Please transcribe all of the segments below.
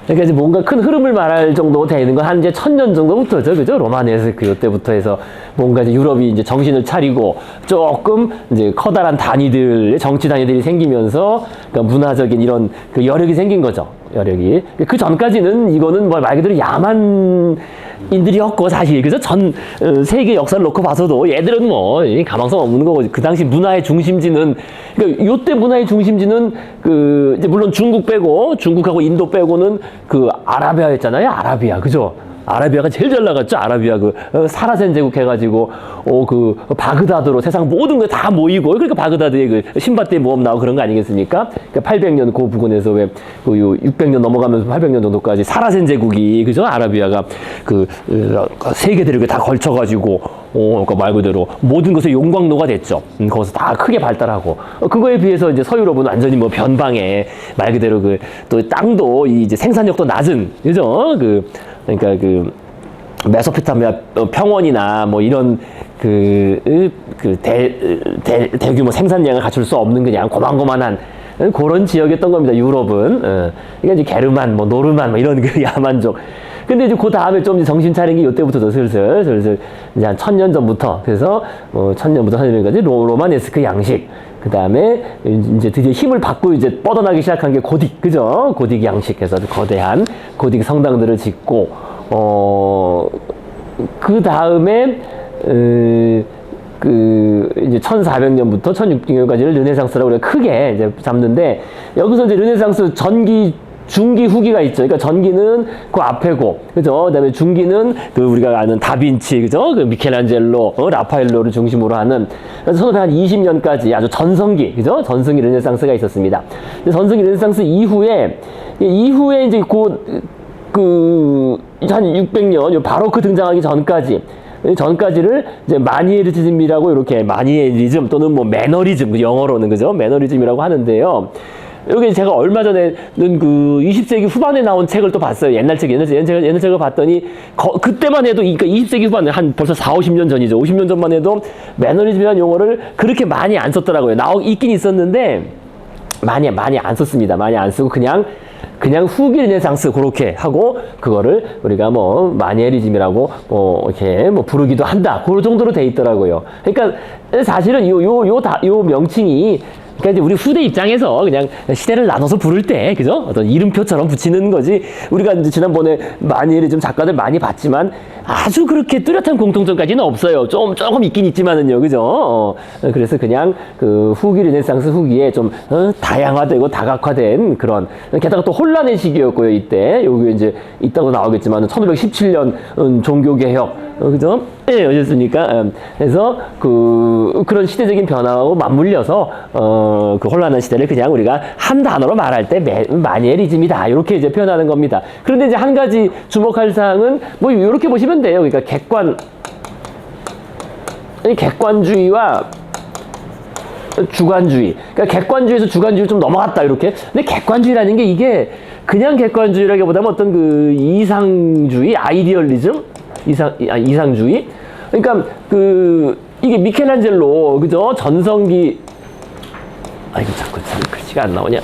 그러니까 이제 뭔가 큰 흐름을 말할 정도 되는 건 한 이제 1000년 정도부터죠, 그죠? 로마네스크 이때부터 해서 뭔가 이제 유럽이 이제 정신을 차리고 조금 이제 커다란 단위들, 정치 단위들이 생기면서 그러니까 문화적인 이런 그 여력이 생긴 거죠. 여력이. 그 전까지는 이거는 뭐 말 그대로 야만인들이었고 사실 그죠? 전 세계 역사를 놓고 봐서도 얘들은 뭐 가망성 없는 거고 그 당시 문화의 중심지는 그러니까 요때 문화의 중심지는 그 이제 물론 중국 빼고 중국하고 인도 빼고는 그 아라비아였잖아요. 아라비아 그죠? 아라비아가 제일 잘 나갔죠. 아라비아 그 사라센 제국 해가지고 그 바그다드로 세상 모든 거 다 모이고 그러니까 바그다드의 그 신밧드의 모험 나오고 그런 거 아니겠습니까? 그러니까 800년 그 부근에서 왜 그 600년 넘어가면서 800년 정도까지 사라센 제국이 그죠? 아라비아가 그 세계 대륙에 다 걸쳐가지고 그러니까 말 그대로 모든 것의 용광로가 됐죠. 거기서 다 크게 발달하고 그거에 비해서 이제 서유럽은 완전히 뭐 변방에 말 그대로 그 또 땅도 이제 생산력도 낮은 그죠? 그러니까 그 메소포타미아 평원이나 뭐 이런 대규모 생산량을 갖출 수 없는 그냥 고만고만한 그런 지역이었던 겁니다. 유럽은. 그러니까 이제 게르만, 뭐 노르만, 뭐 이런 그 야만족. 근데 이제 그 다음에 좀 정신 차린 게 이때부터 슬슬 이제 한 1000년 전부터 그래서 1000년부터 1000년까지 로마네스크 양식. 그 다음에 이제 드디어 힘을 받고 이제 뻗어나기 시작한 게 고딕, 그죠? 고딕 양식해서 거대한 고딕 성당들을 짓고, 그 다음에, 이제 1400년부터 1600년까지를 르네상스라고 우리가 크게 이제 잡는데, 여기서 이제 르네상스 중기, 후기가 있죠. 그러니까 전기는 그 앞에고, 그죠? 그 다음에 중기는 그 우리가 아는 다빈치, 그죠? 그 미켈란젤로, 라파엘로를 중심으로 하는, 그래서 1520년까지 아주 전성기, 그죠? 전성기 르네상스가 있었습니다. 전성기 르네상스 이후에 이제 한 600년, 바로크 등장하기 전까지를 이제 마니에리즘이라고 이렇게 마니에리즘 또는 뭐 매너리즘, 영어로는 그죠? 매너리즘이라고 하는데요. 여기 제가 얼마 전에는 그 20세기 후반에 나온 책을 또 봤어요. 옛날 책을 봤더니 그때만 해도 그러니까 20세기 후반에 한 벌써 40-50년 전이죠. 50년 전만 해도 매너리즘이라는 용어를 그렇게 많이 안 썼더라고요. 있긴 있었는데 많이 안 썼습니다. 많이 안 쓰고 그냥 후기 르네상스 그렇게 하고 그거를 우리가 뭐 마니에리즘이라고 이렇게 부르기도 한다. 그 정도로 돼 있더라고요. 그러니까 사실은 요 명칭이 그러니까 이제 우리 후대 입장에서 그냥 시대를 나눠서 부를 때, 그죠? 어떤 이름표처럼 붙이는 거지. 우리가 이제 지난번에 마니에리즘 작가들 많이 봤지만 아주 그렇게 뚜렷한 공통점까지는 없어요. 조금 있긴 있지만은요, 그죠? 그래서 그냥 그 후기 르네상스 후기에 좀 다양화되고 다각화된 그런 게다가 또 혼란의 시기였고요, 이때. 여기 이제 있다고 나오겠지만 1517년 종교개혁 그죠? 예, 어쨌습니까? 그래서 그런 시대적인 변화하고 맞물려서 그 혼란한 시대를 그냥 우리가 한 단어로 말할 때 마니에리즘이다 이렇게 이제 표현하는 겁니다. 그런데 이제 한 가지 주목할 사항은 뭐 이렇게 보시면 돼요. 그러니까 객관주의와 주관주의. 그러니까 객관주의에서 주관주의 좀 넘어갔다 이렇게. 근데 객관주의라는 게 이게 그냥 객관주의라기보다는 어떤 그 이상주의, 아이디얼리즘, 이상주의. 그러니까 이게 미켈란젤로 그죠? 전성기. 아이고 자꾸 글씨가 안 나오냐?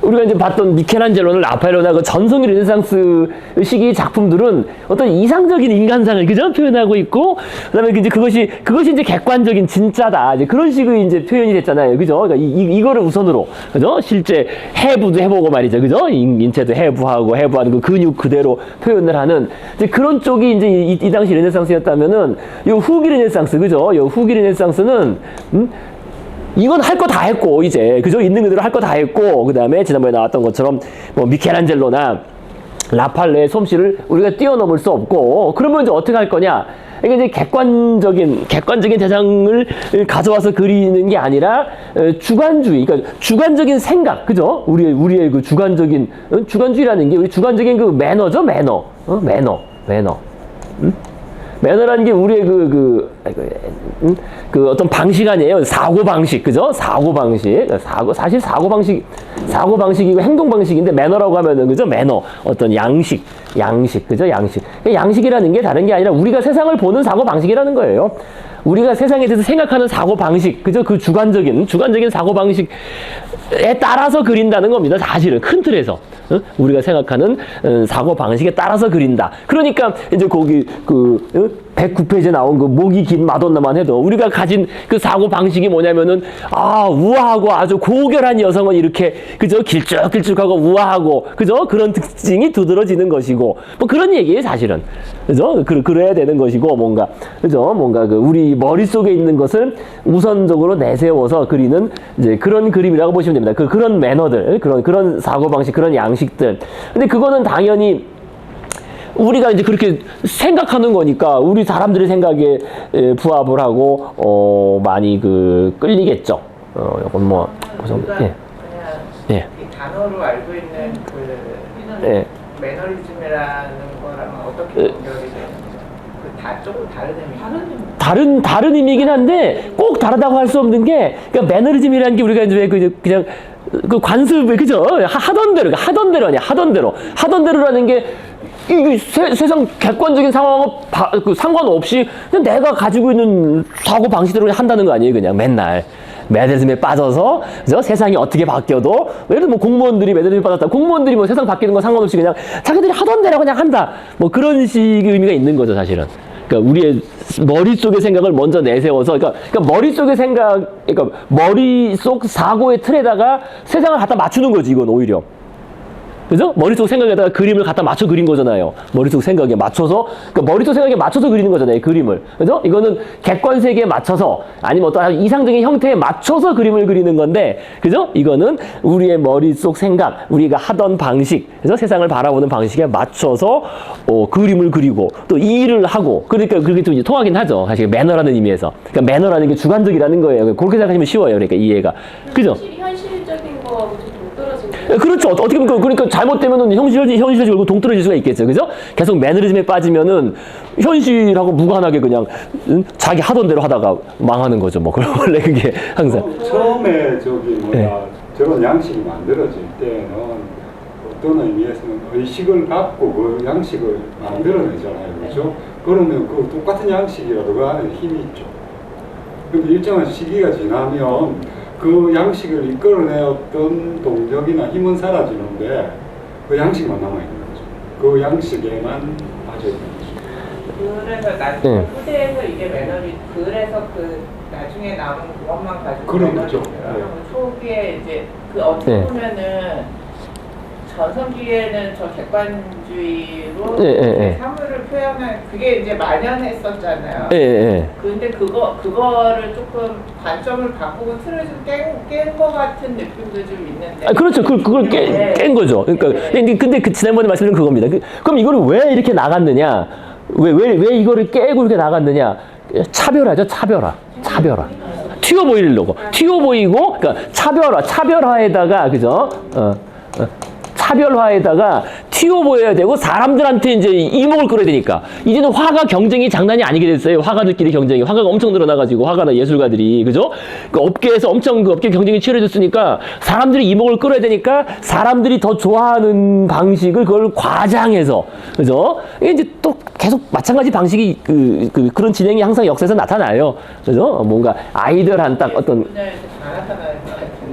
우리가 이제 봤던 미켈란젤로나 라파엘로나 그 전성기 르네상스 시기 작품들은 어떤 이상적인 인간상을 그죠? 표현하고 있고, 그다음에 이제 그것이 이제 객관적인 진짜다. 이제 그런 식의 이제 표현이 됐잖아요. 그죠? 그러니까 이거를 우선으로, 그죠? 실제 해부도 해보고 말이죠. 그죠? 인체도 해부하는 그 근육 그대로 표현을 하는 이제 그런 쪽이 이제 이 당시 르네상스였다면은 요 후기 르네상스, 그죠? 요 후기 르네상스는, 이건 할 거 다 했고, 이제. 그죠? 있는 그대로 할 거 다 했고, 그 다음에 지난번에 나왔던 것처럼, 뭐, 미켈란젤로나 라팔레의 솜씨를 우리가 뛰어넘을 수 없고, 그러면 이제 어떻게 할 거냐? 그러니까 이제 객관적인 대상을 가져와서 그리는 게 아니라, 주관주의, 그러니까 주관적인 생각, 그죠? 우리의 그 주관주의라는 게 우리 주관적인 그 매너죠? 매너. 매너라는 게 우리의 그 어떤 방식 아니에요. 사고방식, 그죠? 사실 사고방식이고 행동방식인데 매너라고 하면은, 그죠? 매너. 어떤 양식, 그죠? 양식이라는 게 다른 게 아니라 우리가 세상을 보는 사고방식이라는 거예요. 우리가 세상에 대해서 생각하는 사고 방식, 그죠? 그 주관적인 사고 방식에 따라서 그린다는 겁니다. 사실은 큰 틀에서 우리가 생각하는 사고 방식에 따라서 그린다. 그러니까 이제 거기 109페이지에 나온 그 목이 긴 마돈나만 해도 우리가 가진 그 사고 방식이 뭐냐면은 우아하고 아주 고결한 여성은 이렇게 그죠? 길쭉길쭉하고 우아하고 그죠? 그런 특징이 두드러지는 것이고 뭐 그런 얘기예요, 사실은. 그죠? 그래야 되는 것이고 뭔가 그죠? 뭔가 그 우리 머릿속에 있는 것을 우선적으로 내세워서 그리는 이제 그런 그림이라고 보시면 됩니다. 그런 매너들, 그런 사고 방식, 그런 양식들. 근데 그거는 당연히 우리가 이제 그렇게 생각하는 거니까 우리 사람들의 생각에 부합을 하고 많이 끌리겠죠. 이건 뭐 그냥 예. 이 단어로 알고 있는 예. 매너리즘이라는 거랑 어떻게 연결이 되는 조금 다른 의미. 다른 의미이긴 한데 꼭 다르다고 할 수 없는 게 그러니까 매너리즘이라는 게 우리가 이제 그냥 그 관습 그죠? 하던 대로라는 게 이 세상 객관적인 상황하고 상관없이 그냥 내가 가지고 있는 사고 방식대로 한다는 거 아니에요, 그냥 맨날. 매너리즘에 빠져서 그죠? 세상이 어떻게 바뀌어도 예를 들면 뭐 공무원들이 매너리즘에 빠졌다. 공무원들이 뭐 세상 바뀌는 거 상관없이 그냥 자기들이 하던 대로 그냥 한다. 뭐 그런 식의 의미가 있는 거죠, 사실은. 그러니까 우리의 머릿속의 생각을 먼저 내세워서 그러니까 머릿속의 생각 그러니까 머릿속 사고의 틀에다가 세상을 갖다 맞추는 거지, 이건 오히려. 그죠? 머릿속 생각에다가 그림을 갖다 맞춰 그린 거잖아요. 머릿속 생각에 맞춰서, 그러니까 머릿속 생각에 맞춰서 그리는 거잖아요, 그림을. 그죠? 이거는 객관 세계에 맞춰서, 아니면 어떤 이상적인 형태에 맞춰서 그림을 그리는 건데, 그죠? 이거는 우리의 머릿속 생각, 우리가 하던 방식, 그죠? 세상을 바라보는 방식에 맞춰서, 그림을 그리고, 또 일을 하고, 그러니까 그게 좀 이제 통하긴 하죠. 사실 매너라는 의미에서. 그러니까 매너라는 게 주관적이라는 거예요. 그렇게 생각하시면 쉬워요. 그러니까 이해가. 그죠? 현실적인 거하고 좀 동떨어진 거. 그렇죠. 어떻게 보면 그러니까 잘못되면은 현실적으로 동떨어질 수가 있겠죠. 그죠? 계속 매너리즘에 빠지면은 현실하고 무관하게 그냥 자기 하던 대로 하다가 망하는 거죠. 뭐 그런 원래 그게 항상. 처음에 네. 저런 양식이 만들어질 때는 어떤 의미에서는 의식을 갖고 그 양식을 만들어내잖아요. 그렇죠? 그러면 그 똑같은 양식이라도 그 안에 힘이 있죠. 근데 일정한 시기가 지나면 그 양식을 이끌어내었던 동력이나 힘은 사라지는데 그 양식만 남아있는 거죠. 그 양식에만 빠져있는 거죠. 그래서 나중에 후대에서 이게 그래서 나중에 남은 그것만 가지고 그런 거죠. 초기에 이제 어떻게 보면은 전성기에는 저 객관주의로 사물을 표현한 그게 이제 만연했었잖아요. 근데 그거를 조금 관점을 바꾸고 틀을 좀 깬 것 같은 느낌도 좀 있는데. 그렇죠. 그걸 깬 거죠. 그러니까 근데 지난번에 말씀드린 그겁니다. 그럼 이거를 왜 이렇게 나갔느냐? 왜 이거를 깨고 이렇게 나갔느냐? 차별화죠. 차별화. 튀어 보이고, 그러니까 차별화에다가 그죠? 차별화에다가 튀어 보여야 되고 사람들한테 이제 이목을 끌어야 되니까 이제는 화가 경쟁이 장난이 아니게 됐어요. 화가들끼리 경쟁이 화가가 엄청 늘어나가지고 화가나 예술가들이 그죠? 그 업계에서 엄청 업계 경쟁이 치열해졌으니까 사람들이 이목을 끌어야 되니까 사람들이 더 좋아하는 방식을 그걸 과장해서 그죠? 이게 이제 또 계속 마찬가지 방식이 그런 진행이 항상 역사에서 나타나요. 그죠? 뭔가 아이들한 딱 어떤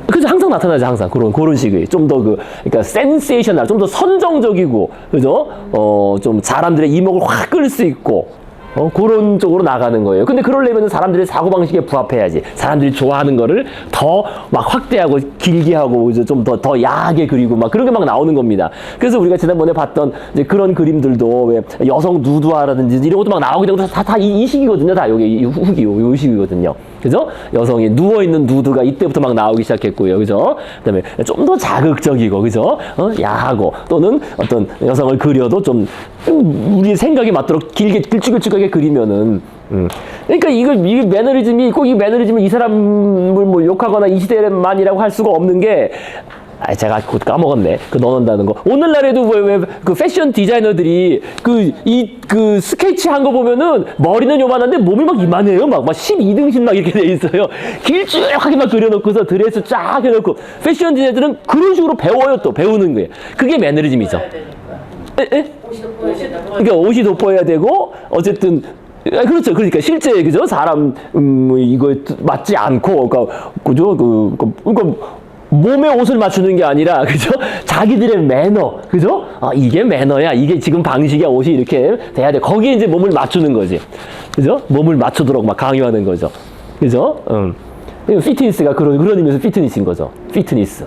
그죠? 항상 나타나죠, 항상. 그런 식의. 좀 더 그러니까 센세이셔널, 좀 더 선정적이고, 그죠? 좀 사람들의 이목을 확 끌 수 있고, 그런 쪽으로 나가는 거예요. 근데 그러려면 사람들의 사고방식에 부합해야지. 사람들이 좋아하는 거를 더 막 확대하고, 길게 하고, 좀 더 야하게 그리고, 막 그런 게 막 나오는 겁니다. 그래서 우리가 지난번에 봤던 이제 그런 그림들도 왜 여성 누드화라든지 이런 것도 막 나오게 되고 다 이 시기거든요. 다 여기 후기, 요 시기거든요. 그죠? 여성이 누워있는 누드가 이때부터 막 나오기 시작했고요. 그죠? 그 다음에 좀 더 자극적이고, 그죠? 야하고, 또는 어떤 여성을 그려도 좀 우리 생각에 맞도록 길쭉길쭉하게 그리면은, 그러니까 이게 매너리즘이 꼭 이 매너리즘을 이 사람을 뭐 욕하거나 이 시대만이라고 할 수가 없는 게, 제가 곧 까먹었네. 넣어놓는다는 거. 오늘날에도 그 패션 디자이너들이 스케치 한 거 보면은 머리는 요만한데 몸이 막 이만해요. 막 12등신 막 이렇게 돼 있어요. 길쭉하게 막 그려놓고서 드레스 쫙 해놓고. 패션 디자이너들은 그런 식으로 배워요, 또. 배우는 거예요. 그게 매너리즘이죠. 옷이 돋보여야 된다고. 그러니까 옷이 돋보여야 되고, 어쨌든, 그렇죠. 그러니까 실제 그죠 사람 이거에 맞지 않고 그러니까 그죠 그러니까 몸에 옷을 맞추는 게 아니라 그죠 자기들의 매너 그죠 이게 매너야 이게 지금 방식이야 옷이 이렇게 돼야 돼 거기에 이제 몸을 맞추는 거지 그죠 몸을 맞추도록 막 강요하는 거죠 그죠 피트니스가 그런 의미에서 피트니스인 거죠 피트니스.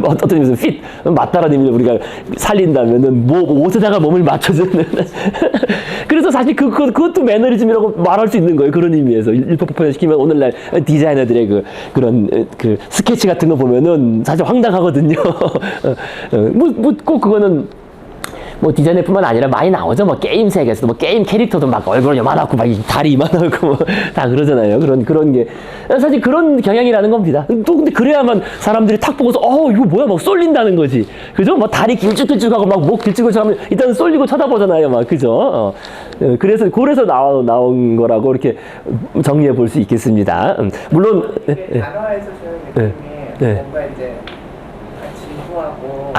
어떤 의미에서 핏 맞다라는 의미로 우리가 살린다면은 뭐 옷에다가 몸을 맞춰주는 그래서 사실 그것도 매너리즘이라고 말할 수 있는 거예요 그런 의미에서 일퍼퍼시키면 오늘날 디자이너들의 그런 스케치 같은 거 보면은 사실 황당하거든요. 뭐 꼭 그거는 뭐 디자이너뿐만 아니라 많이 나오죠. 뭐 게임 세계에서도 뭐 게임 캐릭터도 막 얼굴 요만하고 막 다리 이만하고 뭐 다 그러잖아요. 그런 게 사실 그런 경향이라는 겁니다. 또 근데 그래야만 사람들이 탁 보고서 이거 뭐야 막 쏠린다는 거지. 그죠? 막 다리 길쭉길쭉하고 막 목 길쭉길쭉하면 일단 쏠리고 쳐다보잖아요. 막 그죠? 그래서 나온 거라고 이렇게 정리해 볼 수 있겠습니다. 물론 이게 단어에서 저는 느낌이 뭔가 이제 진부하고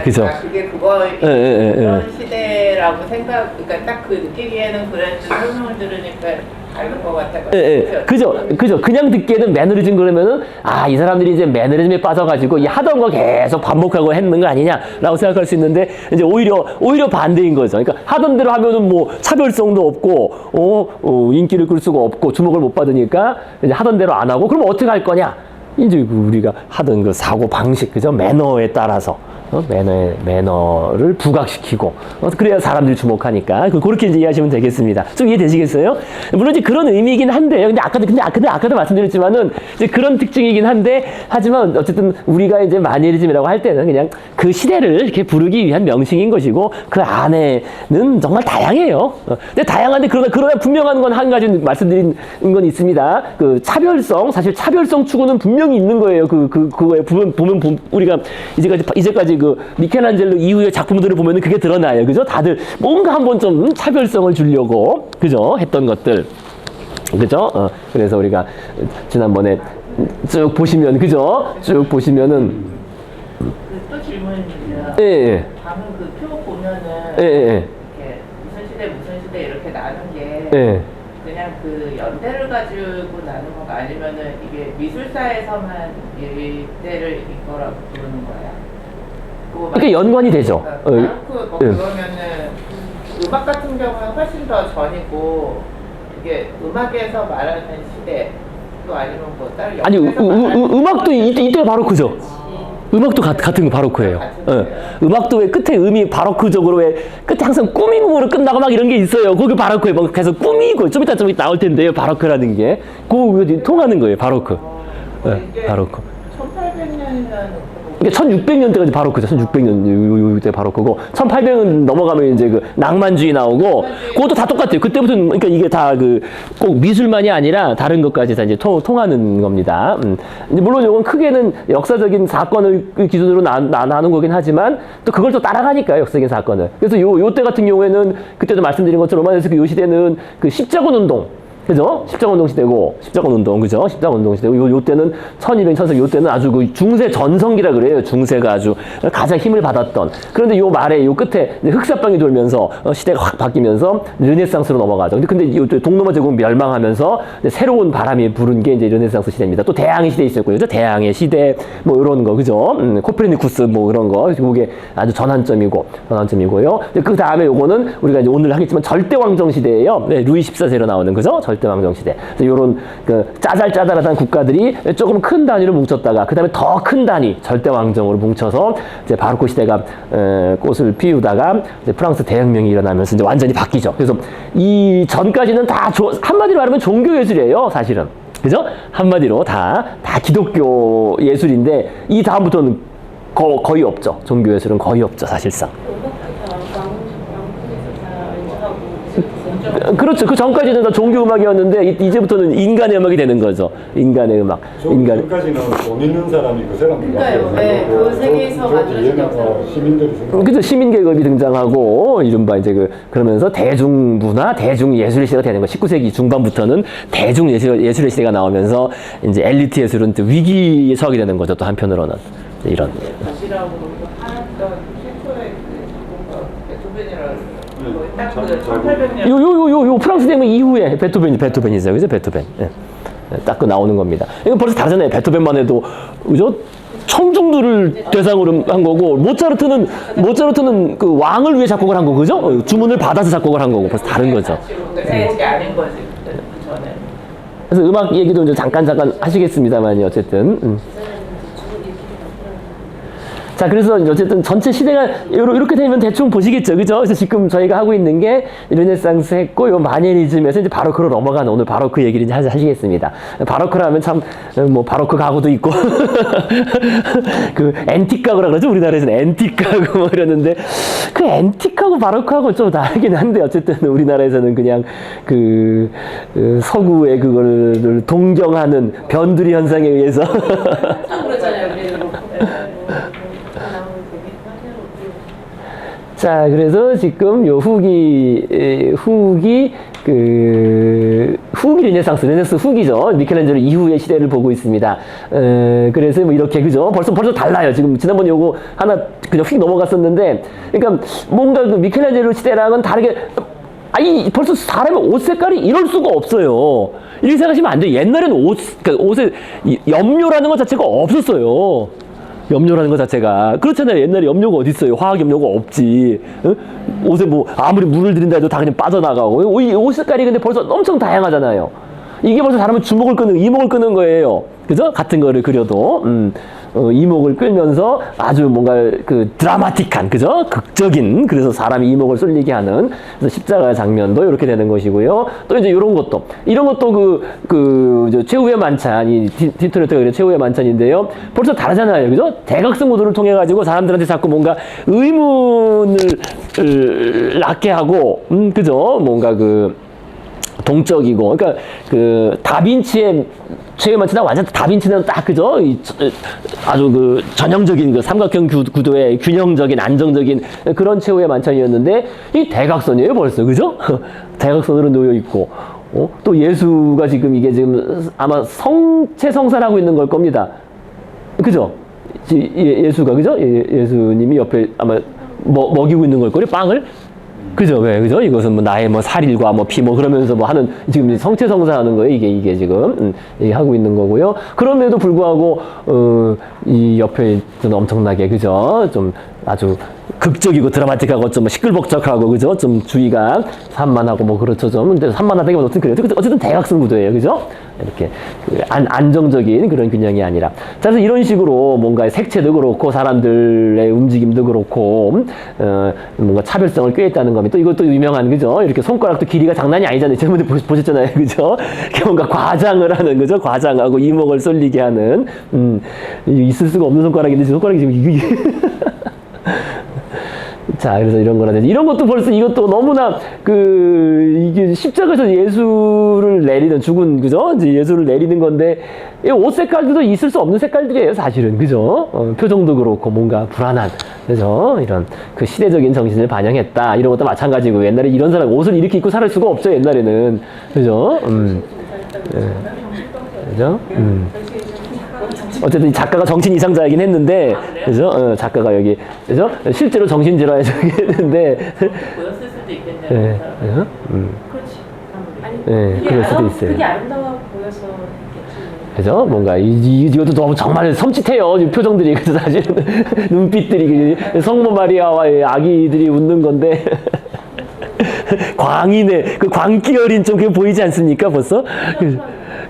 그죠. 그게 그런 시대라고 그러니까 딱 그 느끼기에는 그랬는데 설명을 들으니까 다른 것 같아요. 그죠. 그냥 듣기에는 매너리즘 그러면은 이 사람들이 이제 매너리즘에 빠져가지고 이 하던 거 계속 반복하고 했는 거 아니냐라고 생각할 수 있는데 이제 오히려 반대인 거죠. 그러니까 하던 대로 하면은 뭐 차별성도 없고 인기를 끌 수가 없고 주목을 못 받으니까 이제 하던 대로 안 하고 그럼 어떻게 할 거냐? 이제 우리가 하던 그 사고 방식 그죠 매너에 따라서 매너를 부각시키고 그래야 사람들이 주목하니까 그렇게 이제 이해하시면 되겠습니다. 좀 이해되시겠어요? 물론 이제 그런 의미이긴 한데요. 근데 아까도 말씀드렸지만은 이제 그런 특징이긴 한데 하지만 어쨌든 우리가 이제 마니에리즘이라고 할 때는 그냥 그 시대를 이렇게 부르기 위한 명칭인 것이고 그 안에는 정말 다양해요. 근데 다양한데 그러나 분명한 건 한 가지 말씀드린 건 있습니다. 그 사실 차별성 추구는 분명히 있는 거예요. 그거에 보면 우리가 이제까지 그 미켈란젤로 이후의 작품들을 보면은 그게 드러나요. 그죠? 다들 뭔가 한번 좀 차별성을 주려고 그죠? 했던 것들. 그죠? 그래서 우리가 지난번에 쭉 보시면 그죠? 쭉 보시면은 또 질문입니다. 예. 방금 그 표 보면은 예. 이렇게 무슨 시대 이렇게 나눈 게 예. 그냥 그 연대를 가지고 나눈 건가 아니면은 이게 미술사에서만 일대를 이거라고 부르는 거야? 그게 연관이 되죠. 그러면은 음악 같은 경우는 훨씬 더 전이고 이게 음악에서 말하는 시대 또 아니면 뭐 다른 아니 음악도 이때 바로크죠. 음악도 같은 거 바로크예요. 음악도 왜 끝에 음이 바로크적으로 왜 끝에 항상 꾸밈으로 끝나고 막 이런 게 있어요. 거기 바로크에 뭐 계속 꾸미고 좀 이따 나올 텐데요. 바로크라는 게 그거 통하는 거예요. 바로크. 바로크. 1800년이라는 그러니까 1600년대까지 바로크죠. 1600년 요때 바로크고 1800년 넘어가면 이제 그 낭만주의 나오고 그것도 다 똑같아요. 그때부터는 그러니까 이게 다 꼭 미술만이 아니라 다른 것까지 다 이제 통하는 겁니다. 물론 이건 크게는 역사적인 사건을 기준으로 나눈 거긴 하지만 또 그걸 또 따라가니까요. 역사적인 사건을. 그래서 요때 같은 경우에는 그때도 말씀드린 것처럼 로마에서 요 시대는 그 십자군 운동 그죠? 십자군 운동, 그죠? 십자군 운동 시대고, 요 때는 1200, 1300, 요 때는 아주 그 중세 전성기라 그래요. 중세가 아주 가장 힘을 받았던. 그런데 요 말에, 요 끝에 흑사병이 돌면서 시대가 확 바뀌면서 르네상스로 넘어가죠. 근데 요 동로마 제국 멸망하면서 새로운 바람이 부른 게 이제 르네상스 시대입니다. 또 대항해 시대 있었고요. 그죠? 대항해 시대, 뭐 이런 거, 그죠? 코페르니쿠스 뭐 그런 거. 그게 아주 전환점이고요. 그 다음에 요거는 우리가 이제 오늘 하겠지만 절대왕정 시대예요. 네, 루이 14세로 나오는, 그죠? 절대왕정 시대. 그래서 요런 짜잘짜잘한 국가들이 조금 큰 단위로 뭉쳤다가 그 다음에 더 큰 단위 절대왕정으로 뭉쳐서 이제 바로크 시대가 꽃을 피우다가 이제 프랑스 대혁명이 일어나면서 이제 완전히 바뀌죠. 그래서 이 전까지는 다 한마디로 말하면 종교 예술이에요, 사실은. 그죠? 한마디로 다 기독교 예술인데 이 다음부터는 거의 없죠. 종교 예술은 거의 없죠, 사실상. 그렇죠. 그 전까지는 다 종교 음악이었는데 이제부터는 인간의 음악이 되는 거죠. 인간의 음악. 전까지는 돈 있는 사람이 그 사람 그러니까요. 네, 그 세계에서 만들어진 영상. 시민들이 생각. 그죠. 시민 계급이 등장하고 이른바 이제 그러면서 대중문화, 대중예술 시대가 되는 거. 19세기 중반부터는 대중예술의 시대가 나오면서 이제 엘리트 예술은 또 위기에 처하게 되는 거죠. 또 한편으로는 이런. 도시락으로 팔았던 최초의 그 베토벤이라는 딱그 1800년 요 프랑스 대혁명 이후에 베토벤이죠, 그죠? 베토벤. 예. 딱 그 나오는 겁니다. 이건 벌써 다르잖아요. 베토벤만 해도 그죠? 청중들을 대상으로 한 거고 모차르트는 그 왕을 위해 작곡을 한 거고, 그죠? 주문을 받아서 작곡을 한 거고 벌써 다른 거죠. 그게 아닌 거지. 그 전에. 그래서 음악 얘기도 이제 잠깐 하시겠습니다만요. 어쨌든. 자, 그래서 어쨌든 전체 시대가 이렇게 되면 대충 보시겠죠, 그죠? 그래서 지금 저희가 하고 있는 게 르네상스 했고, 요 마nie리즘에서 이제 바로크로 넘어가는 오늘 바로크 얘기를 이제 하시겠습니다. 바로크라면 참, 뭐, 바로크 가구도 있고, 그, 앤틱 가구라 그러죠? 우리나라에서는 앤틱 가구 뭐 이러는데, 그 앤틱하고 바로크하고 좀 다르긴 한데, 어쨌든 우리나라에서는 그냥 그 서구의 그거를 동경하는 변두리 현상에 의해서. 그렇잖아요. 우리는 자, 그래서 지금 요 후기 르네상스 후기죠. 미켈란젤로 이후의 시대를 보고 있습니다. 그래서 뭐 이렇게, 그죠? 벌써 달라요. 지금 지난번 요거 하나 그냥 휙 넘어갔었는데, 그러니까 뭔가 그 미켈란젤로 시대랑은 다르게, 벌써 사람의 옷 색깔이 이럴 수가 없어요. 이렇게 생각하시면 안 돼요. 옛날에는 그러니까 옷에 염료라는 것 자체가 없었어요. 염료라는 것 자체가. 그렇잖아요. 옛날에 염료가 어디 있어요? 화학 염료가 없지. 어? 옷에 뭐 아무리 물을 들인다 해도 다 그냥 빠져나가고. 옷 색깔이 근데 벌써 엄청 다양하잖아요. 이게 벌써 사람은 이목을 끄는 거예요. 그죠? 같은 거를 그려도. 이목을 끌면서 아주 뭔가 그 드라마틱한, 그죠? 극적인, 그래서 사람이 이목을 쏠리게 하는, 그래서 십자가 장면도 이렇게 되는 것이고요. 또 이제 이런 것도 최후의 만찬, 이 디토레토가 그래 최후의 만찬인데요. 벌써 다르잖아요. 그죠? 대각선 구도를 통해 가지고 사람들한테 자꾸 뭔가 의문을 낳게 하고, 그죠? 뭔가 그 동적이고, 그러니까 그 다빈치의 최후의 만찬은 완전 다빈치는 딱, 그죠? 아주 그 전형적인 그 삼각형 구도의 균형적인 안정적인 그런 최후의 만찬이었는데, 이 대각선이에요 벌써, 그죠? 대각선으로 놓여 있고, 또 예수가 지금 이게 지금 아마 성체성사하고 있는 걸 겁니다, 그죠? 예수가, 그죠? 예수님이 옆에 아마 먹이고 있는 걸 거요, 빵을. 그죠? 왜? 그죠? 이것은 뭐 나의 뭐 살일과 뭐 피 뭐 그러면서 뭐 하는, 지금 성체성사 하는 거예요. 이게 지금, 하고 있는 거고요. 그럼에도 불구하고, 이 옆에 좀 엄청나게, 그죠? 좀 아주 극적이고 드라마틱하고 좀 시끌벅적하고, 그죠? 좀 주의가 산만하고 뭐 그렇죠. 좀. 근데 산만하다기보다 어쨌든 그래요. 어쨌든 대각선 구도예요. 그죠? 이렇게 안정적인 그런 균형이 아니라. 자, 그래서 이런 식으로 뭔가 색채도 그렇고 사람들의 움직임도 그렇고 뭔가 차별성을 꾀했다는 겁니다. 또 이것도 유명한, 그죠? 이렇게 손가락도 길이가 장난이 아니잖아요. 지난번에 보셨잖아요. 그죠? 뭔가 과장을 하는, 그죠? 과장하고 이목을 쏠리게 하는 있을 수가 없는 손가락인데 손가락이 지금 이게 자, 그래서 이런 거라든지, 이런 것도 벌써 이것도 너무나 이게 십자가에서 예수를 내리는, 죽은, 그죠? 이제 예수를 내리는 건데, 이 옷 색깔들도 있을 수 없는 색깔들이에요, 사실은. 그죠? 표정도 그렇고, 뭔가 불안한, 그죠? 이런 그 시대적인 정신을 반영했다. 이런 것도 마찬가지고, 옛날에 이런 사람 옷을 이렇게 입고 살 수가 없죠, 옛날에는. 그죠? 그죠? 어쨌든 작가가 정신 이상자이긴 했는데, 그죠? 작가가 여기, 그죠? 실제로 정신질환에 저기 했는데, 보였을 수도 있겠네요. 그렇지. 그럴 수도 있어요. 그게 아름다워 보여서 했겠지. 그죠? 뭔가 이것도 너무 정말 섬찟해요. 이 표정들이. 그래서 사실은 눈빛들이 성모 마리아와의 아기들이 웃는 건데. 광인의 그 광기 어린 좀 그게 보이지 않습니까? 벌써?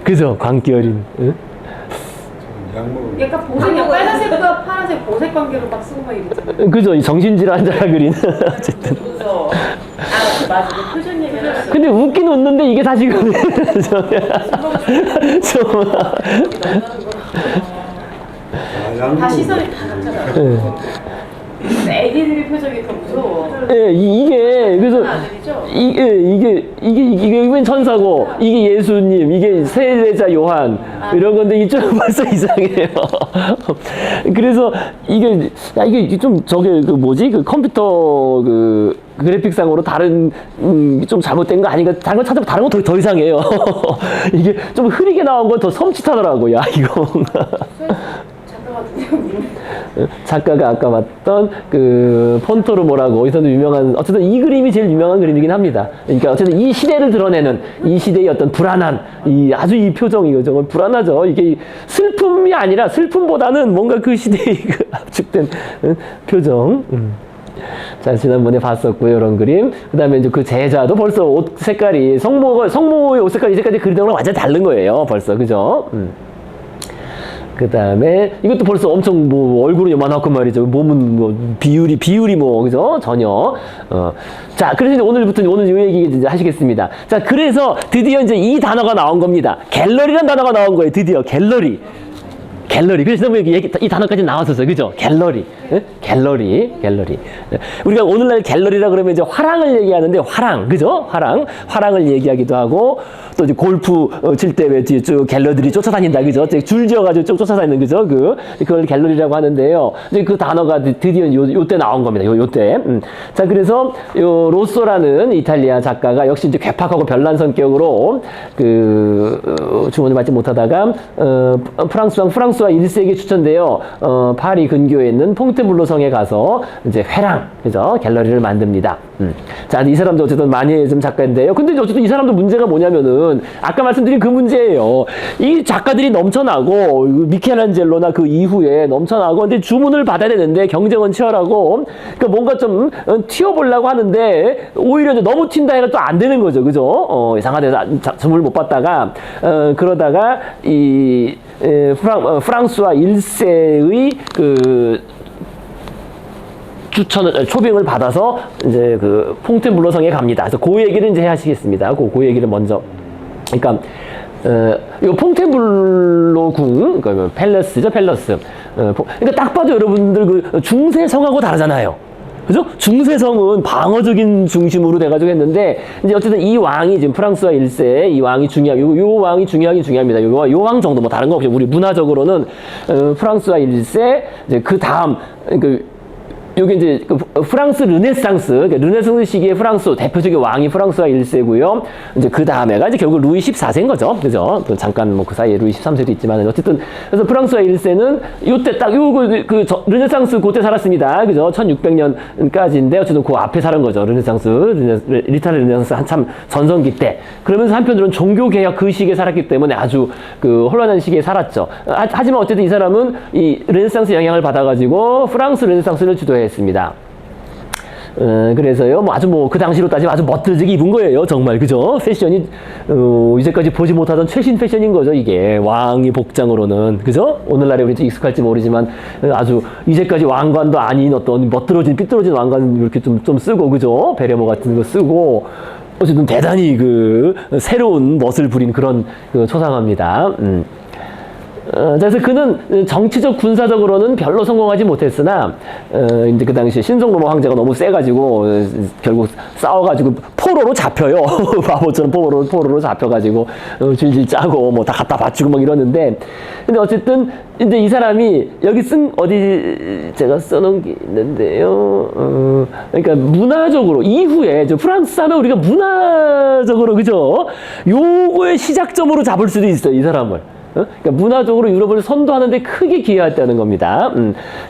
그죠? 광기 어린. 응? 약간 보색이 빨간색과 파란색 보색 관계로 막 쓰고 막 이랬잖아요. 그죠? 이 정신질환자가 그린. 어쨌든. 무서워. 맞아. 그 표정 얘기를 근데 웃긴 웃는데 이게 다 지금 다 시선이 다 같잖아. 애기들의 표정이 더 무서워. 예, 이게 그래서 아들이죠? 이게 웬 천사고, 이게 예수님, 이게 세례자 요한 이런 건데 이쪽은 벌써 이상해요. 그래서 이게 좀 저게 그 뭐지, 그 컴퓨터 그 그래픽상으로 다른 좀 잘못된 거 아닌가, 다른 거 찾아보면 다른 거 더 이상해요. 이게 좀 흐리게 나온 건 더 섬찟하더라고. 야, 이거 뭔가. 작가가 누구야? 작가가 아까 봤던 그 폰토르모라고 어디서도 유명한 어쨌든 이 그림이 제일 유명한 그림이긴 합니다. 그러니까 어쨌든 이 시대를 드러내는 이 시대의 어떤 불안한 이 아주 이 표정이 정말 불안하죠. 이게 슬픔이 아니라 슬픔보다는 뭔가 그 시대의 그 압축된 표정. 자, 지난번에 봤었고요, 이런 그림. 그 다음에 이제 그 제자도 벌써 옷 색깔이, 성모의 옷 색깔이 이제까지 그리던 거랑 완전 다른 거예요, 벌써. 그죠? 그 다음에 이것도 벌써 엄청 뭐 얼굴은 요만하고 말이죠. 몸은 뭐 비율이 뭐, 그죠? 전혀. 자, 그래서 이제 오늘부터 오늘 이 얘기 이제 하시겠습니다. 자, 그래서 드디어 이제 이 단어가 나온 겁니다. 갤러리라는 단어가 나온 거예요, 드디어. 갤러리. 그래서 지난번에 이 단어까지 나왔었어요. 그죠? 갤러리. 네? 갤러리. 네. 우리가 오늘날 갤러리라 그러면 이제 화랑을 얘기하는데, 화랑. 그죠? 화랑을 얘기하기도 하고, 또 이제 골프 칠 때 왜 뒤에 쭉 갤러들이 쫓아다닌다. 그죠? 줄 지어가지고 쭉 쫓아다니는, 그죠? 그걸 갤러리라고 하는데요. 이제 그 단어가 드디어 요때 나온 겁니다. 요때. 자, 그래서 요 로쏘라는 이탈리아 작가가 역시 이제 괴팍하고 별난 성격으로 주문을 받지 못하다가, 프랑스와 1세기에 추천되어 파리 근교에 있는 퐁테블로 성에 가서 이제 회랑, 그죠? 갤러리를 만듭니다. 자, 이 사람도 어쨌든 마니에즘 작가인데요. 근데 어쨌든 이 사람도 문제가 뭐냐면은 아까 말씀드린 그 문제예요. 이 작가들이 넘쳐나고 미켈란젤로나 그 이후에 넘쳐나고 근데 주문을 받아야 되는데 경쟁은 치열하고 그러니까 뭔가 좀 튀어보려고 하는데 오히려 이제 너무 튄다 해가 또 안 되는 거죠. 그죠? 이상하다 주문을 못 받다가 그러다가 이 프랑스와 1세의 초빙을 받아서 이제 그 퐁테블로 성에 갑니다. 그래서 그 얘기를 이제 하시겠습니다. 그 얘기를 먼저. 그러니까 요 퐁테블로 궁, 그러니까 팰러스죠, 팰러스. 그러니까 딱 봐도 여러분들 그 중세성하고 다르잖아요. 그죠? 중세성은 방어적인 중심으로 돼가지고 했는데, 이제 어쨌든 이 왕이 지금 프랑스와 1세, 이 왕이 요 왕이 중요하긴 중요합니다. 요 왕 정도 뭐 다른 거 없죠. 우리 문화적으로는, 프랑스와 1세, 이제 그 다음, 요게 이제 프랑스 르네상스, 그러니까 르네상스 시기의 프랑스 대표적인 왕이 프랑스와 1세고요. 이제 그 다음에가 이제 결국 루이 14세인 거죠. 그죠? 잠깐 뭐 그 사이에 루이 13세도 있지만 어쨌든 그래서 프랑스와 1세는 요때 딱 르네상스 그때 살았습니다. 그죠? 1600년까지인데 어쨌든 그 앞에 살은 거죠. 이탈리아 르네상스 한참 전성기 때. 그러면서 한편으로는 종교 개혁 그 시기에 살았기 때문에 아주 그 혼란한 시기에 살았죠. 하지만 어쨌든 이 사람은 이 르네상스 영향을 받아가지고 프랑스 르네상스를 주도해 했습니다. 그래서요, 그 당시로 따지면 아주 멋들지게 입은 거예요, 정말. 그죠? 패션이, 이제까지 보지 못하던 최신 패션인 거죠, 이게. 왕의 복장으로는. 그죠? 오늘날에 우리 익숙할지 모르지만, 아주 이제까지 왕관도 아닌 어떤 삐뚤어진 왕관 이렇게 좀 쓰고, 그죠? 베레모 같은 거 쓰고, 어쨌든 대단히 새로운 멋을 부린 그런 초상화입니다. 그래서 그는 정치적 군사적으로는 별로 성공하지 못했으나 이제 그 당시에 신성로마 황제가 너무 세가지고 결국 싸워가지고 포로로 잡혀요. 바보처럼 포로로 잡혀가지고 질질 짜고 뭐 다 갖다 바치고 막 이러는데 근데 어쨌든 이제 이 사람이 여기 어디 제가 써놓은 게 있는데요. 그러니까 문화적으로 이후에 프랑스 하면 우리가 문화적으로 그죠? 요거의 시작점으로 잡을 수도 있어요, 이 사람을. 그러니까 문화적으로 유럽을 선도하는데 크게 기여했다는 겁니다.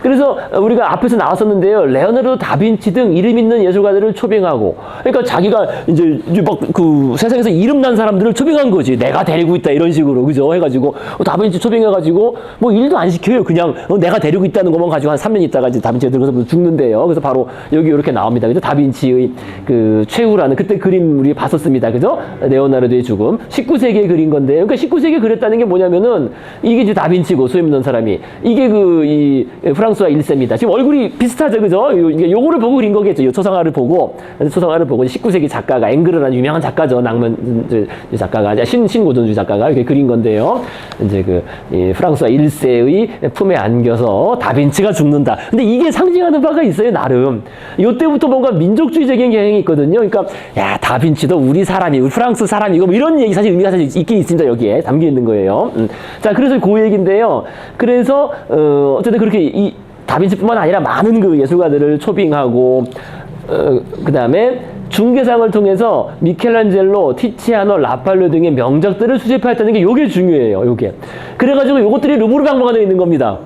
그래서 우리가 앞에서 나왔었는데요. 레오나르도 다빈치 등 이름 있는 예술가들을 초빙하고, 그러니까 자기가 이제 막 세상에서 이름 난 사람들을 초빙한 거지. 내가 데리고 있다 이런 식으로 그죠? 해가지고 다빈치 초빙해가지고 뭐 일도 안 시켜요. 그냥 내가 데리고 있다는 것만 가지고 한 3년 있다가 이제 다빈치가 들어가서 죽는데요. 그래서 바로 여기 이렇게 나옵니다. 그죠? 다빈치의 최후라는 그때 그림 우리 봤었습니다. 그죠? 레오나르도의 죽음. 19세기에 그린 건데요. 그러니까 19세기에 그렸다는 게 뭐냐면은 이게 이제 다빈치고 소임 있는 사람이 이게 이 프랑스와 1세입니다. 지금 얼굴이 비슷하죠, 그죠? 요거를 보고 그린 거겠죠. 요 초상화를 보고 19세기 작가가 앵그르라는 유명한 작가죠. 낭만 작가가 신고전주의 작가가 이렇게 그린 건데요. 이제 이 프랑스와 1세의 품에 안겨서 다빈치가 죽는다. 근데 이게 상징하는 바가 있어요, 나름. 요때부터 뭔가 민족주의적인 경향이 있거든요. 그러니까 야 다빈치도 우리 프랑스 사람이고 뭐 이런 얘기 사실 의미가 사실 있긴 있습니다. 여기에 담겨 있는 거예요. 자, 그래서 그 얘기인데요. 그래서 어쨌든 그렇게 이 다빈치뿐만 아니라 많은 예술가들을 초빙하고 그 다음에 중개상을 통해서 미켈란젤로, 티치아노, 라팔로 등의 명작들을 수집하였다는 게 요게 중요해요. 요게. 그래가지고 요것들이 루브르 박물관에 있는 겁니다.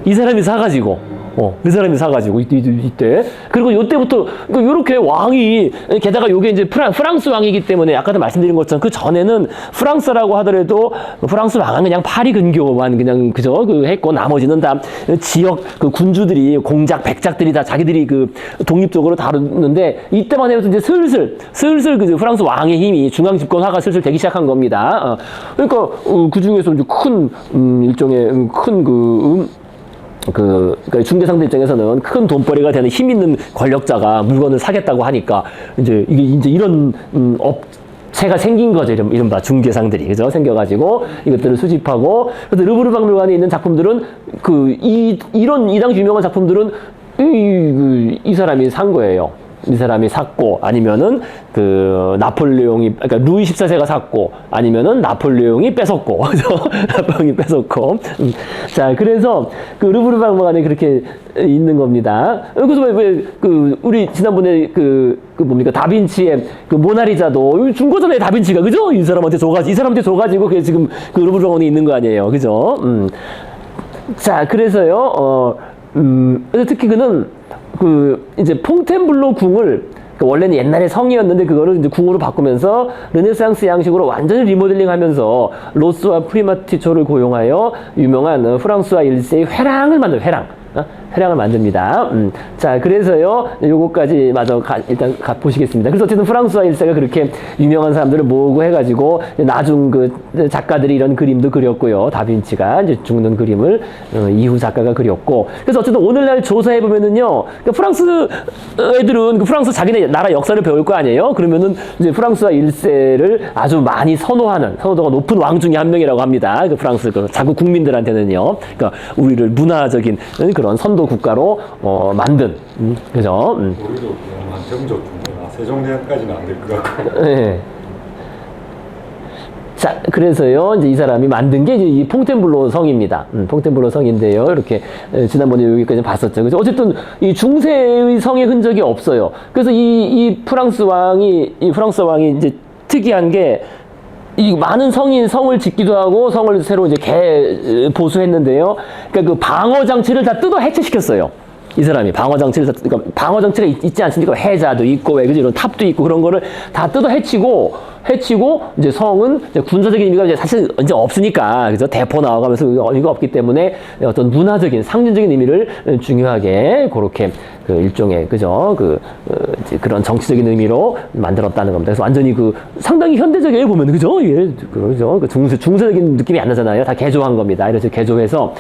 이 사람이 사가지고. 이 사람이 사가지고, 이때. 그리고 요때부터, 요렇게 왕이, 게다가 요게 이제 프랑스 왕이기 때문에, 아까도 말씀드린 것처럼 그 전에는 프랑스라고 하더라도, 프랑스 왕은 그냥 파리 근교만 그냥, 그죠? 했고, 나머지는 다 지역, 군주들이, 공작, 백작들이 다 자기들이 독립적으로 다루는데, 이때만 해도 이제 슬슬 프랑스 왕의 힘이 중앙 집권화가 슬슬 되기 시작한 겁니다. 그러니까, 그 중에서 이제 일종의 그러니까 중개상들 입장에서는 큰 돈벌이가 되는 힘 있는 권력자가 물건을 사겠다고 하니까 이제 이런 업체가 생긴 거죠. 이른바 중개상들이 그죠? 생겨가지고 이것들을 수집하고 그래서 르브르 박물관에 있는 작품들은 이 당시 유명한 작품들은 이 사람이 산 거예요. 이 사람이 샀고 아니면은 나폴레옹이 그러니까 루이 14세가 샀고 아니면은 나폴레옹이 뺏었고 나폴레옹이 뺏었고 자 그래서 르브르 박물관에 그렇게 있는 겁니다. 그래서 왜 우리 지난번에 뭡니까 다빈치의 모나리자도 준 거잖아요. 다빈치가 그죠? 이 사람한테 줘가지고 그게 지금 르브르 박물관에 있는 거 아니에요. 그죠? 자 그래서요 특히 그는 이제 퐁텐블로 궁을 원래는 옛날에 성이었는데 그거를 이제 궁으로 바꾸면서 르네상스 양식으로 완전히 리모델링 하면서 로스와 프리마티초를 고용하여 유명한 프랑스와 1세의 회랑을 회랑을 만듭니다. 자, 그래서요, 요거까지 마저 일단 보시겠습니다. 그래서 어쨌든 프랑스와 1세가 그렇게 유명한 사람들을 모으고 해가지고, 나중 작가들이 이런 그림도 그렸고요. 다빈치가 이제 죽는 그림을 이후 작가가 그렸고. 그래서 어쨌든 오늘날 조사해보면은요, 프랑스 애들은 프랑스 자기네 나라 역사를 배울 거 아니에요? 그러면은 이제 프랑스와 1세를 아주 많이 선호도가 높은 왕 중에 한 명이라고 합니다. 프랑스 자국 국민들한테는요. 그러니까 우리를 문화적인 그런 선도 국가로 만든 그죠? 우리도 그냥 정조품이나 세종대왕까지는 안 될 것 같고. 네. 자, 그래서요, 이제 이 사람이 만든 게 이제 이 퐁텐블로 성입니다. 퐁텐블로 성인데요. 이렇게, 지난번에 여기까지 봤었죠. 그죠? 어쨌든, 이 중세의 성의 흔적이 없어요. 그래서 이 프랑스 왕이 이제 특이한 게, 이 많은 성을 짓기도 하고 성을 새로 이제 보수했는데요. 그러니까 방어 장치를 다 뜯어 해체시켰어요. 이 사람이 방어 장치가 있지 않습니까? 해자도 있고, 그지? 이런 탑도 있고 그런 거를 다 뜯어 해치고 이제 성은 이제 군사적인 의미가 이제 사실 이제 없으니까, 그죠? 대포 나와가면서 의미가 없기 때문에 어떤 문화적인 상징적인 의미를 중요하게 그렇게 일종의, 그죠? 그런 정치적인 의미로 만들었다는 겁니다. 그래서 완전히 상당히 현대적이에요, 보면. 그죠? 예, 그죠? 중세적인 느낌이 안 나잖아요. 다 개조한 겁니다. 이래서 개조해서,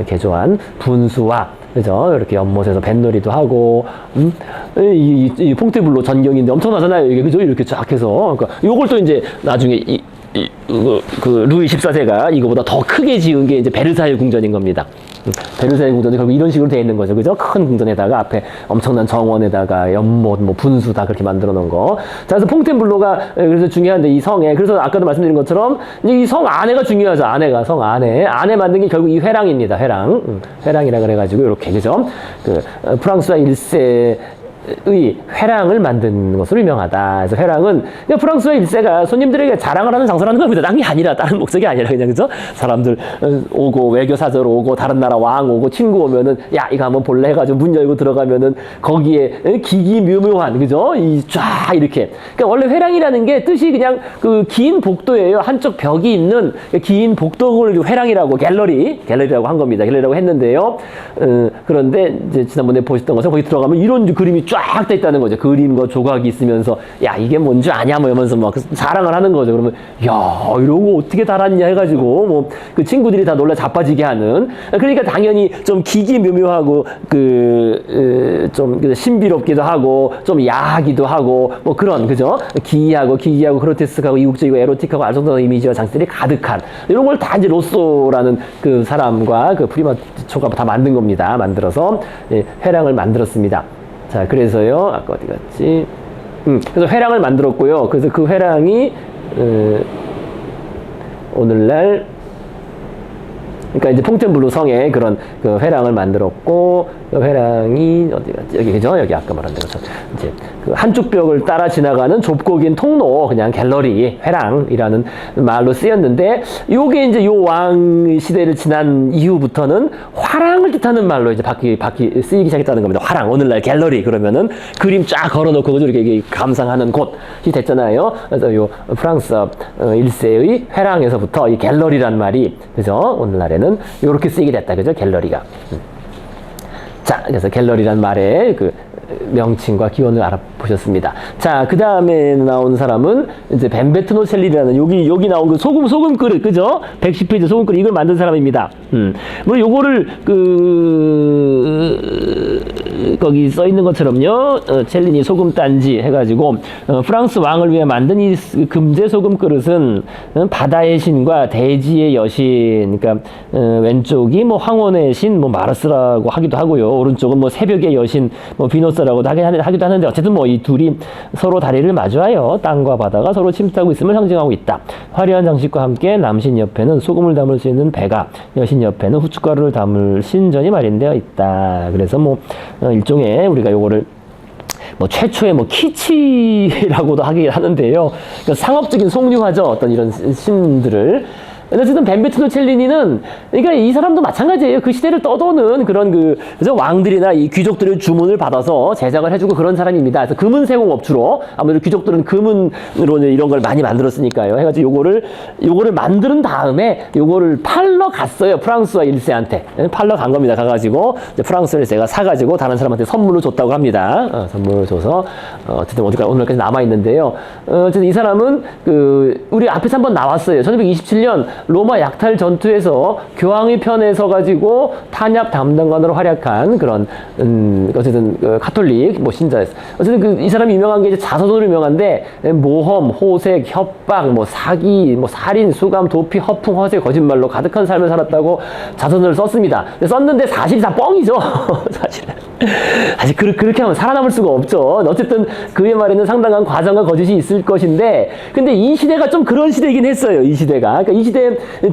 개조한 분수와 그죠? 이렇게 연못에서 뱃놀이도 하고, 이 퐁테블로 전경인데 엄청나잖아요. 이게, 그죠? 이렇게 쫙 해서. 그러니까 요걸 또 이제 나중에 루이 14세가 이거보다 더 크게 지은 게 이제 베르사유 궁전인 겁니다. 베르사유 궁전이 결국 이런 식으로 되어 있는 거죠. 그죠? 큰 궁전에다가 앞에 엄청난 정원에다가 연못, 분수 다 그렇게 만들어 놓은 거. 자, 그래서 퐁텐블로가 그래서 중요한데 이 성에, 그래서 아까도 말씀드린 것처럼 이 성 안에가 중요하죠. 성 안에 만든 게 결국 이 회랑입니다. 회랑이라 그래가지고 이렇게, 그죠? 프랑스와 1세 의 회랑을 만든 것으로 유명하다. 그래서 회랑은 프랑스와 1세가 손님들에게 자랑을 하는 장소라는 겁니다. 딴 게 아니라, 다른 목적이 아니라 그냥, 그죠? 사람들 오고 외교 사절 오고 다른 나라 왕 오고 친구 오면은 야 이거 한번 볼래 해가지고 문 열고 들어가면은 거기에 기기묘묘한, 그죠? 쫙 이렇게. 그러니까 원래 회랑이라는 게 뜻이 그냥 긴 복도예요. 한쪽 벽이 있는 긴 복도를 회랑이라고 갤러리라고 한 겁니다. 갤러리라고 했는데요. 그런데 이제 지난번에 보셨던 것처럼 거기 들어가면 이런 그림이 쫙 돼 있다는 거죠. 그림과 조각이 있으면서 야 이게 뭔지 아냐 뭐 이러면서 막 자랑을 하는 거죠. 그러면 야 이런 거 어떻게 달았냐 해가지고 뭐 친구들이 다 놀라 자빠지게 하는. 그러니까 당연히 좀 기기묘묘하고 좀 신비롭기도 하고 좀 야하기도 하고 뭐 그런, 그죠? 기이하고 그로테스크하고 이국적이고 에로틱하고 아름다운 이미지와 장치들이 가득한 이런 걸 다 이제 로쏘라는 사람과 프리마티초가 다 만든 겁니다. 만들어서 회랑을 만들었습니다. 자, 그래서요, 아까 어디 갔지? 그래서 회랑을 만들었고요. 그래서 그 회랑이, 오늘날, 그러니까 이제 퐁텐블로 성에 그런 회랑을 만들었고, 회랑이 어디 갔지? 여기 그죠? 여기 아까 말한 것처럼 이제 그 한쪽 벽을 따라 지나가는 좁고 긴 통로, 그냥 갤러리, 회랑이라는 말로 쓰였는데, 요게 이제 요 왕 시대를 지난 이후부터는 화랑을 뜻하는 말로 이제 쓰이기 시작했다는 겁니다. 화랑, 오늘날 갤러리 그러면은 그림 쫙 걸어놓고 그죠? 이렇게 감상하는 곳이 됐잖아요. 그래서 요 프랑스 1세의 회랑에서부터 이 갤러리란 말이 그죠? 오늘날에는 요렇게 쓰이게 됐다, 그죠? 갤러리가. 자, 그래서 갤러리란 말의 그 명칭과 기원을 알아보셨습니다. 자, 그 다음에 나온 사람은 이제 벤베트노첼리라는 여기 나온 그 소금 그릇, 그죠? 110페이지 소금 그릇, 이걸 만든 사람입니다. 물론 요거를 거기 써 있는 것처럼요, 첼리니 소금단지 해가지고, 프랑스 왕을 위해 만든 이 금제 소금 그릇은 바다의 신과 대지의 여신, 그러니까, 왼쪽이 뭐 황혼의 신, 뭐 마르스라고 하기도 하고요. 오른쪽은 뭐 새벽의 여신, 뭐 비너스라고도 하기도 하는데, 어쨌든 뭐 이 둘이 서로 다리를 마주하여 땅과 바다가 서로 침투하고 있음을 상징하고 있다. 화려한 장식과 함께 남신 옆에는 소금을 담을 수 있는 배가, 여신 옆에는 후춧가루를 담을 신전이 마련되어 있다. 그래서 뭐 일종의 우리가 요거를 뭐 최초의 뭐 키치라고도 하긴 하는데요. 그러니까 상업적인 속류하죠. 어떤 이런 신들을. 어쨌든 벤베트노첼리니는, 그러니까 이 사람도 마찬가지예요. 그 시대를 떠도는 그런 그죠? 왕들이나 이 귀족들의 주문을 받아서 제작을 해주고 그런 사람입니다. 그래서 금은세공업 주로, 아무래도 귀족들은 금은으로 이런 걸 많이 만들었으니까요. 해가지고 요거를 만드는 다음에 요거를 팔러 갔어요. 프랑스와 1세한테. 팔러 간 겁니다. 가가지고 프랑스 1세가 사가지고 다른 사람한테 선물로 줬다고 합니다. 선물을 줘서, 어쨌든 오늘까지 남아있는데요. 어쨌든 이 사람은 우리 앞에서 한번 나왔어요. 1927년 로마 약탈 전투에서 교황의 편에 서가지고 탄압 담당관으로 활약한 그런 어쨌든 카톨릭 뭐 신자였어. 어쨌든 이 사람이 유명한 게 이제 자서전으로 유명한데, 모험, 호색, 협박, 뭐 사기, 뭐 살인, 수감, 도피, 허풍, 허세, 거짓말로 가득한 삶을 살았다고 자서전을 썼습니다. 썼는데 사실이 다 뻥이죠. 사실 그렇게 하면 살아남을 수가 없죠. 어쨌든 그의 말에는 상당한 과정과 거짓이 있을 것인데, 근데 이 시대가 좀 그런 시대이긴 했어요. 이 시대가. 그러니까 이 시대에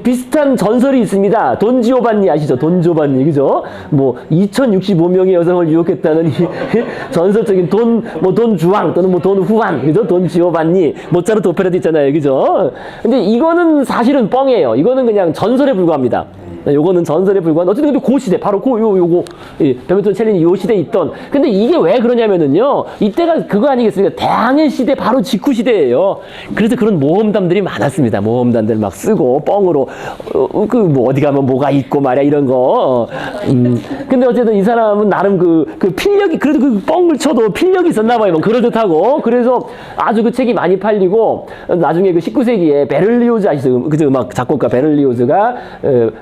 비슷한 전설이 있습니다. 돈 지오반니 아시죠? 돈 지오반니, 그죠? 뭐 2065명의 여성을 유혹했다는 이 전설적인 돈 주왕 또는 뭐 돈 후안, 그죠? 돈 지오반니, 모차르트 오페라도 있잖아요, 그죠? 근데 이거는 사실은 뻥이에요. 이거는 그냥 전설에 불과합니다. 요거는 전설에 불과한, 어쨌든 근데 그 시대, 바로 요거 벤베트노첼리니 요 시대에 있던, 근데 이게 왜 그러냐면은요, 이때가 그거 아니겠습니까? 대항해 시대 바로 직후 시대예요. 그래서 그런 모험담들이 많았습니다. 모험담들 막 쓰고 뻥으로 뭐 어디 가면 뭐가 있고 말이야, 이런 거. 근데 어쨌든 이 사람은 나름 그 필력이, 그래도 그 뻥을 쳐도 필력이 있었나 봐요. 뭐 그럴듯하고. 그래서 아주 그 책이 많이 팔리고, 나중에 그 19세기에 베를리오즈 아시죠? 그죠? 음악 작곡가 베를리오즈가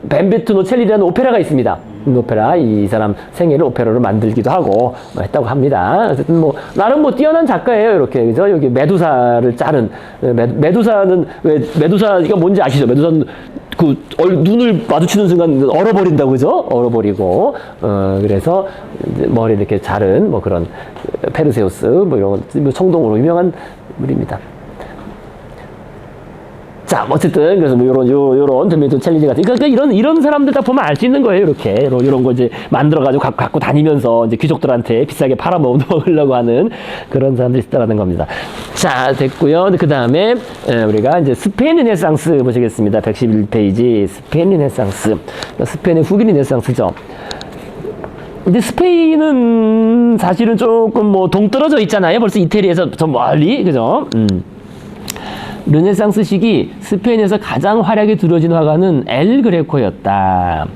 벤베트노첼리라는 오페라가 있습니다. 오페라, 이 사람 생애를 오페라로 만들기도 하고 뭐 했다고 합니다. 어쨌든 뭐 나름 뭐 뛰어난 작가예요. 이렇게, 그죠? 여기 메두사를 자른, 메두사는 왜, 메두사가 뭔지 아시죠? 메두사는 눈을 마주치는 순간 얼어버린다고, 그죠? 얼어버리고, 그래서 머리 이렇게 자른 뭐 그런 페르세우스 뭐 이런 청동으로 유명한 물입니다. 자, 어쨌든, 그래서 뭐 요런 벤베트노첼리니 같은, 그러니까 이런 사람들 다 보면 알 수 있는 거예요. 이렇게. 요런 거 이제 만들어가지고 갖고 다니면서 이제 귀족들한테 비싸게 팔아먹으려고 하는 그런 사람들이 있다라는 겁니다. 자, 됐고요. 그 다음에, 우리가 이제 스페인 르네상스 보시겠습니다. 111페이지. 스페인 르네상스. 스페인의 후기 르네상스죠. 근데 스페인은 사실은 조금 뭐 동떨어져 있잖아요. 벌써 이태리에서 좀 멀리. 그죠? 르네상스 시기 스페인에서 가장 활약이 두려진 화가는 엘 그레코였다.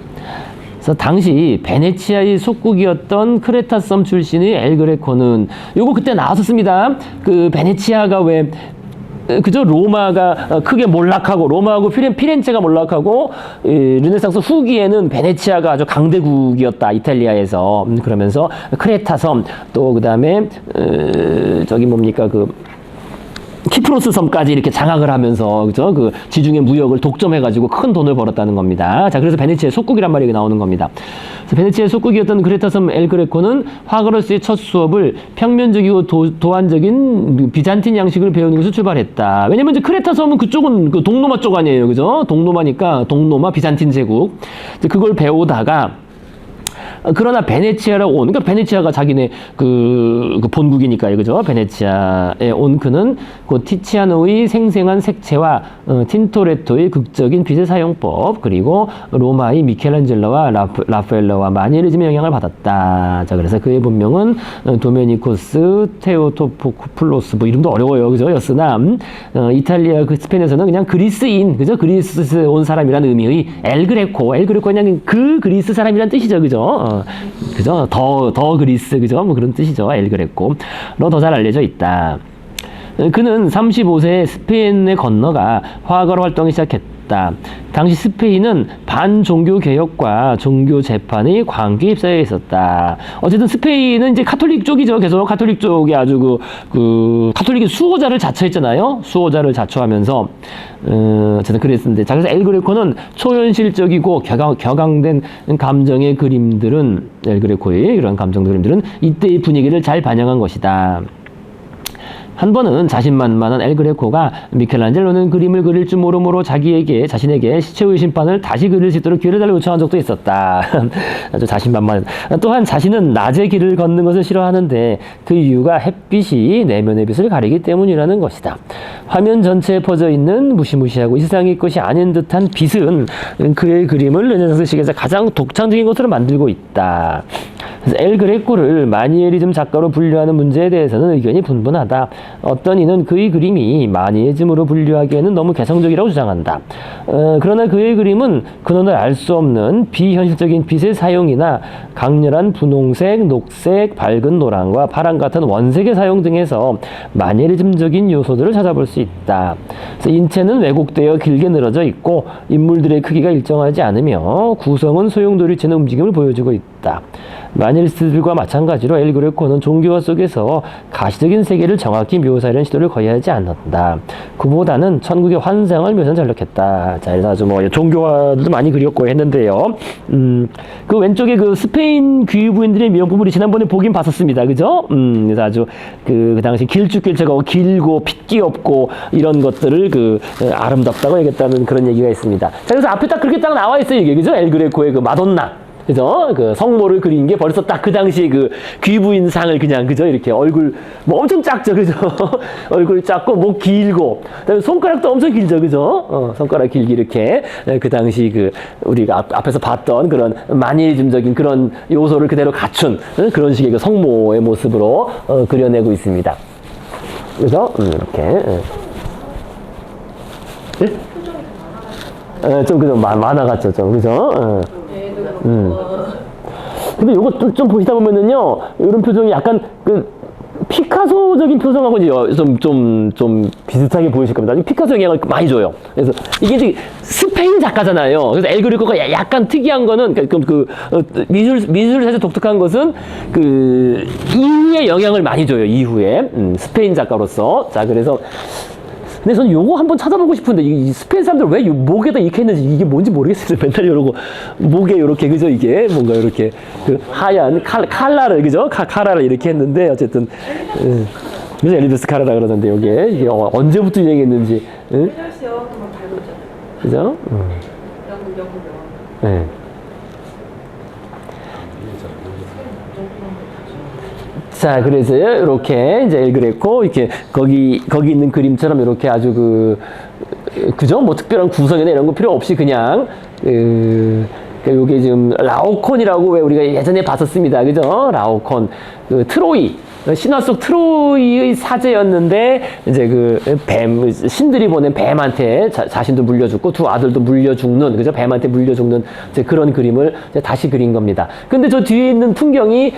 그래서 당시 베네치아의 속국이었던 크레타 섬 출신의 엘 그레코는, 요거 그때 나왔었습니다. 그 베네치아가 왜, 그죠? 로마가 크게 몰락하고, 로마하고 피렌체가 몰락하고, 르네상스 후기에는 베네치아가 아주 강대국이었다, 이탈리아에서. 그러면서 크레타 섬, 또 그 다음에 저기 뭡니까, 키프로스 섬까지 이렇게 장악을 하면서, 그죠? 그 지중해 무역을 독점해가지고 큰 돈을 벌었다는 겁니다. 자, 그래서 베네치아의 속국이란 말이 나오는 겁니다. 그래서 베네치아의 속국이었던 크레타 섬 엘 그레코는 화가로서의 첫 수업을 평면적이고 도안적인 비잔틴 양식을 배우는 것을 출발했다. 왜냐면 이제 크레타 섬은 그쪽은 그 동로마 쪽 아니에요, 그죠? 동로마니까 동로마 비잔틴 제국. 그걸 배우다가 그러나 베네치아라고 온, 그러니까 베네치아가 자기네 그 본국이니까요, 그죠? 베네치아에 온 그는 그 티치아노의 생생한 색채와 틴토레토의 극적인 빛의 사용법, 그리고 로마의 미켈란젤로와 라파엘로와 마니에리즘의 영향을 받았다. 자, 그래서 그의 본명은 도메니코스 테오토포쿠플로스, 뭐 이름도 어려워요, 그죠? 였으나 이탈리아 그 스페인에서는 그냥 그리스인, 그죠? 그리스에 온 사람이라는 의미의 엘그레코 그냥 그 그리스 사람이란 뜻이죠, 그죠? 그죠? 더 그리스, 그죠? 뭐 그런 뜻이죠, 엘그레코로 더 잘 알려져 있다. 그는 35세에 스페인에 건너가 화가로 활동을 시작했다. 당시 스페인은 반종교 개혁과 종교 재판의 광기에 휩싸여 있었다. 어쨌든 스페인은 이제 카톨릭 쪽이죠. 계속 카톨릭 쪽이 아주 카톨릭이 수호자를 자처했잖아요. 수호자를 자처하면서 어쨌든 그랬는데, 자, 그래서 엘그레코는 초현실적이고 격앙된 감정의 그림들은, 엘그레코의 이런 감정의 그림들은 이때의 분위기를 잘 반영한 것이다. 한 번은 자신만만한 엘그레코가 미켈란젤로는 그림을 그릴 줄 모르므로 자신에게 시체의 심판을 다시 그릴 수 있도록 기회를 달라고 요청한 적도 있었다. 아주 자신만만. 또한 자신은 낮에 길을 걷는 것을 싫어하는데 그 이유가 햇빛이 내면의 빛을 가리기 때문이라는 것이다. 화면 전체에 퍼져 있는 무시무시하고 이 세상의 것이 아닌 듯한 빛은 그의 그림을 르네상스식에서 가장 독창적인 것으로 만들고 있다. 그래서 엘그레코를 마니에리즘 작가로 분류하는 문제에 대해서는 의견이 분분하다. 어떤 이는 그의 그림이 마니에즘으로 분류하기에는 너무 개성적이라고 주장한다. 그러나 그의 그림은 근원을 알 수 없는 비현실적인 빛의 사용이나 강렬한 분홍색, 녹색, 밝은 노랑과 파랑 같은 원색의 사용 등에서 마니에리즘적인 요소들을 찾아볼 수 있다. 그래서 인체는 왜곡되어 길게 늘어져 있고 인물들의 크기가 일정하지 않으며 구성은 소용돌이치는 움직임을 보여주고 있다. 마니에리스트들과 마찬가지로 엘그레코는 종교화 속에서 가시적인 세계를 정확히 묘사하려는 시도를 거의 하지 않는다. 그보다는 천국의 환상을 묘사하는 전력했다. 자, 그래서 아주 뭐 종교화도 많이 그렸고 했는데요. 그 왼쪽에 그 스페인 귀부인들의 미용품을 지난번에 보긴 봤었습니다. 그죠? 그래서 아주 그 당시 길쭉길쭉하고 길고 핏기 없고 이런 것들을 아름답다고 얘기했다는 그런 얘기가 있습니다. 자, 그래서 앞에 딱 그렇게 딱 나와 있어요, 이게. 그죠? 엘그레코의 그 마돈나. 그죠? 그 성모를 그린 게 벌써 딱 그 당시에 그 귀부인 상을 그냥, 그죠? 이렇게 얼굴, 뭐 엄청 작죠? 그죠? 얼굴 작고, 목 길고, 그다음에 손가락도 엄청 길죠? 그죠? 손가락 길게 이렇게, 그 당시 우리가 앞에서 봤던 그런 마니에리즘적인 그런 요소를 그대로 갖춘 그런 식의 그 성모의 모습으로 그려내고 있습니다. 그래서, 이렇게. 좀, 그죠? 만화 같죠? 좀, 그죠? 근데 요거 좀 보시다 보면은요, 이런 표정이 약간 피카소적인 표정하고 이제 좀 비슷하게 보이실 겁니다. 피카소 영향을 많이 줘요. 그래서 이게 이제 스페인 작가잖아요. 그래서 엘그레코가 약간 특이한 거는 미술에서 독특한 것은 이후에 영향을 많이 줘요. 이후에 스페인 작가로서. 자, 그래서 근데 저는 요거 한번 찾아보고 싶은데, 이 스페인 사람들 왜 목에다 이렇게 했는지 이게 뭔지 모르겠어요. 맨날 이러고 목에 이렇게, 그죠? 이게 뭔가 이렇게 하얀 칼라를, 그죠? 칼라를 이렇게 했는데, 어쨌든 그래서 엘리베스 카라라 그러던데, 이게 언제부터 유행했는지. 페널스 영화만 달고 있잖아요. 그죠? 영국 영화. 네. 자, 그래서 이렇게 이제 엘그레코 이렇게 거기 있는 그림처럼 이렇게 아주 그죠? 뭐 특별한 구성이나 이런 거 필요 없이 그냥 요게 지금 라오콘이라고 왜 우리가 예전에 봤었습니다. 그죠? 라오콘 트로이, 신화 속 트로이의 사제였는데 이제 신들이 보낸 뱀한테 자신도 물려 죽고 두 아들도 물려 죽는, 그죠? 뱀한테 물려 죽는 이제 그런 그림을 이제 다시 그린 겁니다. 근데 저 뒤에 있는 풍경이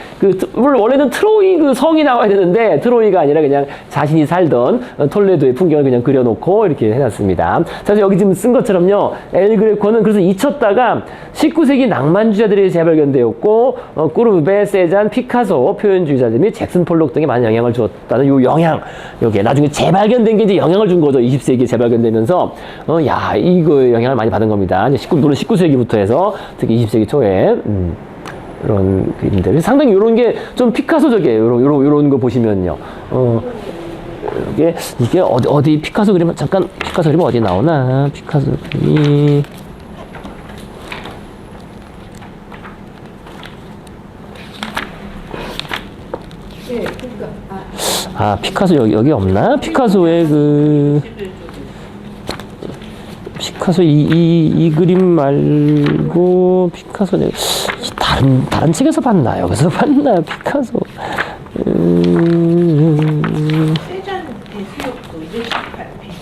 원래는 트로이 성이 나와야 되는데 트로이가 아니라 그냥 자신이 살던 톨레도의 풍경을 그냥 그려놓고 이렇게 해놨습니다. 자, 여기 지금 쓴 것처럼요, 엘그레코는 그래서 잊혔다가 19세기 낭만주의자들이 재발견되었고 꾸르베, 세잔, 피카소, 표현주의자들 및 잭슨 폴록 등에 많은 영향을 주었다는 요 영향, 여기에 나중에 재발견된 게 이제 영향을 준 거죠. 20세기에 재발견되면서 이거 영향을 많이 받은 겁니다. 물론 19세기부터 해서 특히 20세기 초에 이런 그림들 상당히 이런 게 좀 피카소적이에요. 요런 거 보시면요. 이게 어디 피카소 그림, 잠깐 피카소 그림 어디 나오나? 피카소 그림이 아, 피카소 여기 없나? 피카소의 피카소 이 그림 말고 피카소 다른 책에서 봤나? 여기서 봤나? 피카소. 세잔 대수욕도 218페이지.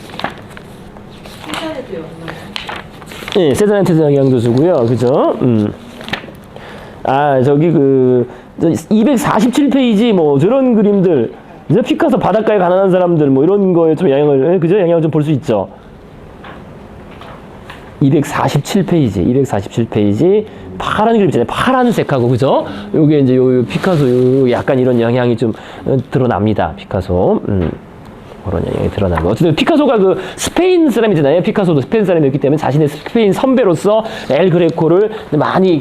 세잔에도 영상. 네, 세잔한테도 영향도 주고요. 그죠? 아, 저기 247페이지 뭐 저런 그림들, 이제 피카소 바닷가에 가난한 사람들 뭐 이런 거에 좀 그죠? 영향을 좀 볼 수 있죠. 247페이지 파란 그림 있잖아요. 파란색하고 그죠? 요게 이제 요 피카소 약간 이런 영향이 좀 드러납니다. 피카소. 그런 영향이 드러나고. 어쨌든 피카소가 스페인 사람이잖아요. 피카소도 스페인 사람이었기 때문에 자신의 스페인 선배로서 엘 그레코를 많이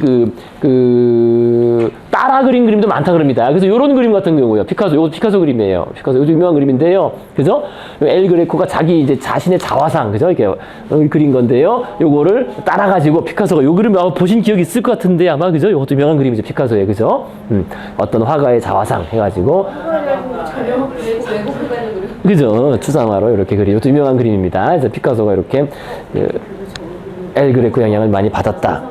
따라 그린 그림도 많다 그럽니다. 그래서 요런 그림 같은 경우요. 요거 피카소 그림이에요. 피카소 요즘 유명한 그림인데요. 그죠? 엘 그레코가 자신의 자화상, 그죠? 이렇게 그린 건데요. 요거를 따라가지고 피카소가 요 그림 보신 기억이 있을 것 같은데 아마, 그죠? 요것도 유명한 그림이죠. 피카소의, 그죠? 어떤 화가의 자화상 해가지고. 그죠? 추상화로 이렇게 그리고 또 유명한 그림입니다. 그래서 피카소가 이렇게 엘 그레코 영향을 많이 받았다.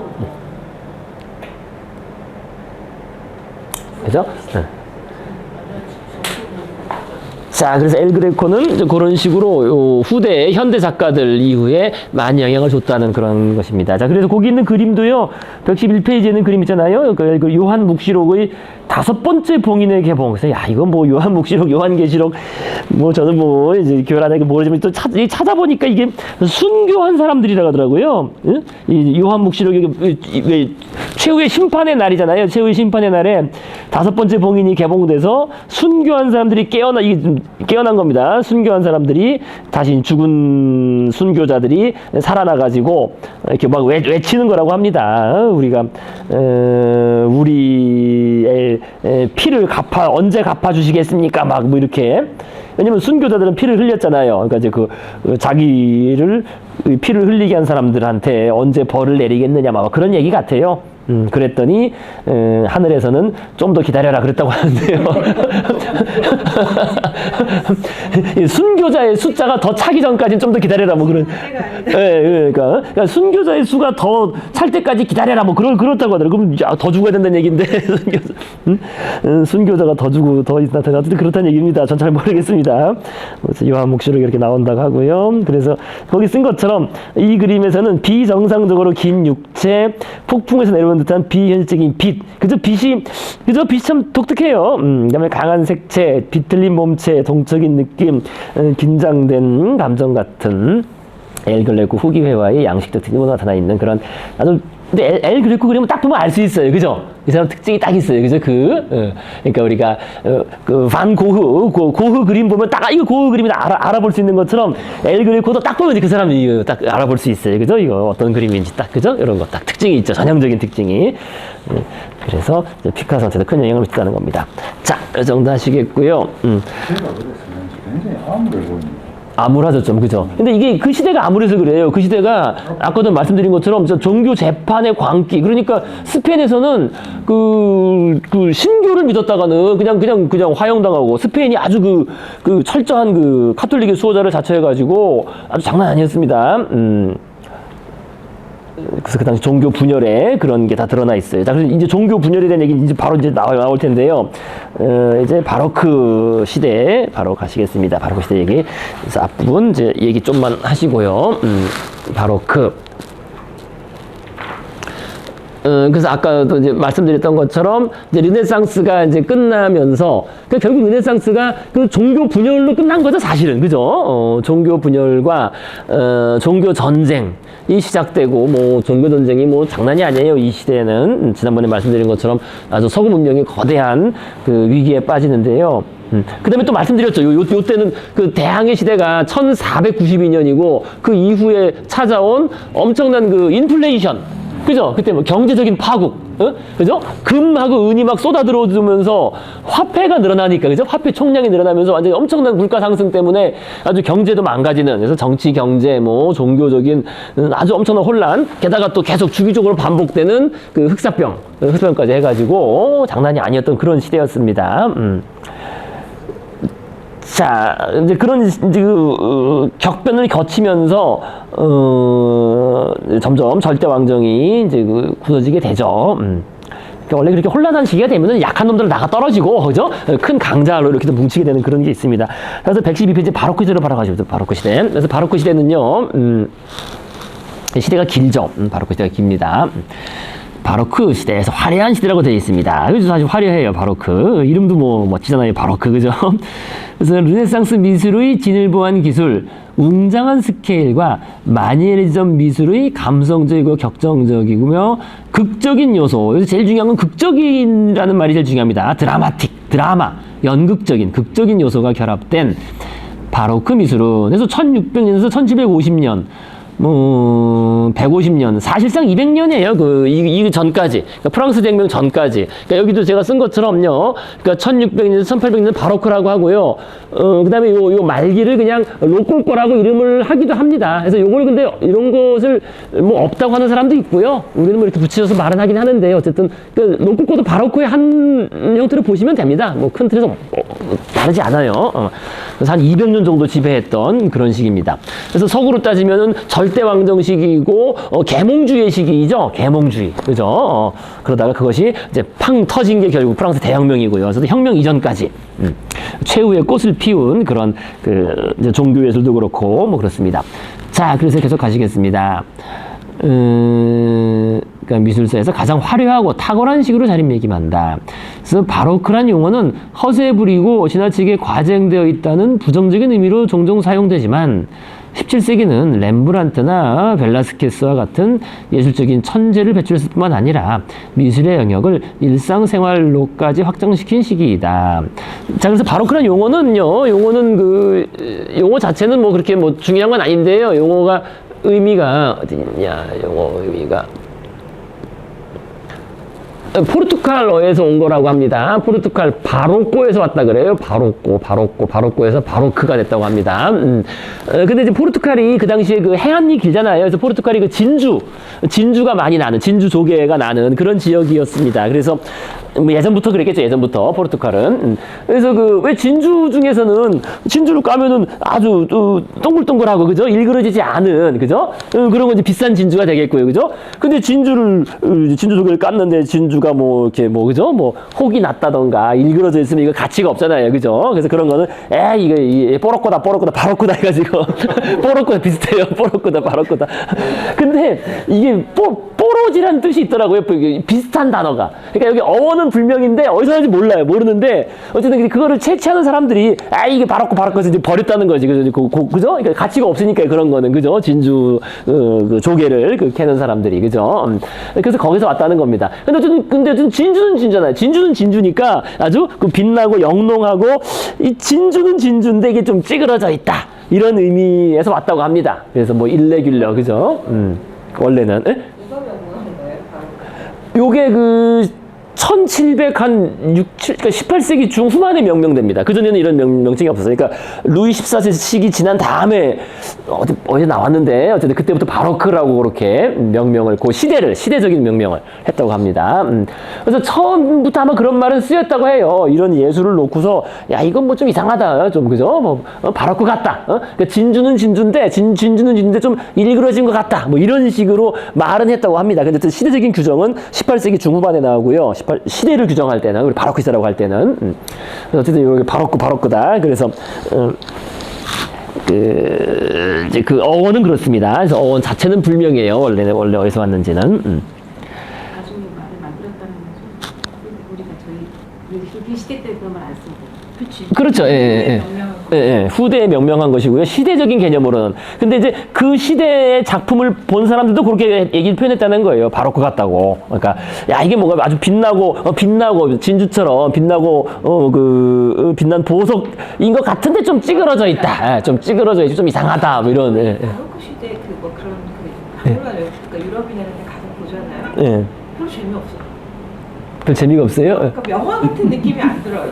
그죠? 자, 그래서 엘 그레코는 그런 식으로 후대 현대 작가들 이후에 많이 영향을 줬다는 그런 것입니다. 자, 그래서 거기 있는 그림도요, 111페이지에 있는 그림 있잖아요. 그 요한 묵시록의 5번째 봉인의 개봉. 그래서 야, 이건 뭐 요한 묵시록, 요한계시록, 뭐 저는 뭐 이제 교란하게 모르지만 또 찾아보니까 이게 순교한 사람들이라고 하더라고요. 응? 이 요한 묵시록이 최후의 심판의 날이잖아요. 최후의 심판의 날에 5번째 봉인이 개봉돼서 순교한 사람들이 깨어난 겁니다. 순교한 사람들이 다시 죽은 순교자들이 살아나가지고 이렇게 막 외치는 거라고 합니다. 우리가 우리의 피를 언제 갚아주시겠습니까? 막 뭐 이렇게. 왜냐면 순교자들은 피를 흘렸잖아요. 그러니까 이제 자기를 피를 흘리게 한 사람들한테 언제 벌을 내리겠느냐 막 그런 얘기 같아요. 그랬더니 하늘에서는 좀 더 기다려라 그랬다고 하는데요. 순교자의 숫자가 더 차기 전까지는 좀 더 기다려라 뭐 그런. 그러니까 순교자의 수가 더 찰 때까지 기다려라 뭐 그렇다고 하더라고요. 그럼 더 죽어야 된다는 얘기인데 순교자가 더 죽고 더 나타나도 그렇다는 얘기입니다. 전 잘 모르겠습니다. 요한 묵시록이 이렇게 나온다고 하고요. 그래서 거기 쓴 것처럼 이 그림에서는 비정상적으로 긴 육체, 폭풍에서 내려오는 듯한 비현실적인 빛. 빛이 참 독특해요. 그다음에 강한 색채, 비틀린 몸체, 동적인 느낌, 긴장된 감정 같은 엘 그레코 후기 회화의 양식 특징이 나타나 있는 그런 아주. 근데 엘 그레코 그림은 딱 보면 알 수 있어요. 그죠? 이 사람 특징이 딱 있어요. 그죠? 그러니까 우리가, 반 고흐 그림 보면 이거 고흐 그림이다 알아볼 수 있는 것처럼 엘 그레코도 딱 보면 그 사람이 딱 알아볼 수 있어요. 그죠? 이거 어떤 그림인지 딱, 그죠? 이런 거 딱 특징이 있죠. 전형적인 특징이. 그래서 피카소한테도 큰 영향을 미쳤다는 겁니다. 자, 이 정도 하시겠고요. 제가 그랬으면 굉장히 암울해 보입니다. 암울하죠, 좀, 그죠? 근데 이게 그 시대가 암울해서 그래요. 그 시대가, 아까도 말씀드린 것처럼, 종교 재판의 광기. 그러니까, 스페인에서는, 신교를 믿었다가는 그냥 화형당하고, 스페인이 아주 철저한 카톨릭의 수호자를 자처해가지고, 아주 장난 아니었습니다. 그래서 그 당시 종교 분열에 그런 게 다 드러나 있어요. 자, 그래서 이제 종교 분열에 대한 얘기 이제 바로 나올 텐데요. 이제 바로크 시대 바로 가시겠습니다. 바로크 시대 얘기. 그래서 앞부분 이제 얘기 좀만 하시고요. 바로크. 그래서 아까도 이제 말씀드렸던 것처럼 이제 르네상스가 이제 끝나면서 결국 르네상스가 종교 분열로 끝난 거죠, 사실은. 그죠? 종교 분열과 종교 전쟁이 시작되고 뭐 종교 전쟁이 뭐 장난이 아니에요. 이 시대에는 지난번에 말씀드린 것처럼 아주 서구 문명이 거대한 위기에 빠지는데요. 그 다음에 또 말씀드렸죠. 요 때는 대항해 시대가 1492년이고 그 이후에 찾아온 엄청난 인플레이션. 그죠? 그때 뭐 경제적인 파국, 그죠? 금하고 은이 막 쏟아 들어오면서 화폐가 늘어나니까, 그죠? 화폐 총량이 늘어나면서 완전히 엄청난 물가 상승 때문에 아주 경제도 망가지는, 그래서 정치, 경제, 뭐, 종교적인 아주 엄청난 혼란, 게다가 또 계속 주기적으로 반복되는 흑사병까지 해가지고, 장난이 아니었던 그런 시대였습니다. 자, 이제 그런 이제 격변을 거치면서 점점 절대 왕정이 이제 굳어지게 되죠. 그러니까 원래 그렇게 혼란한 시기가 되면은 약한 놈들은 나가 떨어지고, 그죠? 큰 강자로 이렇게 또 뭉치게 되는 그런 게 있습니다. 그래서 112페이지 바로크 시대로 바라가지고 바로크 시대. 그래서 바로크 시대는요, 시대가 길죠. 바로크 시대가 깁니다. 바로크 시대에서 화려한 시대라고 되어 있습니다. 그래서 사실 화려해요, 바로크. 이름도 뭐 멋지잖아요, 바로크, 그죠? 그래서 르네상스 미술의 진일보한 기술, 웅장한 스케일과 마니에리즘 미술의 감성적이고 격정적이며 극적인 요소. 여기서 제일 중요한 건 극적인이라는 말이 제일 중요합니다. 드라마틱, 드라마, 연극적인, 극적인 요소가 결합된 바로크 미술은 그래서 1600년에서 1750년 150년, 사실상 200년이에요. 이 전까지. 그러니까 프랑스 대혁명 전까지. 그러니까 여기도 제가 쓴 것처럼요. 그러니까 1600년에서 1800년 바로크라고 하고요. 그 다음에 요 말기를 그냥 로코코라고 이름을 하기도 합니다. 그래서 요걸 근데 이런 것을 뭐 없다고 하는 사람도 있고요. 우리는 뭐 이렇게 붙여서 말은 하긴 하는데요. 어쨌든, 그 로코코도 바로크의 한 형태로 보시면 됩니다. 뭐 큰 틀에서 다르지 않아요. 그래서 한 200년 정도 지배했던 그런 시기입니다. 그래서 서구로 따지면은 절대 왕정 시기이고 계몽주의 시기이죠. 계몽주의, 그죠? 그러다가 그것이 이제 팡 터진 게 결국 프랑스 대혁명이고요. 그래서 혁명 이전까지 최후의 꽃을 피운 그런 이제 종교 예술도 그렇고 뭐 그렇습니다. 자, 그래서 계속 가시겠습니다. 그러니까 미술사에서 가장 화려하고 탁월한 식으로 자리매김한다. 그래서 바로크란 용어는 허세 부리고 지나치게 과장되어 있다는 부정적인 의미로 종종 사용되지만 17세기는 렘브란트나 벨라스케스와 같은 예술적인 천재를 배출했을 뿐만 아니라 미술의 영역을 일상생활로까지 확장시킨 시기이다. 자, 그래서 바로크란 용어는요, 용어 자체는 뭐 그렇게 뭐 중요한 건 아닌데요. 용어가 의미가 어디 있냐, 용어 의미가. 포르투갈어에서 온 거라고 합니다. 포르투갈 바로코에서 왔다 그래요. 바로코에서 바로크가 됐다고 합니다. 근데 이제 포르투갈이 그 당시에 그 해안이 길잖아요. 그래서 포르투갈이 그 진주가 많이 나는, 진주 조개가 나는 그런 지역이었습니다. 그래서 뭐 예전부터 그랬겠죠. 예전부터 포르투갈은. 그래서 왜 진주 중에서는 진주를 까면은 아주 동글동글하고, 그죠? 일그러지지 않은, 그죠? 그런 건 이제 비싼 진주가 되겠고요. 그죠? 근데 진주 조개를 깠는데 진주가 뭐 이렇게 뭐, 그죠? 뭐 혹이 났다던가 일그러져 있으면 이거 가치가 없잖아요. 그죠? 그래서 그런 거는 이거 뽀로꼬다 바로코다 해가지고 뽀로꼬다 비슷해요. 뽀로꼬다 바로코다. 근데 이게 뽀로지라는 뜻이 있더라고요. 비슷한 단어가. 그러니까 여기 어원은 불명인데 어디서 하는지 몰라요. 모르는데 어쨌든 그거를 채취하는 사람들이 이게 바로코에서 이제 버렸다는 거지. 그죠? 그러니까 가치가 없으니까 그런 거는, 그죠? 진주 그 조개를 캐는 사람들이, 그죠? 그래서 거기서 왔다는 겁니다. 근데 어쨌든 진주는 진주잖아요. 진주는 진주니까 아주 빛나고 영롱하고, 이 진주는 진주인데 이게 좀 찌그러져 있다. 이런 의미에서 왔다고 합니다. 그래서 뭐 일레귤러, 그죠? 원래는. 에? 요게 1700, 18세기 중후반에 명명됩니다. 그전에는 이런 명칭이 없었어요. 그러니까 루이 14세 시기 지난 다음에 어디 나왔는데 어쨌든 그때부터 바로크라고 그렇게 명명을, 시대적인 명명을 했다고 합니다. 그래서 처음부터 아마 그런 말은 쓰였다고 해요. 이런 예술을 놓고서 이건 뭐 좀 이상하다. 좀, 그죠? 바로크 같다. 그러니까 진주는 진주인데 좀 일그러진 것 같다. 뭐 이런 식으로 말은 했다고 합니다. 근데 시대적인 규정은 18세기 중후반에 나오고요. 시대를 규정할 때는, 우리 바로크 시대라고 할 때는, 어쨌든 여기 바로크다. 그래서 이제 그 어원은 그렇습니다. 그래서 어원 자체는 불명이에요. 원래 어디서 왔는지는. 나중에 말을 만들었다는 거죠. 우리가 저희 시대 때 그런 말 안 쓰고. 그렇죠. 후대에 명명한 것이고요. 시대적인 개념으로는. 근데 이제 그 시대의 작품을 본 사람들도 그렇게 얘기를 표현했다는 거예요. 바로크 같다고. 그러니까 이게 뭔가 아주 빛나고 진주처럼 빛나고 빛난 보석인 것 같은데 좀 찌그러져 있다. 좀 찌그러져 있고 좀 이상하다. 뭐 이런. 바로크 시대 그러니까 유럽이나 이런 데 가서 보잖아요. 별로 재미없어요. 별 재미가 없어요? 그러니까 영화 같은 느낌이 안 들어요.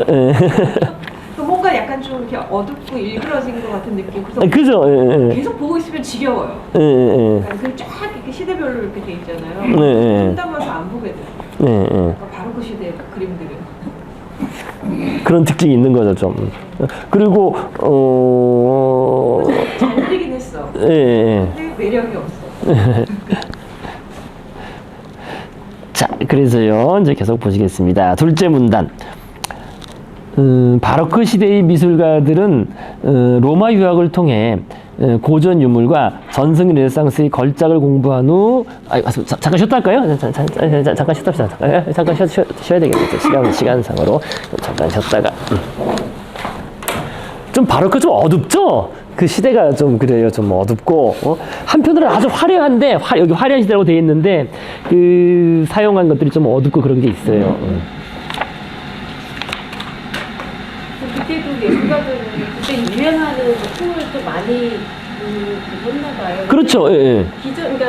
뭔가 약간 좀 이렇게 어둡고 일그러진 것 같은 느낌. 그래서 그죠? 계속 보고 있으면 지겨워요. 그러니까 쫙 이렇게 시대별로 이렇게 돼 있잖아요. 좀 담아서 안 보게 돼요. 그러니까 바로크 시대의 그림들은. 그런 특징이 있는 거죠, 좀. 그리고, 잘 그리긴 했어. 예, 예. 근데 매력이 없어. 자, 그래서요, 이제 계속 보시겠습니다. 둘째 문단. 바로크 시대의 미술가들은 로마 유학을 통해 고전 유물과 전승 르네상스의 걸작을 공부한 후, 잠깐 쉬었다 할까요? 잠깐 쉬었다 합시다. 잠깐 쉬어야 되겠죠. 시간상으로. 잠깐 쉬었다가. 좀 바로크 좀 어둡죠? 그 시대가 좀 그래요. 좀 어둡고, 한편으로는 아주 화려한데, 여기 화려한 시대라고 되어 있는데, 그, 사용한 것들이 좀 어둡고 그런 게 있어요. 그때도 예술가들은 그때 유행하는 풍을 또 많이 보셨나 봐요. 그렇죠. 예, 예. 그러니까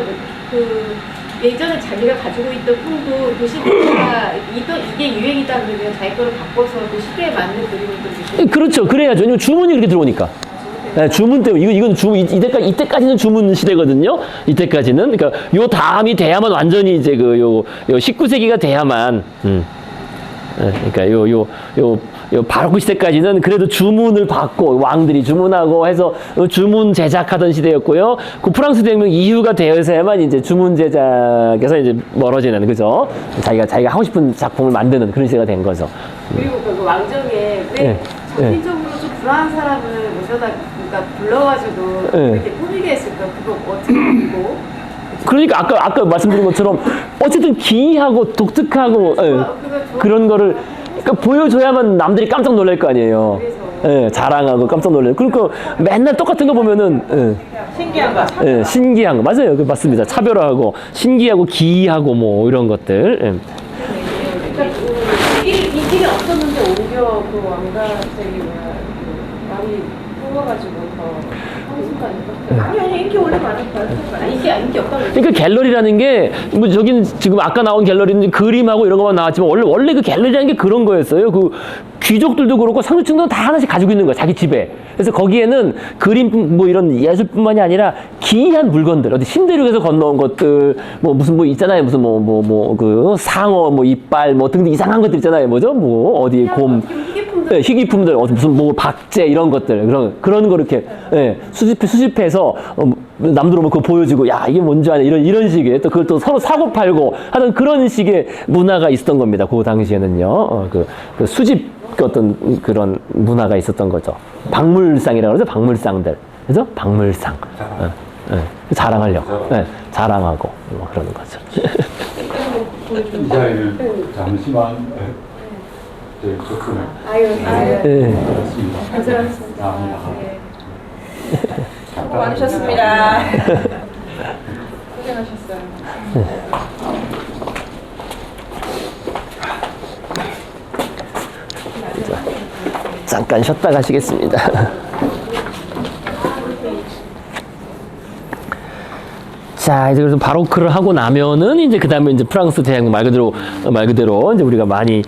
그 예전에 자기가 가지고 있던 풍도 그 시대가 이게 유행이다 그러면 자기 거를 바꿔서 그 시대에 맞는 그림을 또 그리고. 그렇죠. 그래야죠. 왜냐면 주문이 그렇게 들어오니까. 네, 주문 때문에 이건 주문 이때까지는 주문 시대거든요. 이때까지는 그러니까 요 다음이 돼야만 완전히 이제 그 요 19세기가 돼야만 그러니까 요 바로크 시대까지는 그래도 주문을 받고 왕들이 주문하고 해서 주문 제작하던 시대였고요. 그 프랑스 대혁명 이후가 되어서야만 이제 주문 제작에서 이제 멀어지는 그죠? 자기가 하고 싶은 작품을 만드는 그런 시대가 된 거죠. 그리고 그 왕정에 왜 정신적으로 좀 불안한 사람을 모셔다 그러니까 불러가지고 이렇게 꾸미게 했을까? 그거 어떻게 꾸미고? 그러니까 아까 말씀드린 것처럼 어쨌든 기이하고 독특하고 그런 거를 그러니까 보여줘야만 남들이 깜짝 놀랄 거 아니에요. 예, 자랑하고 깜짝 놀래요. 그러니까 맨날 똑같은 거 보면은 신기한 거. 예, 신기한 거 맞아요. 그 맞습니다. 차별화하고 신기하고 기이하고 뭐 이런 것들. 그러니까 이 길이 없었는데 오히려 그 왕가들이 많이 뽑아가지고 더 아니 인기 원래 많을까요? 인기 없다고. 그러니까 갤러리라는 게 뭐 저긴 지금 아까 나온 갤러리는 그림하고 이런 것만 나왔지만 원래 그 갤러리라는 게 그런 거였어요. 그 귀족들도 그렇고 상류층도 다 하나씩 가지고 있는 거야 자기 집에. 그래서 거기에는 그림 뭐 이런 예술뿐만이 아니라 기이한 물건들 어디 신대륙에서 건너온 것들 뭐 무슨 뭐 있잖아요. 무슨 뭐 그 상어 뭐 이빨 뭐 등등 이상한 것들 있잖아요. 뭐죠? 뭐 어디 곰 희귀품들 무슨 뭐 박제 이런 것들 그런 거 이렇게 수집해서 남들 오면 그거 보여주고 야 이게 뭔지 아냐 이런 식의 또 그걸 또 서로 사고 팔고 하는 그런 식의 문화가 있었던 겁니다. 그 당시에는요. 그 수집 어떤 그런 문화가 있었던 거죠. 박물상이라고 그러죠. 박물상들. 그죠? 박물상. 자랑하려고. 자랑하고 뭐 그러는 거죠. 이 자리는 잠시만 저희 덕분에 그렇습니다. 감사합니다. 수고 많으셨습니다. 고생하셨어요. 잠깐 쉬었다 가시겠습니다. 자, 이제 그래서 바로크를 하고 나면은 이제 그 다음에 이제 프랑스 대혁명 말 그대로 이제 우리가 많이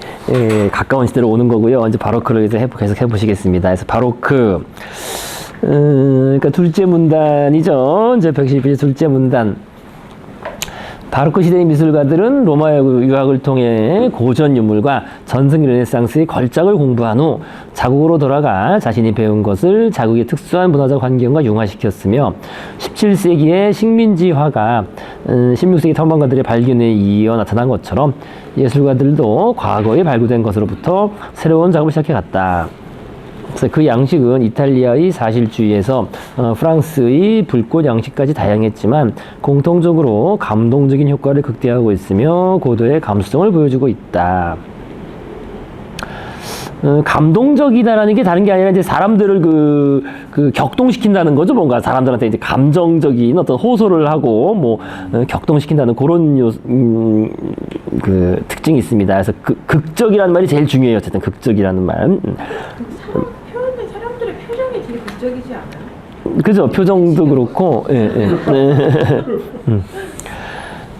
가까운 시대로 오는 거고요. 이제 바로크를 이제 계속 해보시겠습니다. 그래서 바로크, 그러니까 둘째 문단이죠. 이제 112의 둘째 문단. 바로크 시대의 미술가들은 로마 유학을 통해 고전 유물과 전승 르네상스의 걸작을 공부한 후 자국으로 돌아가 자신이 배운 것을 자국의 특수한 문화적 환경과 융화시켰으며 17세기의 식민지화가 16세기 탐방가들의 발견에 이어 나타난 것처럼 예술가들도 과거에 발굴된 것으로부터 새로운 작업을 시작해갔다. 그래서 그 양식은 이탈리아의 사실주의에서 프랑스의 불꽃 양식까지 다양했지만 공통적으로 감동적인 효과를 극대화하고 있으며 고도의 감수성을 보여주고 있다. 감동적이다라는 게 다른 게 아니라 이제 사람들을 그 격동시킨다는 거죠. 뭔가 사람들한테 이제 감정적인 어떤 호소를 하고 뭐 격동시킨다는 그런 그 특징이 있습니다. 그래서 극적이라는 말이 제일 중요해요. 어쨌든 극적이라는 말. 사람들의 표정이 되게 극적이지 않아요? 그죠? 표정도 그렇고,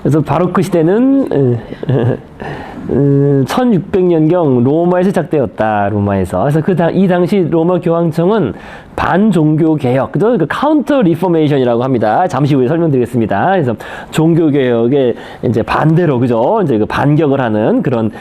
그래서 바로크 시대는 1600년경 로마에서 시작되었다. 로마에서. 그래서 이 당시 로마 교황청은 반종교 개혁, 그죠? 그 카운터 리포메이션이라고 합니다. 잠시 후에 설명드리겠습니다. 그래서 종교 개혁에 이제 반대로, 그죠? 이제 그 반격을 하는 그런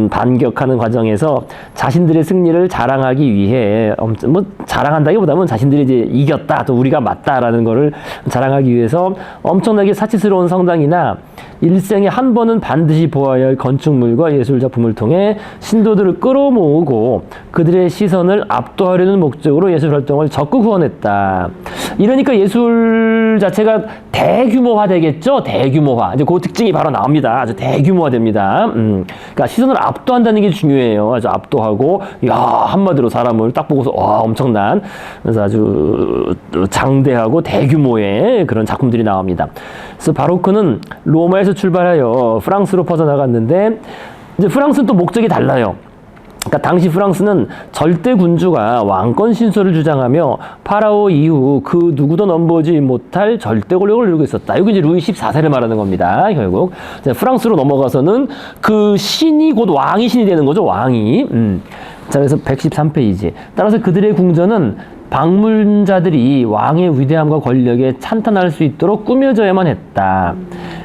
반격하는 과정에서 자신들의 승리를 자랑하기 위해 뭐 자랑한다기보다는 자신들이 이제 이겼다, 또 우리가 맞다라는 거를 자랑하기 위해서 엄청나게 사치스러운 성당이나 일생에 한 번은 반드시 보아야 할 건축물과 예술 작품을 통해 신도들을 끌어모으고 그들의 시선을 압도하려는 목적으로 예술 활동을 적극 후원했다. 이러니까 예술 자체가 대규모화 되겠죠? 대규모화. 이제 그 특징이 바로 나옵니다. 아주 대규모화 됩니다. 그러니까 시선을 압도한다는 게 중요해요. 아주 압도하고, 야, 한마디로 사람을 딱 보고서, 와, 엄청난, 그래서 아주 장대하고 대규모의 그런 작품들이 나옵니다. 그래서 바로크는 로마에서 출발하여 프랑스로 퍼져나갔는데, 이제 프랑스는 또 목적이 달라요. 그러니까 당시 프랑스는 절대 군주가 왕권 신설을 주장하며 파라오 이후 그 누구도 넘보지 못할 절대 권력을 누리고 있었다. 여기 이제 루이 14세를 말하는 겁니다. 결국 프랑스로 넘어가서는 그 신이 곧 왕이 신이 되는 거죠. 왕이. 자, 그래서 113페이지. 따라서 그들의 궁전은 방문자들이 왕의 위대함과 권력에 찬탄할 수 있도록 꾸며져야만 했다.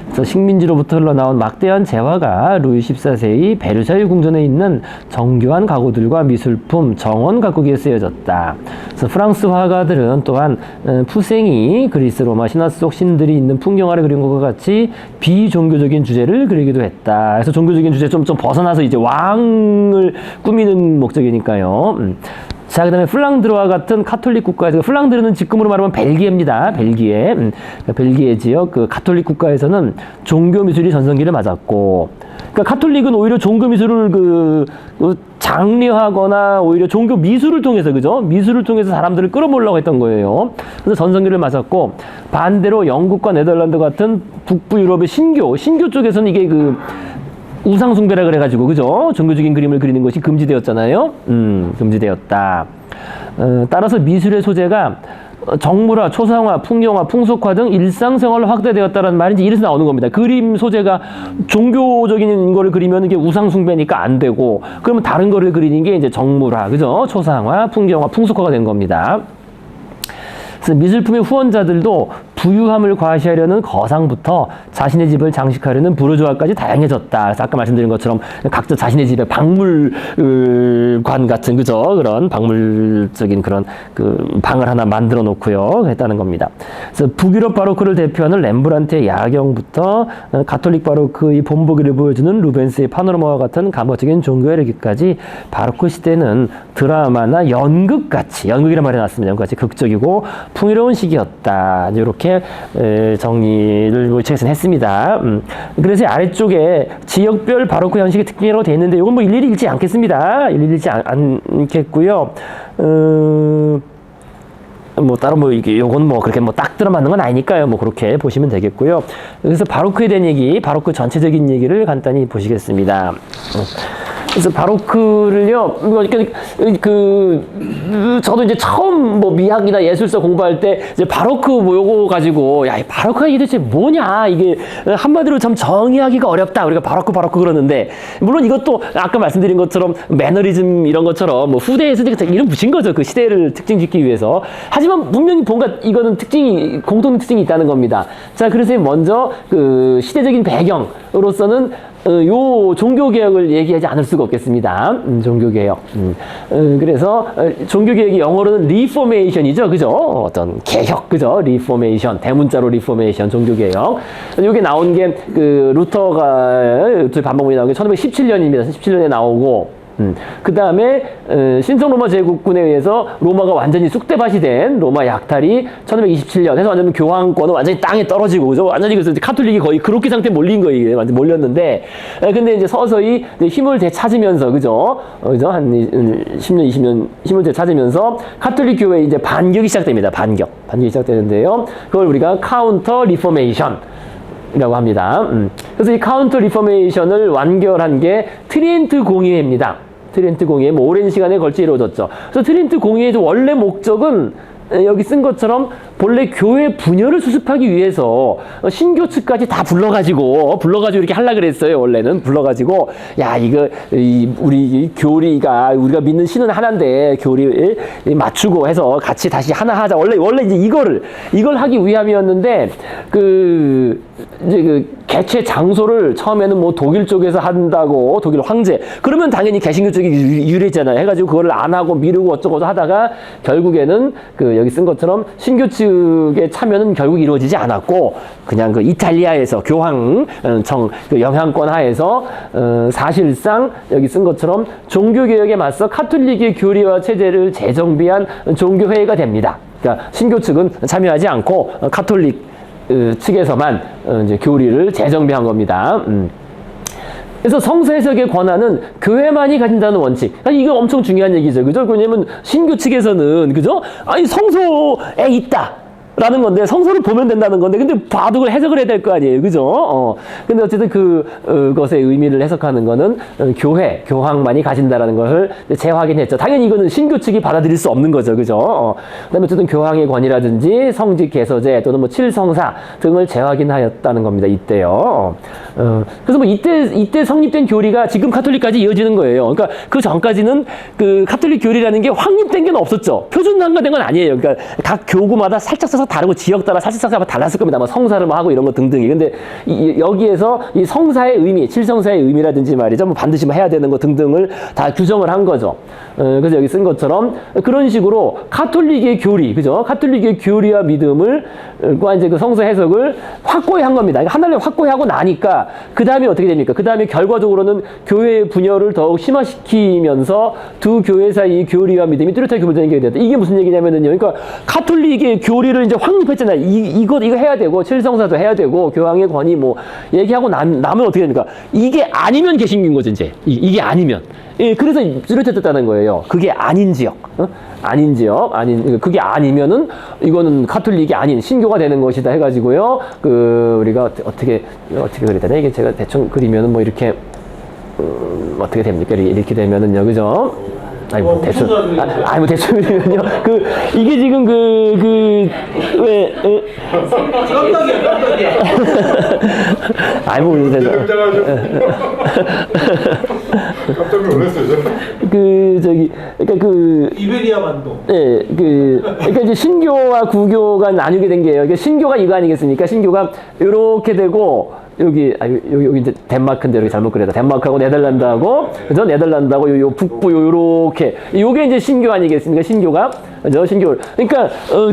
그래서 식민지로부터 흘러나온 막대한 재화가 루이 14세의 베르사유 궁전에 있는 정교한 가구들과 미술품, 정원 가꾸기에 쓰여졌다. 그래서 프랑스 화가들은 또한 푸생이 그리스 로마 신화 속 신들이 있는 풍경화를 그린 것과 같이 비종교적인 주제를 그리기도 했다. 그래서 종교적인 주제 좀 벗어나서 이제 왕을 꾸미는 목적이니까요. 자, 그 다음에 플랑드르와 같은 카톨릭 국가에서, 플랑드르는 지금으로 말하면 벨기에입니다. 벨기에. 벨기에 지역 그 카톨릭 국가에서는 종교 미술이 전성기를 맞았고, 그러니까 카톨릭은 오히려 종교 미술을 장려하거나 오히려 종교 미술을 통해서, 그죠? 미술을 통해서 사람들을 끌어모으려고 했던 거예요. 그래서 전성기를 맞았고, 반대로 영국과 네덜란드 같은 북부 유럽의 신교 쪽에서는 이게 우상숭배라 그래가지고, 그죠? 종교적인 그림을 그리는 것이 금지되었잖아요. 금지되었다. 따라서 미술의 소재가 정물화, 초상화, 풍경화, 풍속화 등 일상생활로 확대되었다는 말이 이제 이래서 나오는 겁니다. 그림 소재가 종교적인 거를 그리면 이게 우상숭배니까 안 되고, 그러면 다른 거를 그리는 게 이제 정물화, 그죠? 초상화, 풍경화, 풍속화가 된 겁니다. 그래서 미술품의 후원자들도 부유함을 과시하려는 거상부터 자신의 집을 장식하려는 부르주아까지 다양해졌다. 그래서 아까 말씀드린 것처럼 각자 자신의 집에 박물관 같은, 그죠? 그런 박물적인 그런 방을 하나 만들어 놓고요. 했다는 겁니다. 그래서 북유럽 바로크를 대표하는 렘브란트의 야경부터 가톨릭 바로크의 본보기를 보여주는 루벤스의 파노라마와 같은 감각적인 종교에 이르기까지 바로크 시대는 드라마나 연극같이, 연극이란 말이 나왔습니다. 연극같이 극적이고 풍요로운 시기였다. 이렇게 정리를 이 책에서는 했습니다. 그래서 아래쪽에 지역별 바로크 형식의 특징이라고 되어 있는데 이건 뭐 일일이 읽지 않겠습니다. 일일이 읽지 않겠고요. 뭐 따로 뭐 이게 요건 뭐 그렇게 뭐 딱 들어맞는 건 아니니까요. 뭐 그렇게 보시면 되겠고요. 그래서 바로크에 대한 얘기, 바로크 전체적인 얘기를 간단히 보시겠습니다. 그래서 바로크를요, 저도 이제 처음 뭐 미학이나 예술사 공부할 때 이제 바로크 뭐 요거 가지고, 야, 이 바로크가 이게 대체 뭐냐, 이게 한마디로 참 정의하기가 어렵다. 우리가 바로크 그러는데, 물론 이것도 아까 말씀드린 것처럼 매너리즘 이런 것처럼 뭐 후대에서 이름 붙인 거죠. 그 시대를 특징 짓기 위해서. 하지만 분명히 뭔가 이거는 공통된 특징이 있다는 겁니다. 자, 그래서 먼저 그 시대적인 배경으로서는 요 종교개혁을 얘기하지 않을 수가 없겠습니다. 종교개혁. 그래서 종교개혁이 영어로는 리포메이션이죠. 그죠? 어떤 개혁, 그죠? 리포메이션. 대문자로 리포메이션, 종교개혁. 요게 나온 게 루터가 반복문이 나온 게 1517년입니다. 17년에 나오고, 그 다음에 신성 로마 제국군에 의해서 로마가 완전히 쑥대밭이 된 로마 약탈이 1527년 해서 완전 교황권은 완전히 땅에 떨어지고, 그죠? 완전히 그래서 카톨릭이 거의 그렇게 상태에 몰린 거예요. 완전 몰렸는데, 근데 이제 서서히 힘을 되찾으면서, 그죠? 그죠? 한 10년, 20년 힘을 되찾으면서 카톨릭 교회 이제 반격이 시작됩니다. 반격이 시작되는데요. 그걸 우리가 카운터 리포메이션 이라고 합니다. 그래서 이 카운터 리포메이션을 완결한 게 트리엔트 공의회입니다. 트리엔트 공의회, 뭐 오랜 시간에 걸쳐 이루어졌죠. 그래서 트리엔트 공의회의 원래 목적은 여기 쓴 것처럼 본래 교회 분열을 수습하기 위해서 신교 측까지 다 불러가지고 이렇게 하려고 그랬어요. 원래는 불러가지고 야 이거 우리 교리가 우리가 믿는 신은 하나인데 교리 맞추고 해서 같이 다시 하나 하자. 원래 이제 이걸 하기 위함이었는데 이제 개최 장소를 처음에는 뭐 독일 쪽에서 한다고 독일 황제 그러면 당연히 개신교 쪽이 유리했잖아요. 해가지고 그거를 안 하고 미루고 어쩌고 하다가 결국에는 여기 쓴 것처럼 신교 측의 참여는 결국 이루어지지 않았고 그냥 이탈리아에서 교황 영향권 하에서 사실상 여기 쓴 것처럼 종교개혁에 맞서 카톨릭의 교리와 체제를 재정비한 종교회의가 됩니다. 그러니까 신교 측은 참여하지 않고 카톨릭 측에서만 이제 교리를 재정비한 겁니다. 그래서 성서 해석의 권한은 교회만이 가진다는 원칙. 이거 엄청 중요한 얘기죠. 그죠? 왜냐면 신교 측에서는, 그죠? 아니, 성서에 있다. 라는 건데, 성서를 보면 된다는 건데, 근데 봐도 그걸 해석을 해야 될 거 아니에요. 그죠? 근데 어쨌든 그것의 의미를 해석하는 거는 교황만이 가진다라는 것을 재확인했죠. 당연히 이거는 신교 측이 받아들일 수 없는 거죠. 그죠? 그 다음에 어쨌든 교황의 권위라든지 성직 개서제 또는 뭐 칠성사 등을 재확인하였다는 겁니다. 이때요. 그래서 뭐 이때 성립된 교리가 지금 카톨릭까지 이어지는 거예요. 그러니까 그 전까지는 카톨릭 교리라는 게 확립된 게 없었죠. 표준화된 건 아니에요. 그러니까 각 교구마다 살짝 다르고 지역 따라 살짝 달랐을 겁니다. 뭐 성사를 뭐 하고 이런 거 등등이. 근데 여기에서 이 성사의 의미, 칠성사의 의미라든지 말이죠. 뭐 반드시 뭐 해야 되는 거 등등을 다 규정을 한 거죠. 그래서 여기 쓴 것처럼 그런 식으로 카톨릭의 교리, 그죠? 카톨릭의 교리와 믿음을 이제 그 성서 해석을 확고히 한 겁니다. 하나를 확고히 하고 나니까 그 다음에 어떻게 됩니까? 그 다음에 결과적으로는 교회의 분열을 더욱 심화시키면서 두 교회 사이 교리와 믿음이 뚜렷하게 구분되는 게 됐다. 이게 무슨 얘기냐면은요. 그러니까 카톨릭의 교리를 이제 확립했잖아요. 이거 해야 되고 칠성사도 해야 되고 교황의 권위 뭐 얘기하고 나면 어떻게 됩니까? 이게 아니면 개신교인 거죠. 이제 이게 아니면. 예, 그래서 뚜렷했다는 거예요. 그게 아닌 지역, 그게 아니면은 이거는 카톨릭이 아닌 신교가 되는 것이다 해가지고요. 우리가 어떻게 그랬다. 이게 제가 대충 그리면은 뭐 이렇게 어떻게 됩니까? 이렇게 되면은요, 그죠? 아니 뭐 대충 뭐 대충 그러면요. 이게 지금 왜 깜짝이야. 아니 뭐 깜짝 놀랐어요. 그러니까 이베리아 반도. 네, 그러니까 이제 신교와 구교가 나뉘게 된 게요. 그러니까 신교가 이거 아니겠습니까? 신교가 이렇게 되고 여기 이제 덴마크인데 이렇게 잘못 그렸다. 덴마크하고 네덜란드하고 그죠? 네덜란드하고 요 북부 요렇게 요게 이제 신교 아니겠습니까? 신교가 그죠? 신교. 그러니까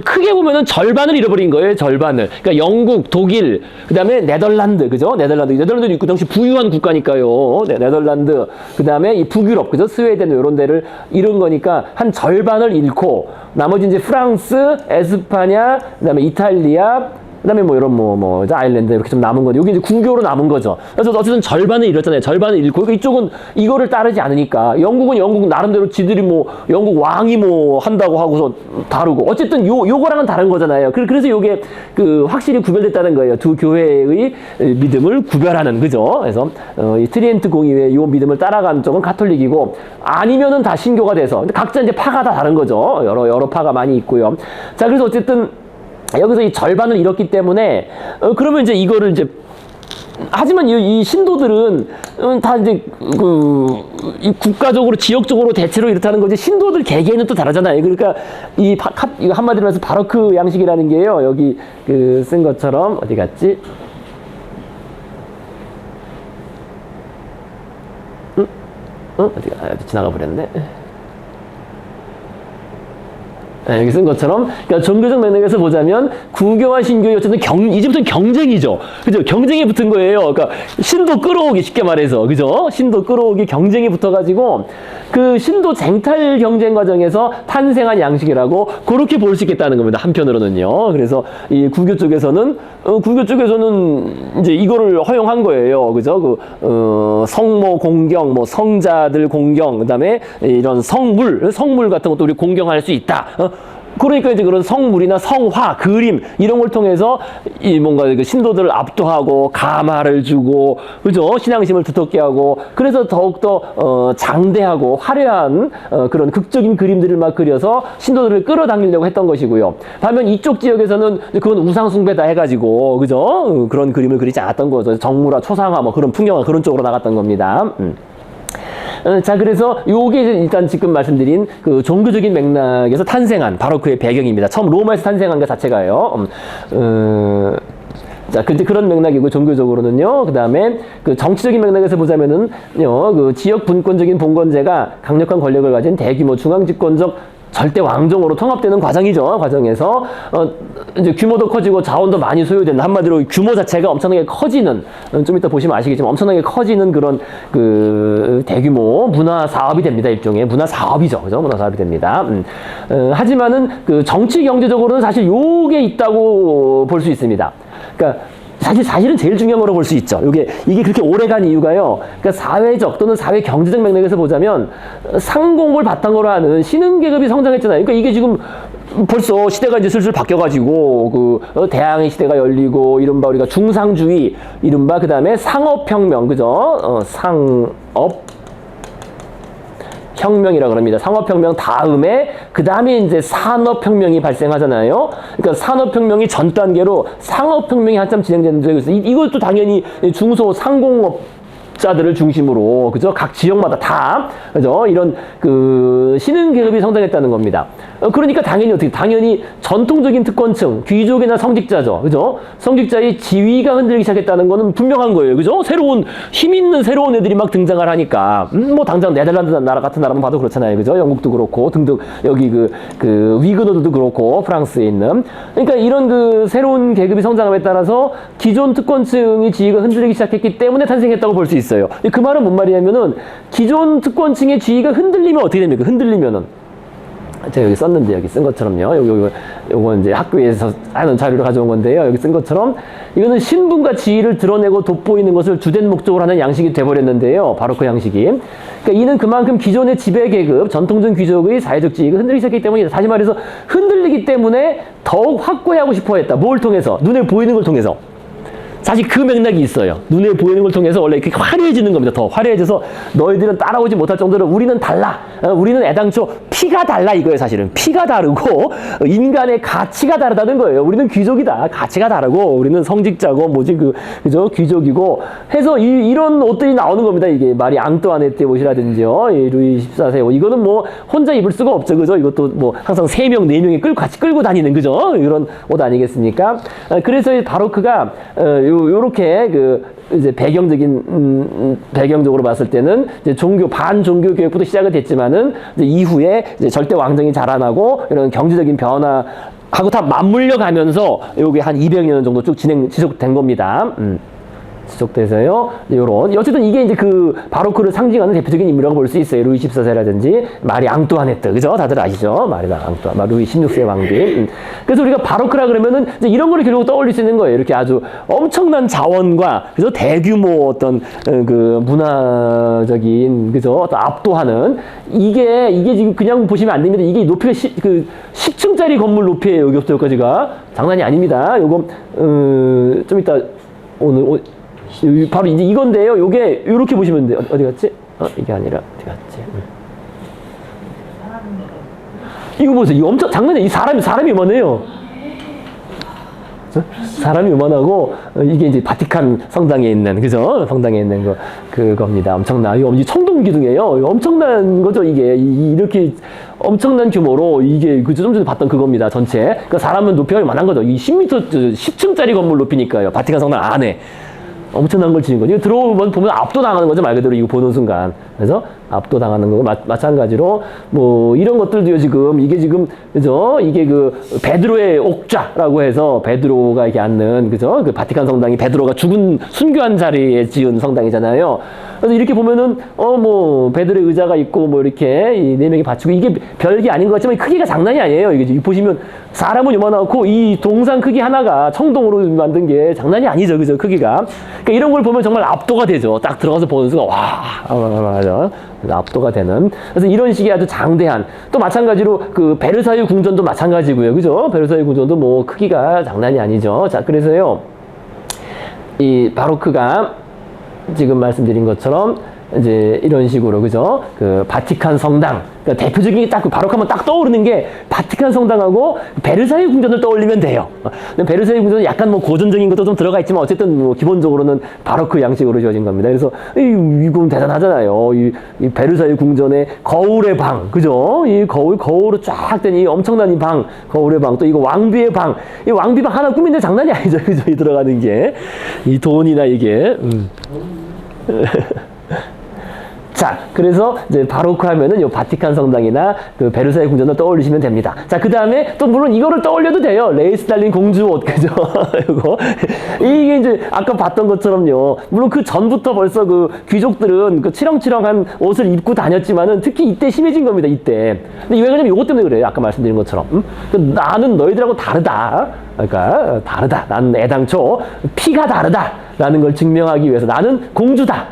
크게 보면은 절반을 잃어버린 거예요. 절반을. 그러니까 영국, 독일, 그다음에 네덜란드, 그죠? 네덜란드는 그 당시 부유한 국가니까요. 네덜란드, 그다음에 이 북유럽, 그죠? 스웨덴 이런 데를 잃은 거니까 한 절반을 잃고 나머지 이제 프랑스, 에스파냐, 그다음에 이탈리아. 그다음에 뭐 이런 아일랜드 이렇게 좀 남은 거죠. 여기 이제 구교로 남은 거죠. 그래서 어쨌든 절반을 잃었잖아요. 절반을 잃고 그러니까 이쪽은 이거를 따르지 않으니까 영국은 영국 나름대로 지들이 뭐 영국 왕이 뭐 한다고 하고서 다르고 어쨌든 요거랑은 다른 거잖아요. 그래서 요게 확실히 구별됐다는 거예요. 두 교회의 믿음을 구별하는 그죠. 그래서 이 트리엔트 공의회 요 믿음을 따라간 쪽은 카톨릭이고 아니면은 다 신교가 돼서 근데 각자 이제 파가 다 다른 거죠. 여러 파가 많이 있고요. 자 그래서 어쨌든 여기서 이 절반을 잃었기 때문에 그러면 이제 이거를 이제 하지만 이 신도들은 다 이제 이 국가적으로 지역적으로 대체로 이렇다는 거지 신도들 개개인은 또 다르잖아요. 그러니까 이거 한마디로 해서 바로크 양식이라는 게요. 여기 쓴 것처럼 어디 갔지? 어디 지나가 버렸네. 네, 여기 쓴 것처럼, 그러니까 종교적 맥락에서 보자면, 구교와 신교의 어쨌든 이제부터는 경쟁이죠. 그죠? 경쟁이 붙은 거예요. 그러니까, 신도 끌어오기, 쉽게 말해서. 그죠? 신도 끌어오기 경쟁이 붙어가지고, 신도 쟁탈 경쟁 과정에서 탄생한 양식이라고, 그렇게 볼 수 있겠다는 겁니다. 한편으로는요. 그래서, 이 구교 쪽에서는 이제 이거를 허용한 거예요. 그죠? 성모 공경, 뭐 성자들 공경, 그 다음에 이런 성물 같은 것도 우리 공경할 수 있다. 그러니까 이제 그런 성물이나 성화, 그림 이런 걸 통해서 이 뭔가 그 신도들을 압도하고 감화를 주고 그죠? 신앙심을 두텁게 하고 그래서 더욱더 장대하고 화려한 그런 극적인 그림들을 막 그려서 신도들을 끌어당기려고 했던 것이고요. 반면 이쪽 지역에서는 그건 우상 숭배다 해가지고 그죠? 그런 그림을 그리지 않았던 거죠. 정무라, 초상화 뭐 그런 풍경화 그런 쪽으로 나갔던 겁니다. 자, 그래서 요게 일단 지금 말씀드린 그 종교적인 맥락에서 탄생한 바로크의 배경입니다. 처음 로마에서 탄생한 것 자체가요. 자, 근데 그런 맥락이고 종교적으로는요. 그 다음에 그 정치적인 맥락에서 보자면은요, 그 지역 분권적인 봉건제가 강력한 권력을 가진 대규모 중앙집권적 절대 왕정으로 통합되는 과정이죠. 과정에서 이제 규모도 커지고 자원도 많이 소요되는 한마디로 규모 자체가 엄청나게 커지는 좀 이따 보시면 아시겠지만 엄청나게 커지는 그런 그 대규모 문화 사업이 됩니다. 일종의 문화 사업이죠. 그죠? 문화 사업이 됩니다. 하지만은 그 정치 경제적으로는 사실 요게 있다고 볼 수 있습니다. 그러니까 사실은 제일 중요한 거로 볼 수 있죠. 이게 그렇게 오래간 이유가요. 그러니까 사회적 또는 사회 경제적 맥락에서 보자면 상공을 바탕으로 하는 신흥 계급이 성장했잖아요. 그러니까 이게 지금 벌써 시대가 이제 슬슬 바뀌어가지고 대항해 시대가 열리고 이른바 우리가 중상주의 이른바 그 다음에 상업혁명 그죠? 상업 혁명이라 그럽니다. 상업혁명 다음에 그 다음에 이제 산업혁명이 발생하잖아요. 그러니까 산업혁명이 전 단계로 상업혁명이 한참 진행되는 적이 있어요. 이것도 당연히 중소 상공업자들을 중심으로 그죠? 각 지역마다 다 그죠? 이런 그 신흥 계급이 성장했다는 겁니다. 그러니까 당연히 전통적인 특권층, 귀족이나 성직자죠. 그죠? 성직자의 지위가 흔들리기 시작했다는 거는 분명한 거예요. 그죠? 힘 있는 새로운 애들이 막 등장을 하니까, 뭐 당장 네덜란드 나라 같은 나라만 봐도 그렇잖아요. 그죠? 영국도 그렇고, 등등, 여기 그 위그너들도 그렇고, 프랑스에 있는. 그러니까 이런 그 새로운 계급이 성장함에 따라서 기존 특권층의 지위가 흔들리기 시작했기 때문에 탄생했다고 볼 수 있어요. 그 말은 뭔 말이냐면은, 기존 특권층의 지위가 흔들리면 어떻게 됩니까? 흔들리면은. 제가 여기 썼는데 여기 쓴 것처럼요. 요거 이제 학교에서 하는 자료를 가져온 건데요. 여기 쓴 것처럼 이거는 신분과 지위를 드러내고 돋보이는 것을 주된 목적으로 하는 양식이 돼버렸는데요. 바로 그 양식이. 그러니까 이는 그만큼 기존의 지배 계급, 전통적 귀족의 사회적 지위가 흔들리기 시작했기 때문이다. 다시 말해서 흔들리기 때문에 더욱 확고히하고 싶어했다. 뭘 통해서? 눈에 보이는 걸 통해서. 사실 그 맥락이 있어요. 눈에 보이는 걸 통해서 원래 이렇게 화려해지는 겁니다. 더 화려해져서 너희들은 따라오지 못할 정도로 우리는 달라. 우리는 애당초 피가 달라 이거예요. 사실은 피가 다르고 인간의 가치가 다르다는 거예요. 우리는 귀족이다. 가치가 다르고 우리는 성직자고 그죠? 귀족이고 해서 이런 옷들이 나오는 겁니다. 이게 마리 앙뚜아네트 옷이라든지요. 루이 14세 이거는 뭐 혼자 입을 수가 없죠. 그죠? 이것도 뭐 항상 3명, 4명이 같이 끌고 다니는 그죠? 이런 옷 아니겠습니까? 그래서 바로크가 요렇게 이제 배경적으로 봤을 때는 이제 반종교 교육부터 시작이 됐지만은 이제 이후에 이제 절대 왕정이 자라나고 이런 경제적인 변화하고 다 맞물려 가면서 요게 한 200년 정도 쭉 지속된 겁니다. 지속돼서요. 요런 어쨌든 이게 이제 그 바로크를 상징하는 대표적인 인물이라고 볼 수 있어요. 루이 14세라든지 마리 앙뚜아네트 그죠? 다들 아시죠? 루이 16세 왕비. 그래서 우리가 바로크라 그러면은 이제 이런 거를 결국 떠올릴 수 있는 거예요. 이렇게 아주 엄청난 자원과 그죠? 대규모 어떤 그 문화적인 그죠? 어떤 압도하는 이게 지금 그냥 보시면 안 됩니다. 이게 높이가 10층짜리 건물 높이에요. 여기부터 여기까지가 장난이 아닙니다. 요거 좀 이따 오늘 바로 이제 이건데요. 요게 요렇게 보시면 돼요. 어디 갔지? 이게 아니라 어디 갔지? 이거 보세요. 이거 엄청 장난이 아니에요. 사람이 요만해요. 사람이 요만하고 이게 이제 바티칸 성당에 있는 그죠? 성당에 있는 그겁니다. 이거 청동 기둥이에요. 엄청난 거죠. 이게 이렇게 엄청난 규모로 이게 좀 전에 봤던 그겁니다. 전체. 그러니까 사람은 높이가 요만한 거죠. 이 10m 10층짜리 건물 높이니까요. 바티칸 성당 안에. 엄청난 걸 지은 거죠. 이거 보면 압도당하는 거죠. 말 그대로 이거 보는 순간. 그래서 압도당하는 거고 마찬가지로 뭐 이런 것들도요. 이게 그죠? 이게 베드로의 옥좌라고 해서 베드로가 이렇게 앉는 그죠? 그 바티칸 성당이 베드로가 죽은 순교한 자리에 지은 성당이잖아요. 그래서 이렇게 보면은 뭐 배들의 의자가 있고 뭐 이렇게 이 네 명이 받치고 이게 별게 아닌 것 같지만 크기가 장난이 아니에요. 이게 보시면 사람은 요만하고 이 동상 크기 하나가 청동으로 만든 게 장난이 아니죠, 그죠? 크기가. 그러니까 이런 걸 보면 정말 압도가 되죠. 딱 들어가서 보는 순간 맞아. 압도가 되는. 그래서 이런 식의 아주 장대한 또 마찬가지로 그 베르사유 궁전도 마찬가지고요, 그죠? 베르사유 궁전도 뭐 크기가 장난이 아니죠. 자, 그래서요 이 바로크가 지금 말씀드린 것처럼 이제 이런 식으로 그죠? 그 바티칸 성당 그러니까 대표적인 게 딱 바로크하면 딱 떠오르는 게 바티칸 성당하고 베르사유 궁전을 떠올리면 돼요. 근데 베르사유 궁전은 약간 뭐 고전적인 것도 좀 들어가 있지만 어쨌든 뭐 기본적으로는 바로크 양식으로 지어진 겁니다. 그래서 이건 대단하잖아요. 이 베르사유 궁전의 거울의 방 그죠? 이 거울로 쫙 된 이 엄청난 이 방 거울의 방 또 이거 왕비의 방 이 왕비 방 하나 꾸미는데 장난이 아니죠. 그죠? 이 들어가는 게 이 돈이나 이게 자, 그래서 이제 바로크 하면은 요 바티칸 성당이나 그 베르사유 궁전을 떠올리시면 됩니다. 자, 그 다음에 또 물론 이거를 떠올려도 돼요. 레이스 달린 공주 옷, 그죠? 이거. 이게 이제 아까 봤던 것처럼요. 물론 그 전부터 벌써 그 귀족들은 그 치렁치렁한 옷을 입고 다녔지만은 특히 이때 심해진 겁니다, 이때. 근데 왜 그러냐면 요것 때문에 그래요. 아까 말씀드린 것처럼. 나는 너희들하고 다르다. 그러니까 다르다. 나는 애당초 피가 다르다. 라는 걸 증명하기 위해서 나는 공주다.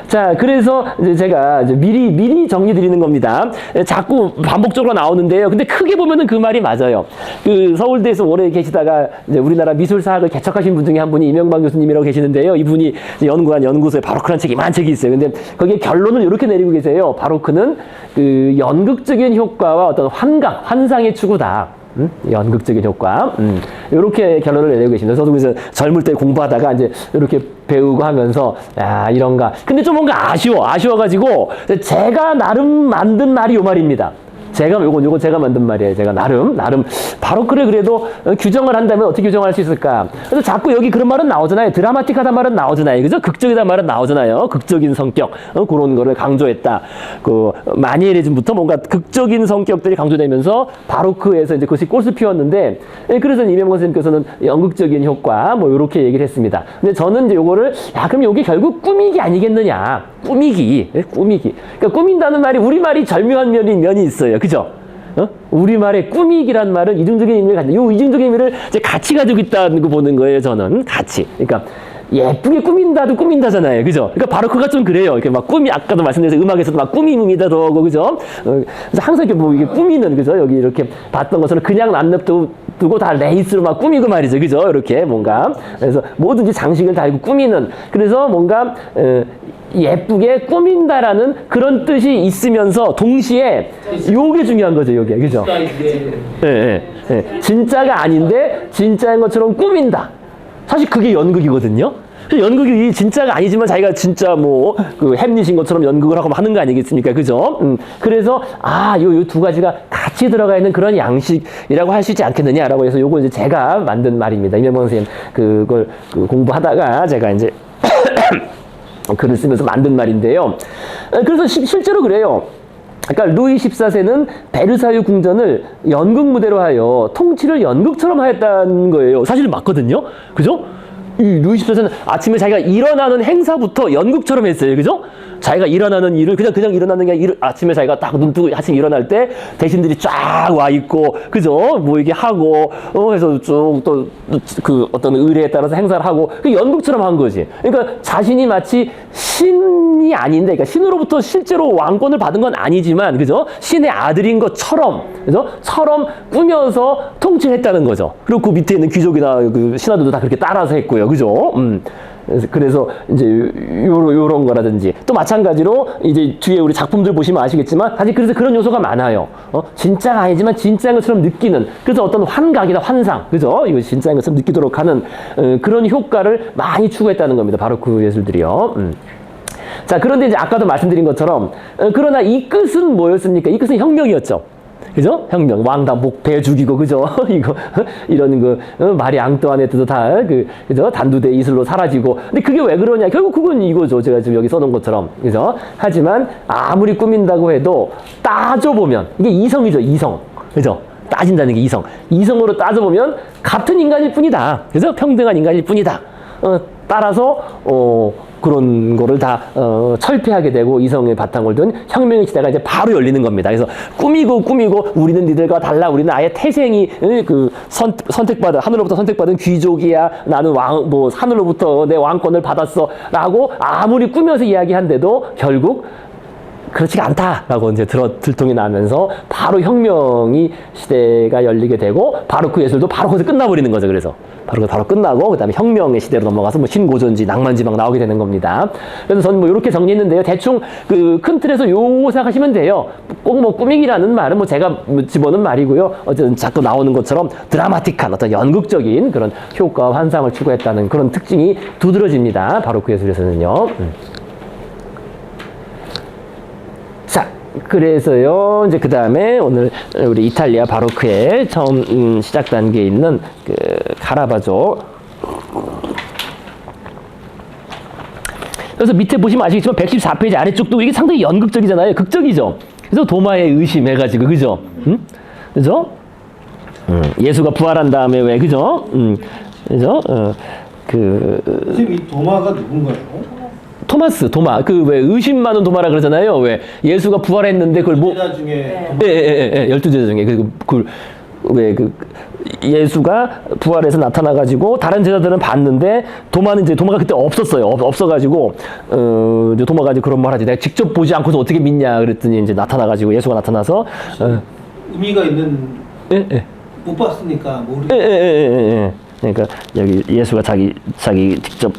자, 그래서 이제 제가 이제 미리 정리 드리는 겁니다. 자꾸 반복적으로 나오는데요. 근데 크게 보면은 그 말이 맞아요. 그 서울대에서 오래 계시다가 이제 우리나라 미술사학을 개척하신 분 중에 한 분이 이명박 교수님이라고 계시는데요. 이분이 연구한 연구소에 바로크라는 책이 이만한 책이 있어요. 근데 거기에 결론을 이렇게 내리고 계세요. 바로크는 그 연극적인 효과와 어떤 환상의 추구다. 연극적인 효과. 이렇게 결론을 내리고 계십니다. 저도 그래서 젊을 때 공부하다가 이제 이렇게 배우고 하면서, 야, 이런가. 근데 좀 뭔가 아쉬워가지고, 제가 나름 만든 말이 요 말입니다. 요건 제가 만든 말이에요. 제가 나름 바로크를 그래도 규정을 한다면 어떻게 규정할 수 있을까? 그래서 자꾸 여기 그런 말은 나오잖아요. 드라마틱하다 말은 나오잖아요. 그죠? 극적이다 말은 나오잖아요. 극적인 성격 그런 거를 강조했다. 그 마니에리즘부터 뭔가 극적인 성격들이 강조되면서 바로크에서 이제 그것이 꽃을 피웠는데 그래서 이명박 선생님께서는 연극적인 효과 뭐 이렇게 얘기를 했습니다. 근데 저는 이제 요거를 그럼 요게 결국 꾸미기 아니겠느냐? 꾸미기. 그러니까 꾸민다는 말이 우리말이 절묘한 면이 있어요. 그죠? 우리말의 꾸미기란 말은 이중적인 의미를 갖는, 요 이중적인 의미를 이제 같이 가지고 있다는 거 보는 거예요, 저는. 같이. 그러니까, 예쁘게 꾸민다도 꾸민다잖아요. 그죠? 그러니까 바로크가 좀 그래요. 이렇게 막 아까도 말씀드렸죠. 음악에서도 막 꾸밈이다도 하고, 그죠? 그래서 항상 이렇게 뭐 이게 꾸미는, 그죠? 여기 이렇게 봤던 것처럼 그냥 안 냅두고 다 레이스로 막 꾸미고 말이죠. 그죠? 이렇게 뭔가. 그래서 뭐든지 장식을 달고 꾸미는. 그래서 뭔가, 예쁘게 꾸민다라는 그런 뜻이 있으면서 동시에 요게 중요한 거죠, 요게. 그죠? 진짜가 아닌데 진짜인 것처럼 꾸민다. 사실 그게 연극이거든요. 연극이 진짜가 아니지만 자기가 진짜 그 햄릿인 것처럼 연극을 하고 하는 거 아니겠습니까? 그죠? 그래서 요 두 가지가 같이 들어가 있는 그런 양식이라고 할 수 있지 않겠느냐라고 해서 요거 이제 제가 만든 말입니다. 이명박 선생님 그걸 공부하다가 제가 이제 글을 쓰면서 만든 말인데요. 그래서 실제로 그래요. 그러니까 루이 14세는 베르사유 궁전을 연극 무대로 하여 통치를 연극처럼 하였다는 거예요. 사실 맞거든요. 그죠? 이 루이 14세는 아침에 자기가 일어나는 행사부터 연극처럼 했어요. 그죠? 자기가 일어나는 일을 그냥 일어나는 게 아니라 아침에 자기가 딱 눈 뜨고 아침에 일어날 때 대신들이 쫙 와 있고 그죠? 뭐 이게 하고 해서 쭉 또 그 어떤 의례에 따라서 행사를 하고 그 연극처럼 한 거지. 그러니까 자신이 마치 신이 아닌데 그러니까 신으로부터 실제로 왕권을 받은 건 아니지만 그죠? 신의 아들인 것처럼 그죠? 처럼 꾸며서 통치를 했다는 거죠. 그리고 그 밑에 있는 귀족이나 그 신하들도 다 그렇게 따라서 했고요. 그죠? 그래서 이제 요런 거라든지 또 마찬가지로 이제 뒤에 우리 작품들 보시면 아시겠지만 사실 그래서 그런 요소가 많아요. 진짜가 아니지만 진짜인 것처럼 느끼는 그래서 어떤 환각이나 환상 그죠? 이거 진짜인 것처럼 느끼도록 하는 그런 효과를 많이 추구했다는 겁니다. 바로 그 예술들이요. 자, 그런데 이제 아까도 말씀드린 것처럼 그러나 이 끝은 뭐였습니까? 이 끝은 혁명이었죠. 그죠? 혁명, 왕 다 목배 죽이고, 그죠? 이런 마리 앙뚜아네트도 다, 그죠? 단두대 이슬로 사라지고. 근데 그게 왜 그러냐? 결국 그건 이거죠. 제가 지금 여기 써놓은 것처럼. 그죠? 하지만, 아무리 꾸민다고 해도, 따져보면, 이게 이성이죠, 이성. 그죠? 따진다는 게 이성. 이성으로 따져보면, 같은 인간일 뿐이다. 그죠? 평등한 인간일 뿐이다. 따라서 그런 거를 다 철폐하게 되고 이성의 바탕을 둔 혁명의 시대가 이제 바로 열리는 겁니다. 그래서 꾸미고 우리는 니들과 달라, 우리는 아예 태생이 그 선택받은, 하늘로부터 선택받은 귀족이야, 나는 뭐 하늘로부터 내 왕권을 받았어라고 아무리 꾸며서 이야기한데도 결국 그렇지가 않다라고 이제 들통이 나면서 바로 혁명이 시대가 열리게 되고 바로 그 예술도 바로 거기서 끝나버리는 거죠. 그래서 바로 끝나고 그다음에 혁명의 시대로 넘어가서 뭐 신고전지, 낭만지 막 나오게 되는 겁니다. 그래서 저는 뭐 이렇게 정리했는데요. 대충 그 큰 틀에서 요거 생각하시면 돼요. 꼭 뭐 꾸미기라는 말은 뭐 제가 집어넣은 말이고요. 어쨌든 자꾸 나오는 것처럼 드라마틱한 어떤 연극적인 그런 효과와 환상을 추구했다는 그런 특징이 두드러집니다. 바로크 예술에서는요. 자, 그래서요, 이제 그 다음에 오늘 우리 이탈리아 바로크의 처음 시작 단계에 있는 그 카라바조. 그래서 밑에 보시면 아시겠지만 114페이지 아래쪽도 이게 상당히 연극적이잖아요. 극적이죠. 그래서 도마의 의심 해가지고, 그죠? 그죠? 예수가 부활한 다음에 왜, 그죠? 그죠? 선생님, 이 도마가 누군가요? 도마. 그 왜 의심 많은 도마라 그러잖아요. 왜 예수가 부활했는데 그걸 뭐. 제자 중에. 예. 12제자 중에. 예수가 부활해서 나타나가지고 다른 제자들은 봤는데 도마가 그때 없었어요. 없어가지고 이제 도마가 이제 그런 말 하지. 내가 직접 보지 않고서 어떻게 믿냐 그랬더니 이제 나타나가지고 예수가 나타나서 의미가 있는. 예. 못 봤으니까 모르. 예. 그러니까 여기 예수가 자기 직접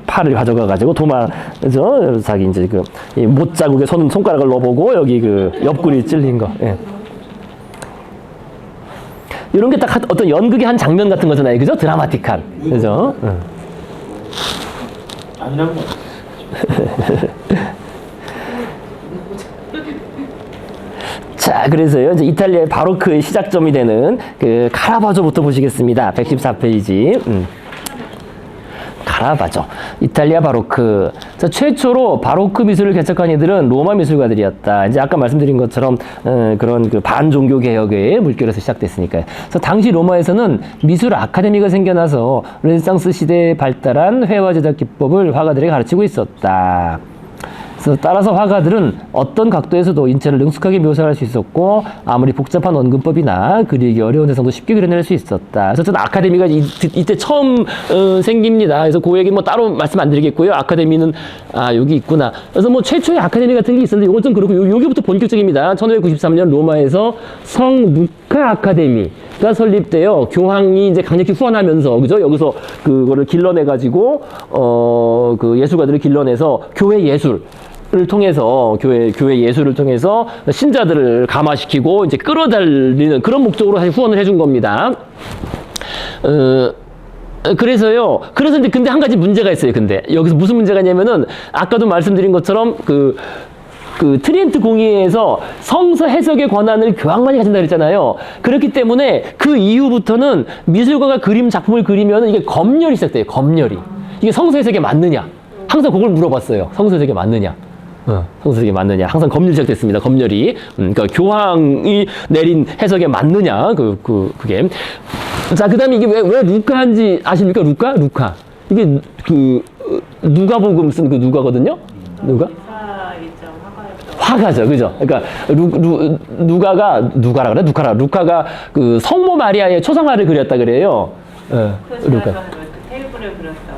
팔을 가져가가지고 도마죠. 자기 이제 그 못 자국에 손가락을 넣어보고 여기 그 옆구리 찔린 거. 예. 이런 게 딱 어떤 연극의 한 장면 같은 거잖아요. 그죠? 드라마틱한. 그죠? 잔인한 거. 자, 그래서요, 이제 이탈리아의 바로크의 시작점이 되는 그 카라바조부터 보시겠습니다. 114페이지. 카라바조. 이탈리아 바로크. 자, 최초로 바로크 미술을 개척한 이들은 로마 미술가들이었다. 이제 아까 말씀드린 것처럼 그런 그 반종교 개혁의 물결에서 시작됐으니까요. 그래서 당시 로마에서는 미술 아카데미가 생겨나서 르네상스 시대에 발달한 회화 제작 기법을 화가들에게 가르치고 있었다. 그래서 따라서 화가들은 어떤 각도에서도 인체를 능숙하게 묘사할 수 있었고 아무리 복잡한 원근법이나 그리기 어려운 대상도 쉽게 그려낼 수 있었다. 그래서 저는 아카데미가 이때 처음 생깁니다. 그래서 그 얘기 뭐 따로 말씀 안 드리겠고요. 아카데미는 여기 있구나. 그래서 뭐 최초의 아카데미 같은 게 있었는데 이건 좀 그렇고 여기부터 본격적입니다. 1593년 로마에서 성 루카 아카데미가 설립돼요. 교황이 이제 강력히 후원하면서, 그죠? 여기서 그거를 길러내가지고 그 예술가들을 길러내서 교회 예술 을 통해서 교회 예술을 통해서 신자들을 감화시키고 이제 끌어달리는 그런 목적으로 사실 후원을 해준 겁니다. 그래서 이제 근데 한 가지 문제가 있어요. 근데 여기서 무슨 문제가 있냐면은 아까도 말씀드린 것처럼 그 트리엔트 공의회에서 성서 해석의 권한을 교황만이 가진다 그랬잖아요. 그렇기 때문에 그 이후부터는 미술가가 작품을 그리면 이게 검열이 시작돼요. 검열이. 이게 성서 해석에 맞느냐. 항상 그걸 물어봤어요. 성서 해석에 맞느냐. 성서 해석에 맞느냐. 항상 검열이 시작됐습니다. 검열이. 그러니까 교황이 내린 해석에 맞느냐. 그게. 자, 그 다음에 이게 왜 루카인지 아십니까? 루카. 이게 누가복음 쓴 그 누가거든요? 누가? 화가죠, 그죠? 그러니까 루카가 그 성모 마리아의 초상화를 그렸다 그래요. 루카. 테이블에 그렸다고.